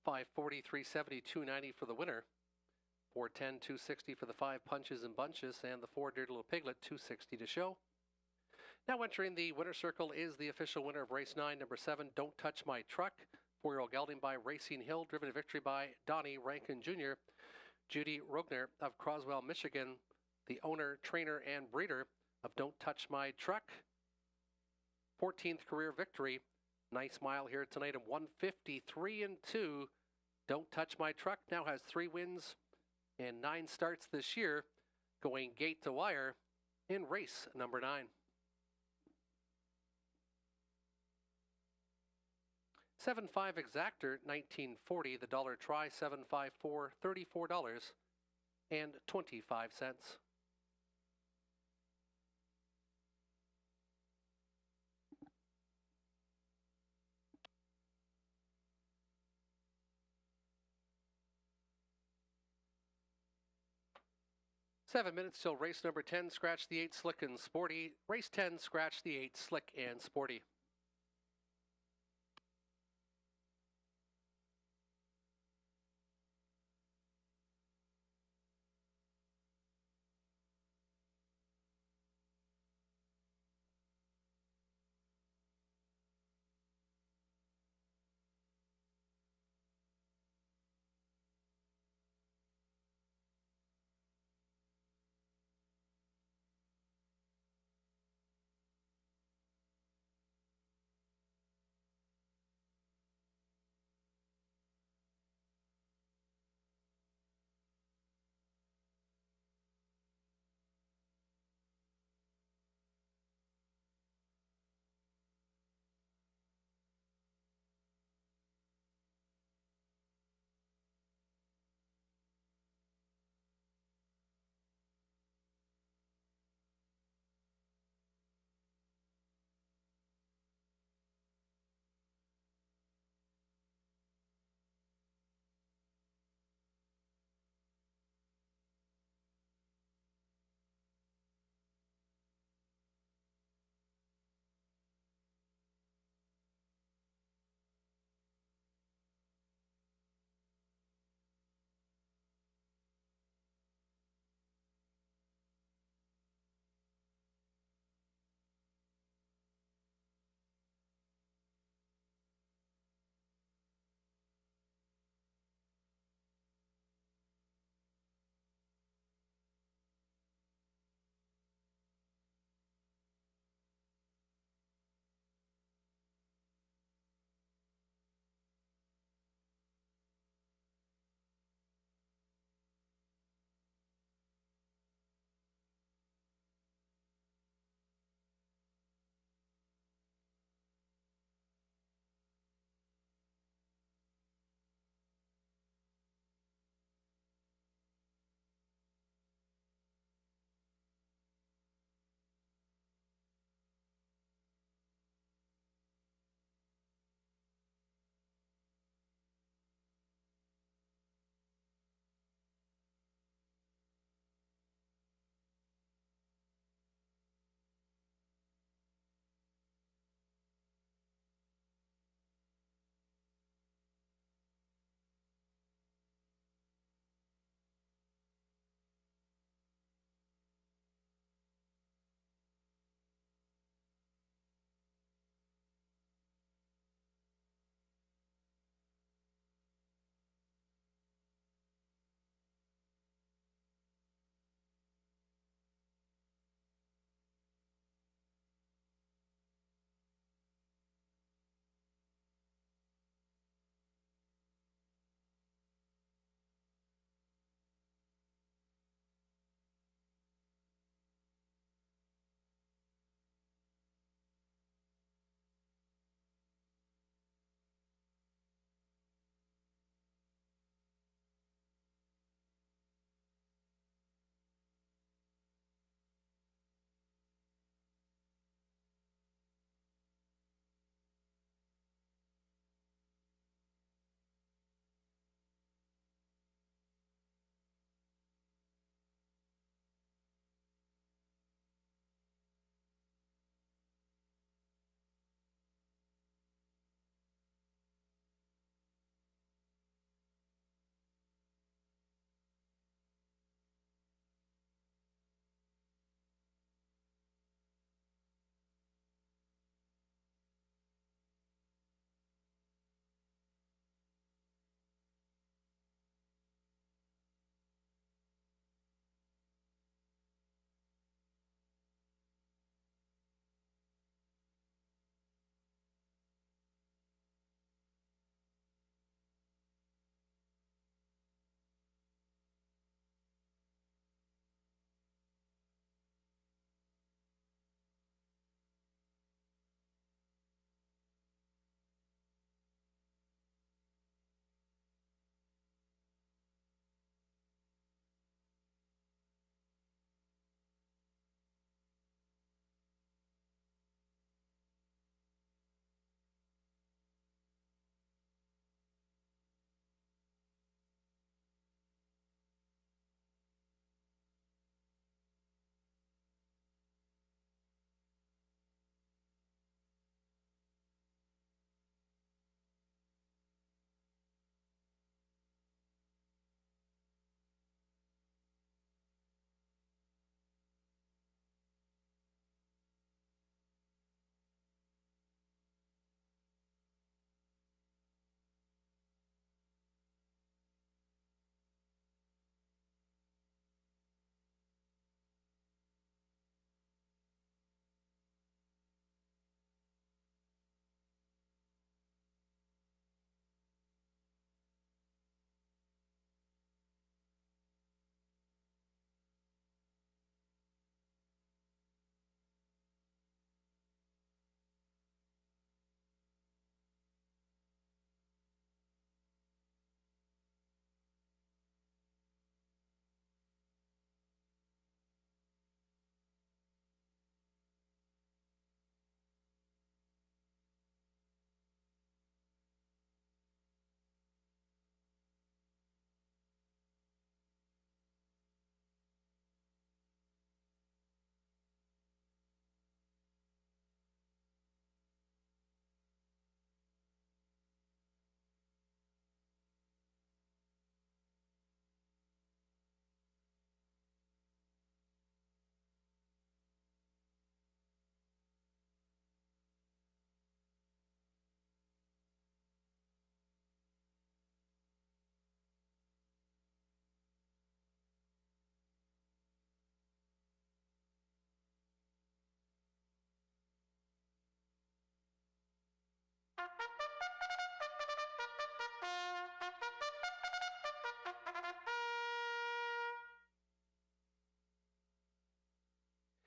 540, 370, 290 for the winner. 410, 260 for the 5 punches and bunches, and the 4 Dirty Little Piglet, 260 to show. Now entering the winner circle is the official winner of race 9, number 7, Don't Touch My Truck. 4-year-old gelding by Racing Hill, driven to victory by Donnie Rankin Jr. Judy Rogner of Croswell, Michigan, the owner, trainer, and breeder of Don't Touch My Truck. 14th career victory. Nice mile here tonight of 153-2. Don't Touch My Truck now has 3 wins and 9 starts this year, going gate to wire in race number 9. 7.5 exactor, 1940. The dollar try, 7.54, $34.25. Seven minutes till race number 10, Scratch the 8, Slick and Sporty. Race 10, Scratch the 8, Slick and Sporty.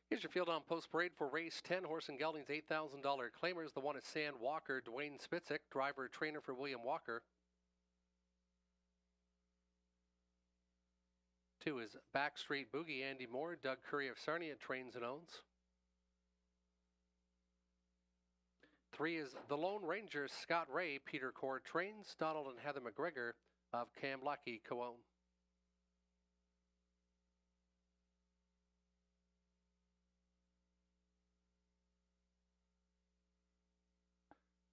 Here's your field on post parade for race 10, Horse and Gelding's $8,000 claimers. The one is Sand Walker, Dwayne Spitzik, driver trainer for William Walker. 2 is Backstreet Boogie, Andy Moore, Doug Curry of Sarnia trains and owns. 3 is The Lone Ranger, Scott Ray, Peter Cord trains. Donald and Heather McGregor of Camlucky co-own.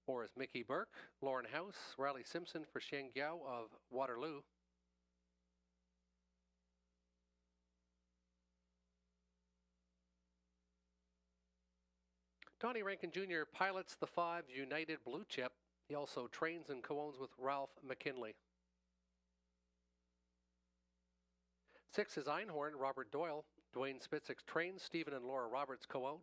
4 is Mickey Burke, Lauren House, Riley Simpson for Shangyao of Waterloo. 'Donnie Rankin Jr. pilots the 5 United Blue Chip. He also trains and co-owns with Ralph McKinley. 6 is Einhorn, Robert Doyle. Dwayne Spitzik trains. Stephen and Laura Roberts co-own.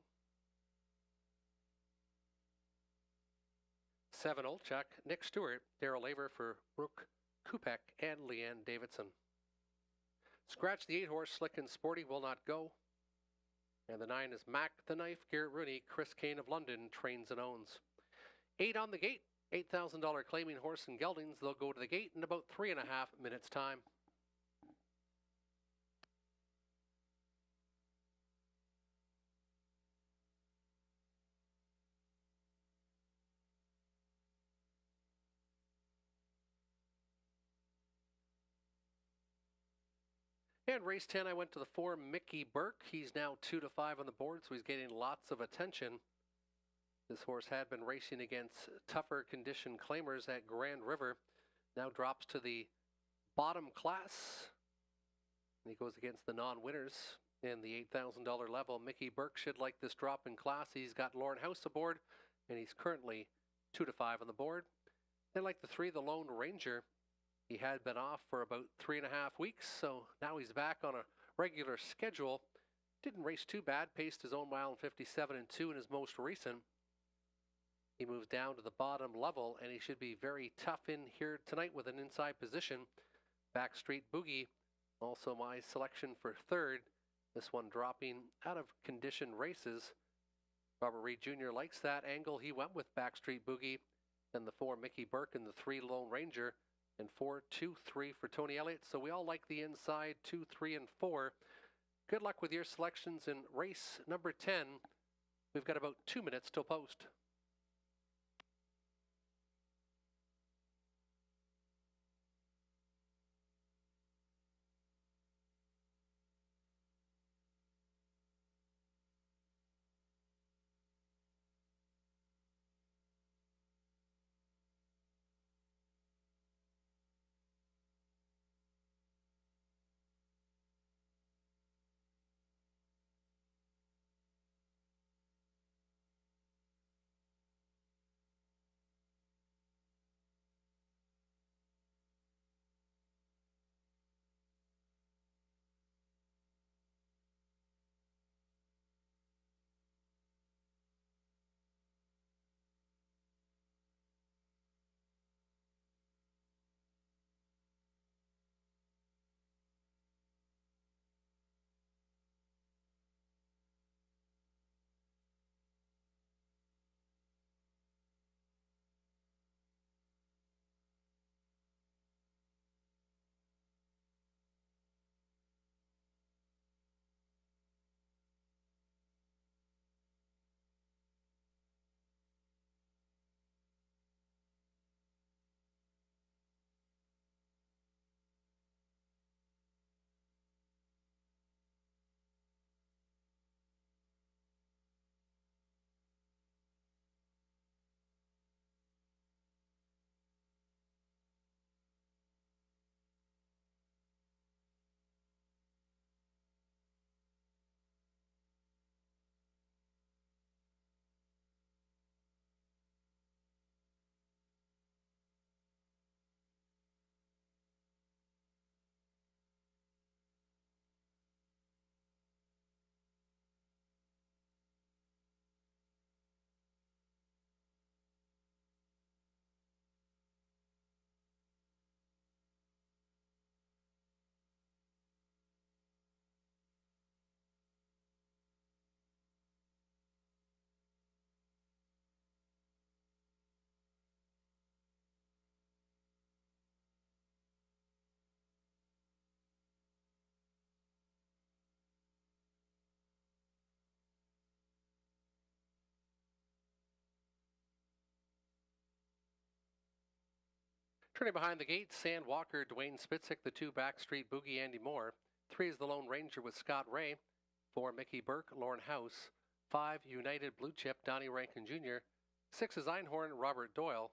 7 Olchuk, Nick Stewart, Daryl Laver for Brooke Kupek and Leanne Davidson. Scratch the 8 horse, Slick and Sporty will not go. And the 9 is Mac the Knife, Garrett Rooney, Chris Kane of London trains and owns. 8 on the gate, $8,000 claiming Horse and Geldings. They'll go to the gate in about 3.5 minutes time. And race 10, I went to the 4 Mickey Burke. He's now 2-5 on the board, so he's getting lots of attention. This horse had been racing against tougher condition claimers at Grand River. Now drops to the bottom class. And he goes against the non-winners in the $8,000 level. Mickey Burke should like this drop in class. He's got Lauren House aboard, and he's currently 2-5 on the board. Then like the 3, the Lone Ranger. He had been off for about 3.5 weeks, so now he's back on a regular schedule. Didn't race too bad, paced his own mile in 57-2 in his most recent. He moves down to the bottom level, and he should be very tough in here tonight with an inside position. Backstreet Boogie, also my selection for 3rd. This one dropping out of condition races. Robert Reed Jr. likes that angle. He went with Backstreet Boogie, then the 4 Mickey Burke and the 3 Lone Ranger. And 4, 2, 3 for Tony Elliott. So we all like the inside 2, 3, and 4. Good luck with your selections in race number 10. We've got about 2 minutes till post. Turning behind the gate, Sand Walker, Dwayne Spitzik, the 2 Backstreet Boogie, Andy Moore. 3 is the Lone Ranger with Scott Ray. 4, Mickey Burke, Lauren House. 5, United Blue Chip, Donnie Rankin Jr. 6 is Einhorn, Robert Doyle.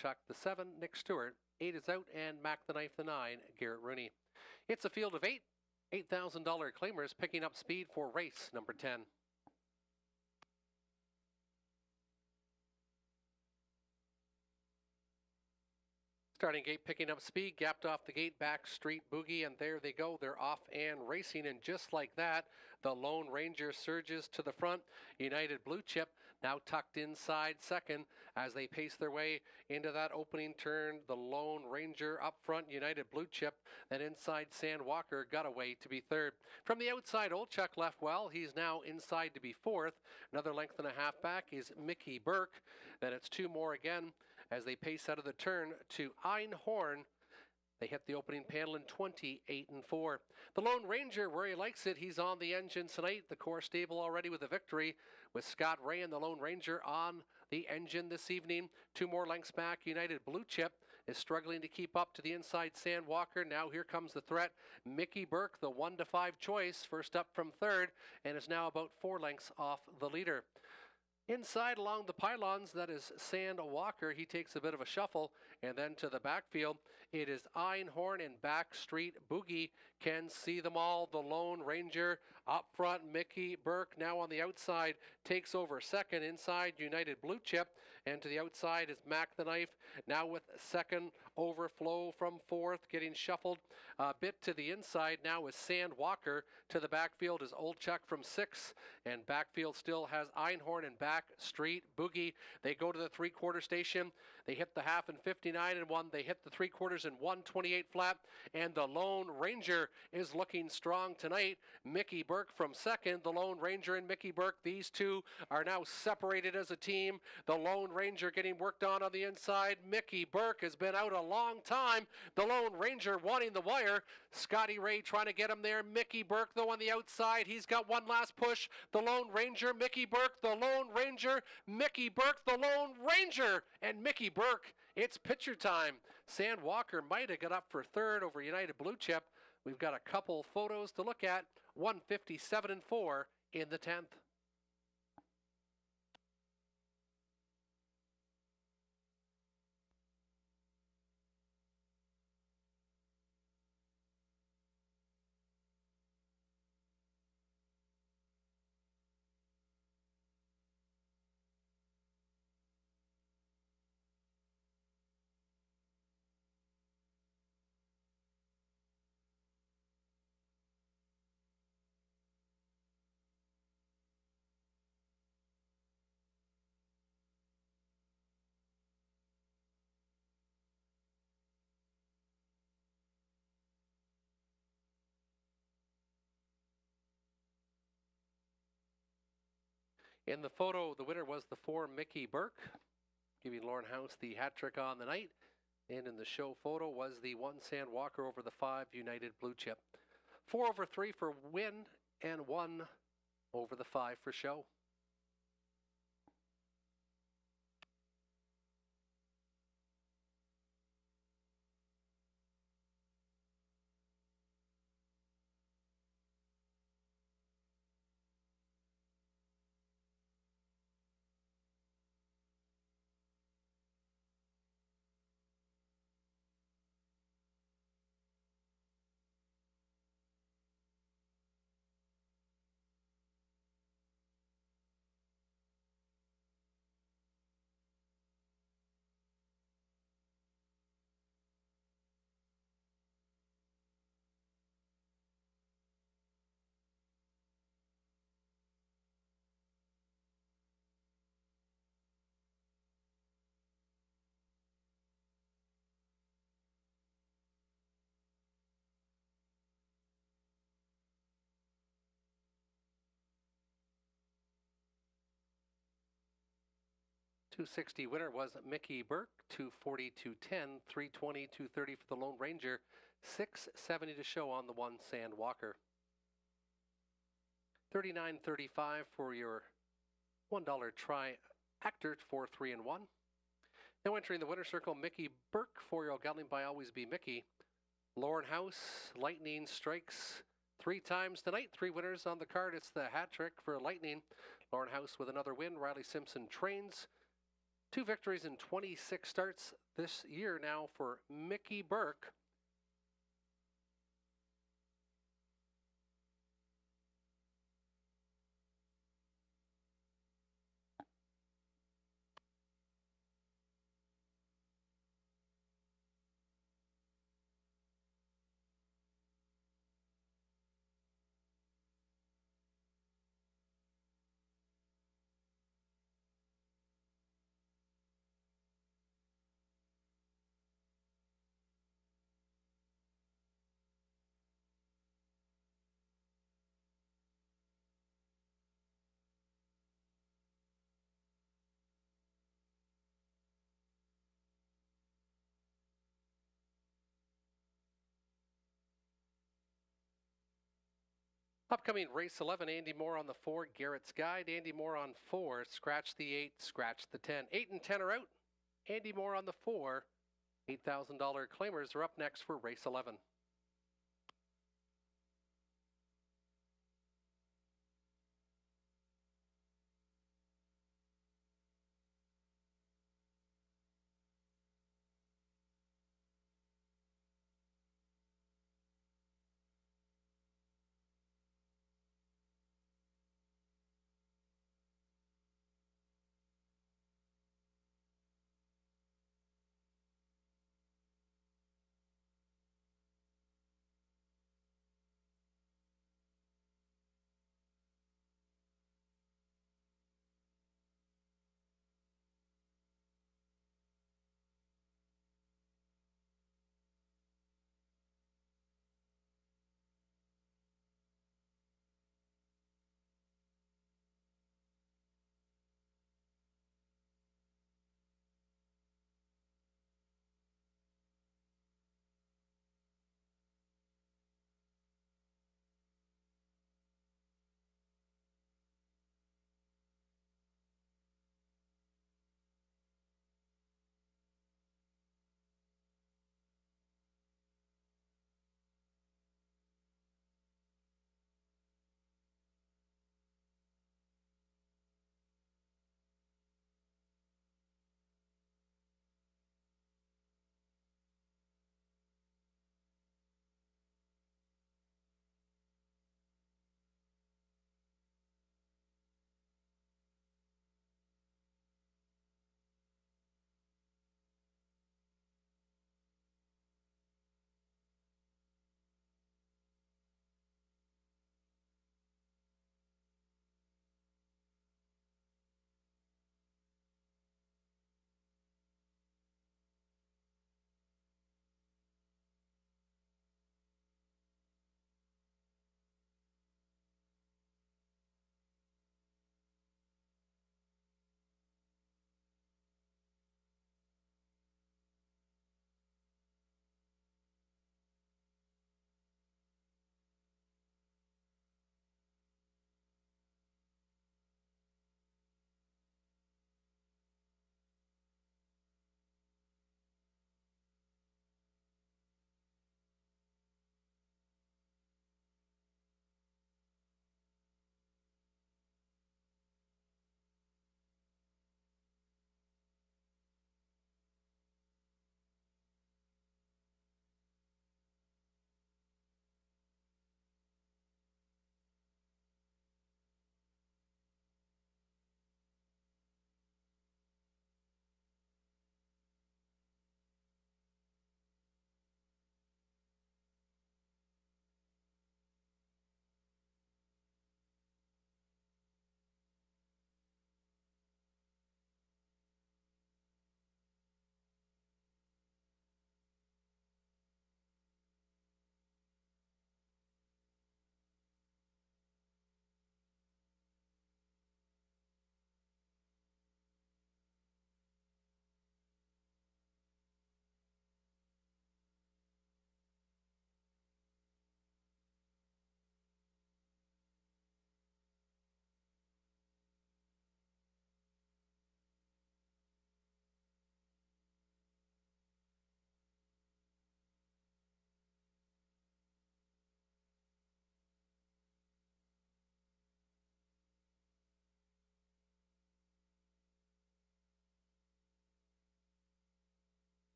Chuck the 7, Nick Stewart. 8 is out, and Mac the Knife the 9, Garrett Rooney. It's a field of 8. $8,000 claimers picking up speed for race number 10. Starting gate picking up speed, gapped off the gate, Backstreet Boogie, and there they go. They're off and racing, and just like that, the Lone Ranger surges to the front. United Blue Chip now tucked inside second as they pace their way into that opening turn. The Lone Ranger up front, United Blue Chip, then inside Sand Walker got away to be third. From the outside, Old Chuck left well. He's now inside to be fourth. Another length and a half back is Mickey Burke. Then it's 2 more again as they pace out of the turn to Einhorn. They hit the opening panel in 28-4. The Lone Ranger, where he likes it, he's on the engine tonight. The core stable already with a victory, with Scott Ray and the Lone Ranger on the engine this evening. 2 more lengths back. United Blue Chip is struggling to keep up to the inside Sand Walker. Now here comes the threat. Mickey Burke, the 1-5 choice, first up from third, and is now about 4 lengths off the leader. Inside along the pylons, that is Sand Walker. He takes a bit of a shuffle, and then to the backfield, it is Einhorn and Backstreet Boogie. Can see them all. The Lone Ranger up front. Mickey Burke now on the outside takes over second. Inside, United Blue Chip, and to the outside is Mac the Knife. Now with second, Overflow from fourth, getting shuffled a bit to the inside. Now is Sand Walker. To the backfield is Old Chuck from 6, and backfield still has Einhorn and Backstreet Boogie. They go to the 3/4 station. They hit the half in 59-1. They hit the 3/4 in 128 flat, and the Lone Ranger is looking strong tonight. Mickey Burke from second. The Lone Ranger and Mickey Burke, these two are now separated as a team. The Lone Ranger getting worked on the inside. Mickey Burke has been out a long time. The Lone Ranger wanting the wire. Scotty Ray trying to get him there. Mickey Burke, though, on the outside. He's got one last push. The Lone Ranger, Mickey Burke, the Lone Ranger, Mickey Burke, the Lone Ranger, and Mickey Burke. It's picture time. Sand Walker might have got up for third over United Blue Chip. We've got a couple photos to look at. 157-4 in the 10th. In the photo, the winner was the 4 Mickey Burke, giving Lauren House the hat trick on the night. And in the show photo was the 1 Sand Walker over the 5 United Blue Chip. 4 over 3 for win, and 1 over the 5 for show. .260 winner was Mickey Burke. 240, 210, 320, 230 for the Lone Ranger. 670 to show on the 1 Sand Walker. 39.35 for your $1 try actor for 3 and 1. Now entering the winner's circle, Mickey Burke, 4-year-old gelding by Always Be Mickey. Lauren House, Lightning Strikes 3 times tonight. 3 winners on the card. It's the hat trick for Lightning. Lauren House with another win. Riley Simpson trains. 2 victories in 26 starts this year now for Mickey Burke. Upcoming race 11, Andy Moore on the 4, Garrett's Guide. Andy Moore on 4, scratch the 8, scratch the 10. 8 and 10 are out. Andy Moore on the 4. $8,000 claimers are up next for race 11.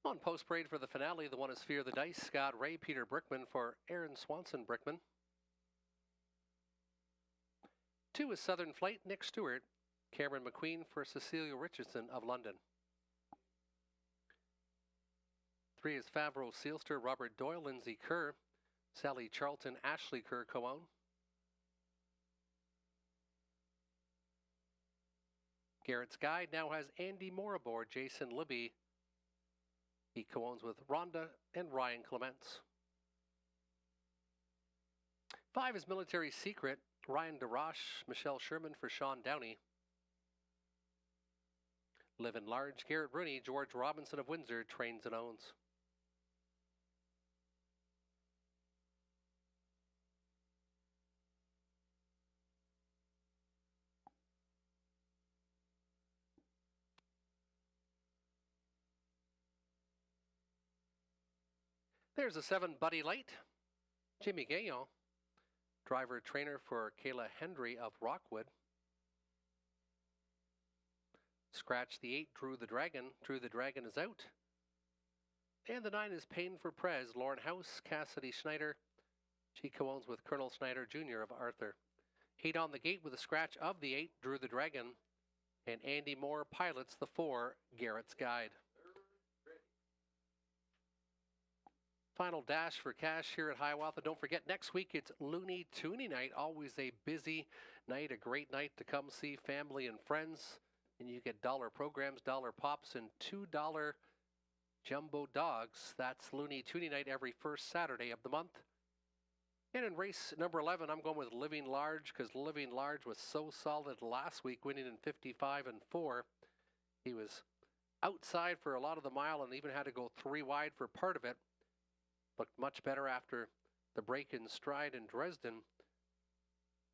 On post parade for the finale, the one is Fear the Dice, Scott Ray, Peter Brickman for Aaron Swanson Brickman. 2 is Southern Flight, Nick Stewart, Cameron McQueen for Cecilia Richardson of London. 3 is Favreau Sealster, Robert Doyle, Lindsay Kerr, Sally Charlton, Ashley Kerr co-own. Garrett's Guide now has Andy Moore aboard, Jason Libby. He co-owns with Rhonda and Ryan Clements. 5 is Military Secret, Ryan DeRoche, Michelle Sherman for Sean Downey. Living Large, Garrett Rooney, George Robinson of Windsor trains and owns. There's a 7 Buddy Light, Jimmy Gaillon, driver trainer for Kayla Hendry of Rockwood. Scratch the 8, Drew the Dragon. Drew the Dragon is out. And the 9 is Pain for Prez, Lauren House, Cassidy Schneider. She co-owns with Colonel Schneider Jr. of Arthur. 8 on the gate with a scratch of the 8, Drew the Dragon. And Andy Moore pilots the 4, Garrett's Guide. Final dash for cash here at Hiawatha. Don't forget, next week it's Looney Tooney night. Always a busy night, a great night to come see family and friends. And you get dollar programs, dollar pops, and $2 jumbo dogs. That's Looney Tooney night every first Saturday of the month. And in race number 11, I'm going with Living Large because Living Large was so solid last week, winning in 55 and 4. He was outside for a lot of the mile and even had to go 3 wide for part of it. Looked much better after the break in stride in Dresden.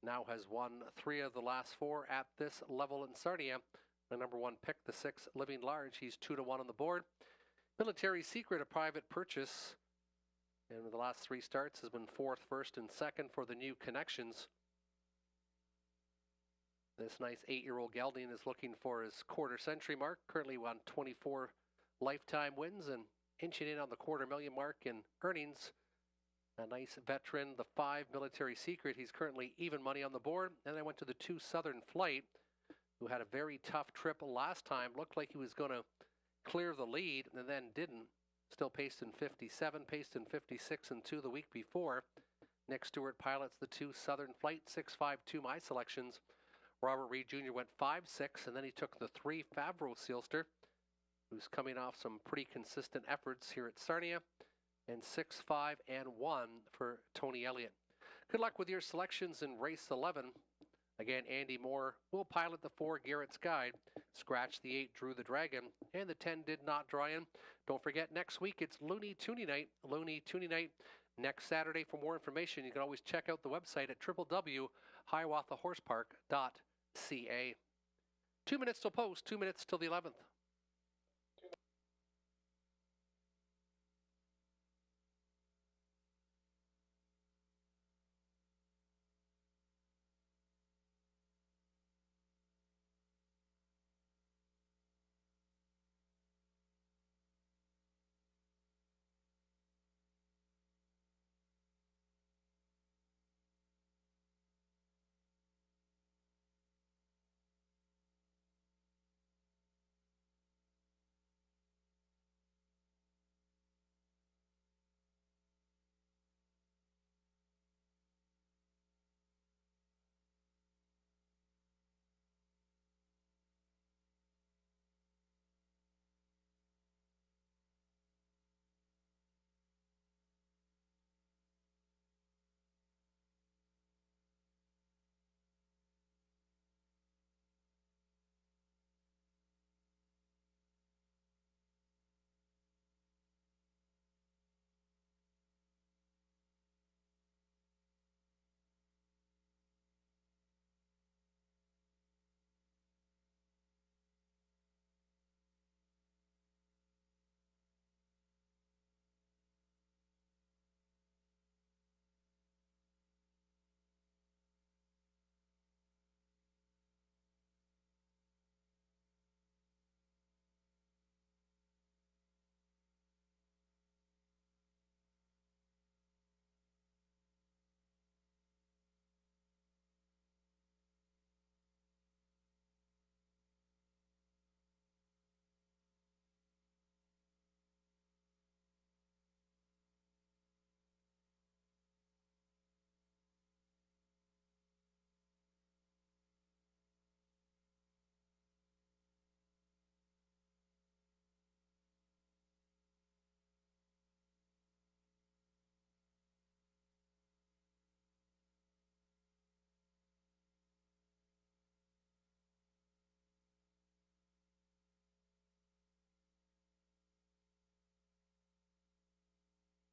Now has won 3 of the last 4 at this level in Sarnia. The number 1 pick, the 6, Living Large. He's 2-1 on the board. Military Secret, a private purchase. And in the last 3 starts has been 4th, 1st, and 2nd for the new connections. This nice 8-year-old gelding is looking for his quarter-century mark. Currently on 24 lifetime wins and inching in on the $250,000 mark in earnings. A nice veteran, the 5 Military Secret. He's currently even money on the board. And I went to the 2 Southern Flight, who had a very tough trip last time. Looked like he was going to clear the lead and then didn't. Still paced in 57, paced in 56 and 2 the week before. Nick Stewart pilots the 2 Southern Flight, 6-5-2 my selections. Robert Reed Jr. went 5-6, and then he took the 3 Favreau Sealster, who's coming off some pretty consistent efforts here at Sarnia, and 6-5-1 for Tony Elliott. Good luck with your selections in race 11. Again, Andy Moore will pilot the 4 Garrett's Guide, scratch the 8 Drew the Dragon, and the 10 did not draw in. Don't forget, next week it's Looney Tooney night. Looney Tooney night next Saturday. For more information, you can always check out the website at www.hiawathahorsepark.ca. 2 minutes till post, 2 minutes till the 11th.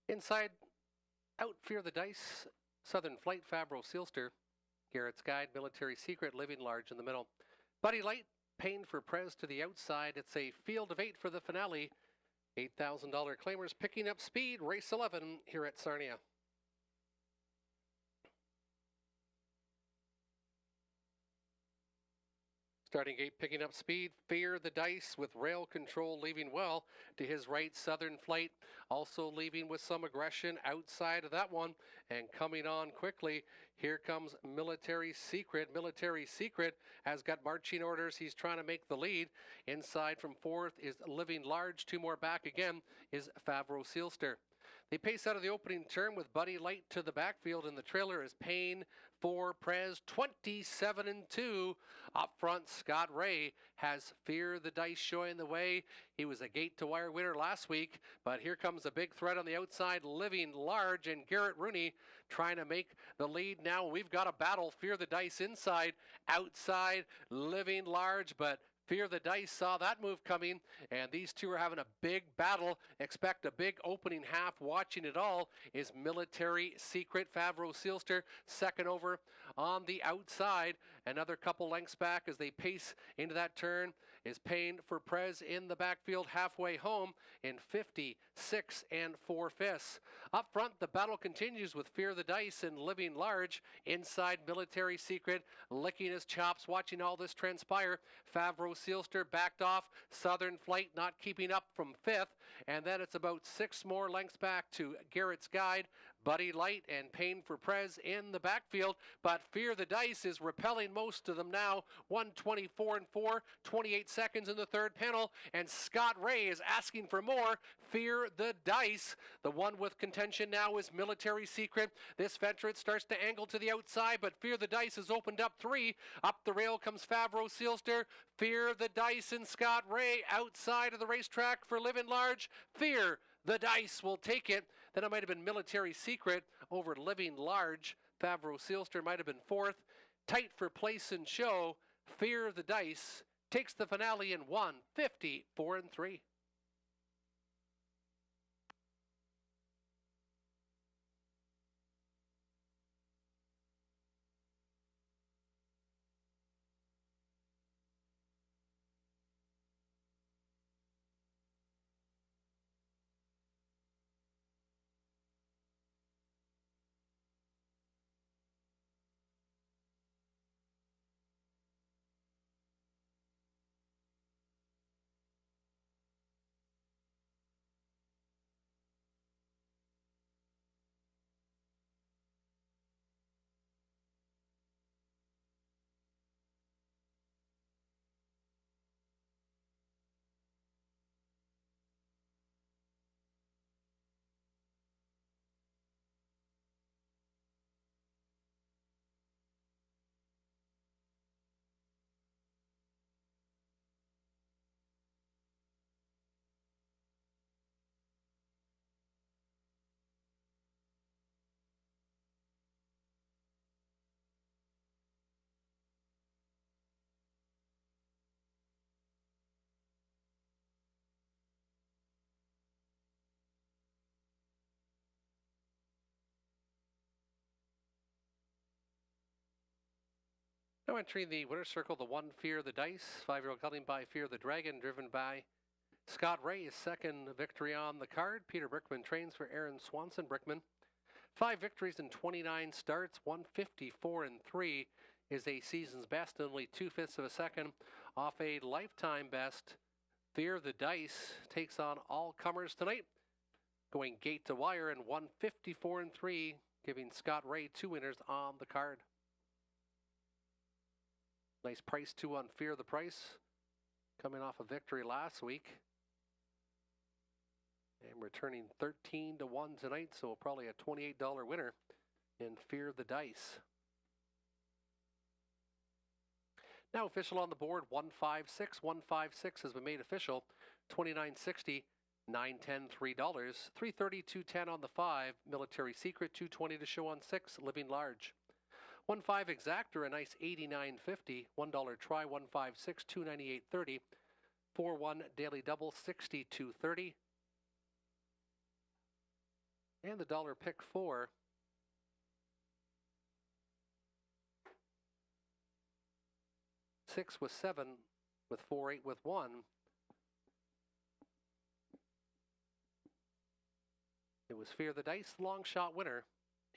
Inside, out Fear the Dice, Southern Flight, Favreau Sealster, Garrett's Guide, Military Secret, Living Large in the middle. Buddy Light, Pain for Prez to the outside. It's a field of 8 for the finale. $8,000 claimers picking up speed, race 11 here at Sarnia. Starting gate picking up speed, Fear the Dice with rail control leaving well. To his right, Southern Flight also leaving with some aggression outside of that one. And coming on quickly, here comes Military Secret. Military Secret has got marching orders. He's trying to make the lead. Inside from fourth is Living Large. Two more back again is Favreau Sealster. They pace out of the opening turn with Buddy Light to the backfield, and the trailer is Pain for Prez, 27-2. Up front, Scott Ray has Fear the Dice showing the way. He was a gate-to-wire winner last week, but here comes a big threat on the outside, Living Large, and Garrett Rooney trying to make the lead now. We've got a battle. Fear the Dice inside, outside, Living Large, but Fear the Dice saw that move coming, and these two are having a big battle. Expect a big opening half. Watching it all is Military Secret. Favreau Sealster second over on the outside. Another couple lengths back as they pace into that turn is Pain for Prez in the backfield halfway home in 56 4/5. Up front, the battle continues with Fear the Dice and Living Large. Inside, Military Secret licking his chops, watching all this transpire. Favreau Sealster backed off. Southern Flight not keeping up from fifth. And then it's about 6 more lengths back to Garrett's Guide, Buddy Light, and Pain for Prez in the backfield. But Fear the Dice is repelling most of them now. 1:24.4, 28 seconds in the third panel. And Scott Ray is asking for more. Fear the Dice. The one with contention now is Military Secret. This veteran starts to angle to the outside, but Fear the Dice has opened up 3. Up the rail comes Favreau Sealster. Fear the Dice and Scott Ray outside of the racetrack for Living Large. Fear the Dice will take it. Then it might have been Military Secret over Living Large. Favreau Sealster might have been fourth. Tight for place and show. Fear the Dice takes the finale in 1:54.3. Now entering the winner's circle, the one Fear the Dice, 5-year-old gelding by Fear the Dragon, driven by Scott Ray. His second victory on the card. Peter Brickman trains for Aaron Swanson. Brickman, 5 victories in 29 starts, 154-3 is a season's best, only 2/5 of a second off a lifetime best. Fear the Dice takes on all comers tonight, going gate to wire in 154-3, giving Scott Ray 2 winners on the card. Nice price too on Fear the Price, coming off a victory last week. And returning 13-1 tonight, so probably a $28 winner in Fear the Dice. Now official on the board, 156. 156 has been made official. $29.60, $9.10, $3. $3.30, $2.10 on the 5. Military Secret, $2.20 to show on 6. Living Large. 1.5 Exactor, a nice $89.50. $1 try, 156, $298.30. 4-1 Daily Double, $62.30. And the dollar pick 4. Six with 7, with 4, 8 with 1. It was Fear the Dice, long shot winner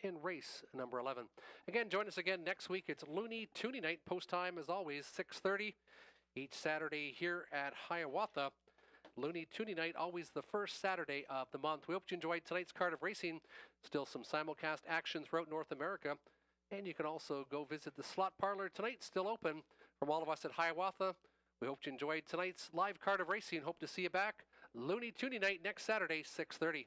in race number 11. Again, join us again next week. It's Looney Toonie Night, post time as always, 6:30 each Saturday here at Hiawatha. Looney Toonie Night, always the first Saturday of the month. We hope you enjoyed tonight's card of racing. Still some simulcast action throughout North America. And you can also go visit the slot parlor tonight, still open. From all of us at Hiawatha, we hope you enjoyed tonight's live card of racing. Hope to see you back. Looney Toonie Night next Saturday, 6:30.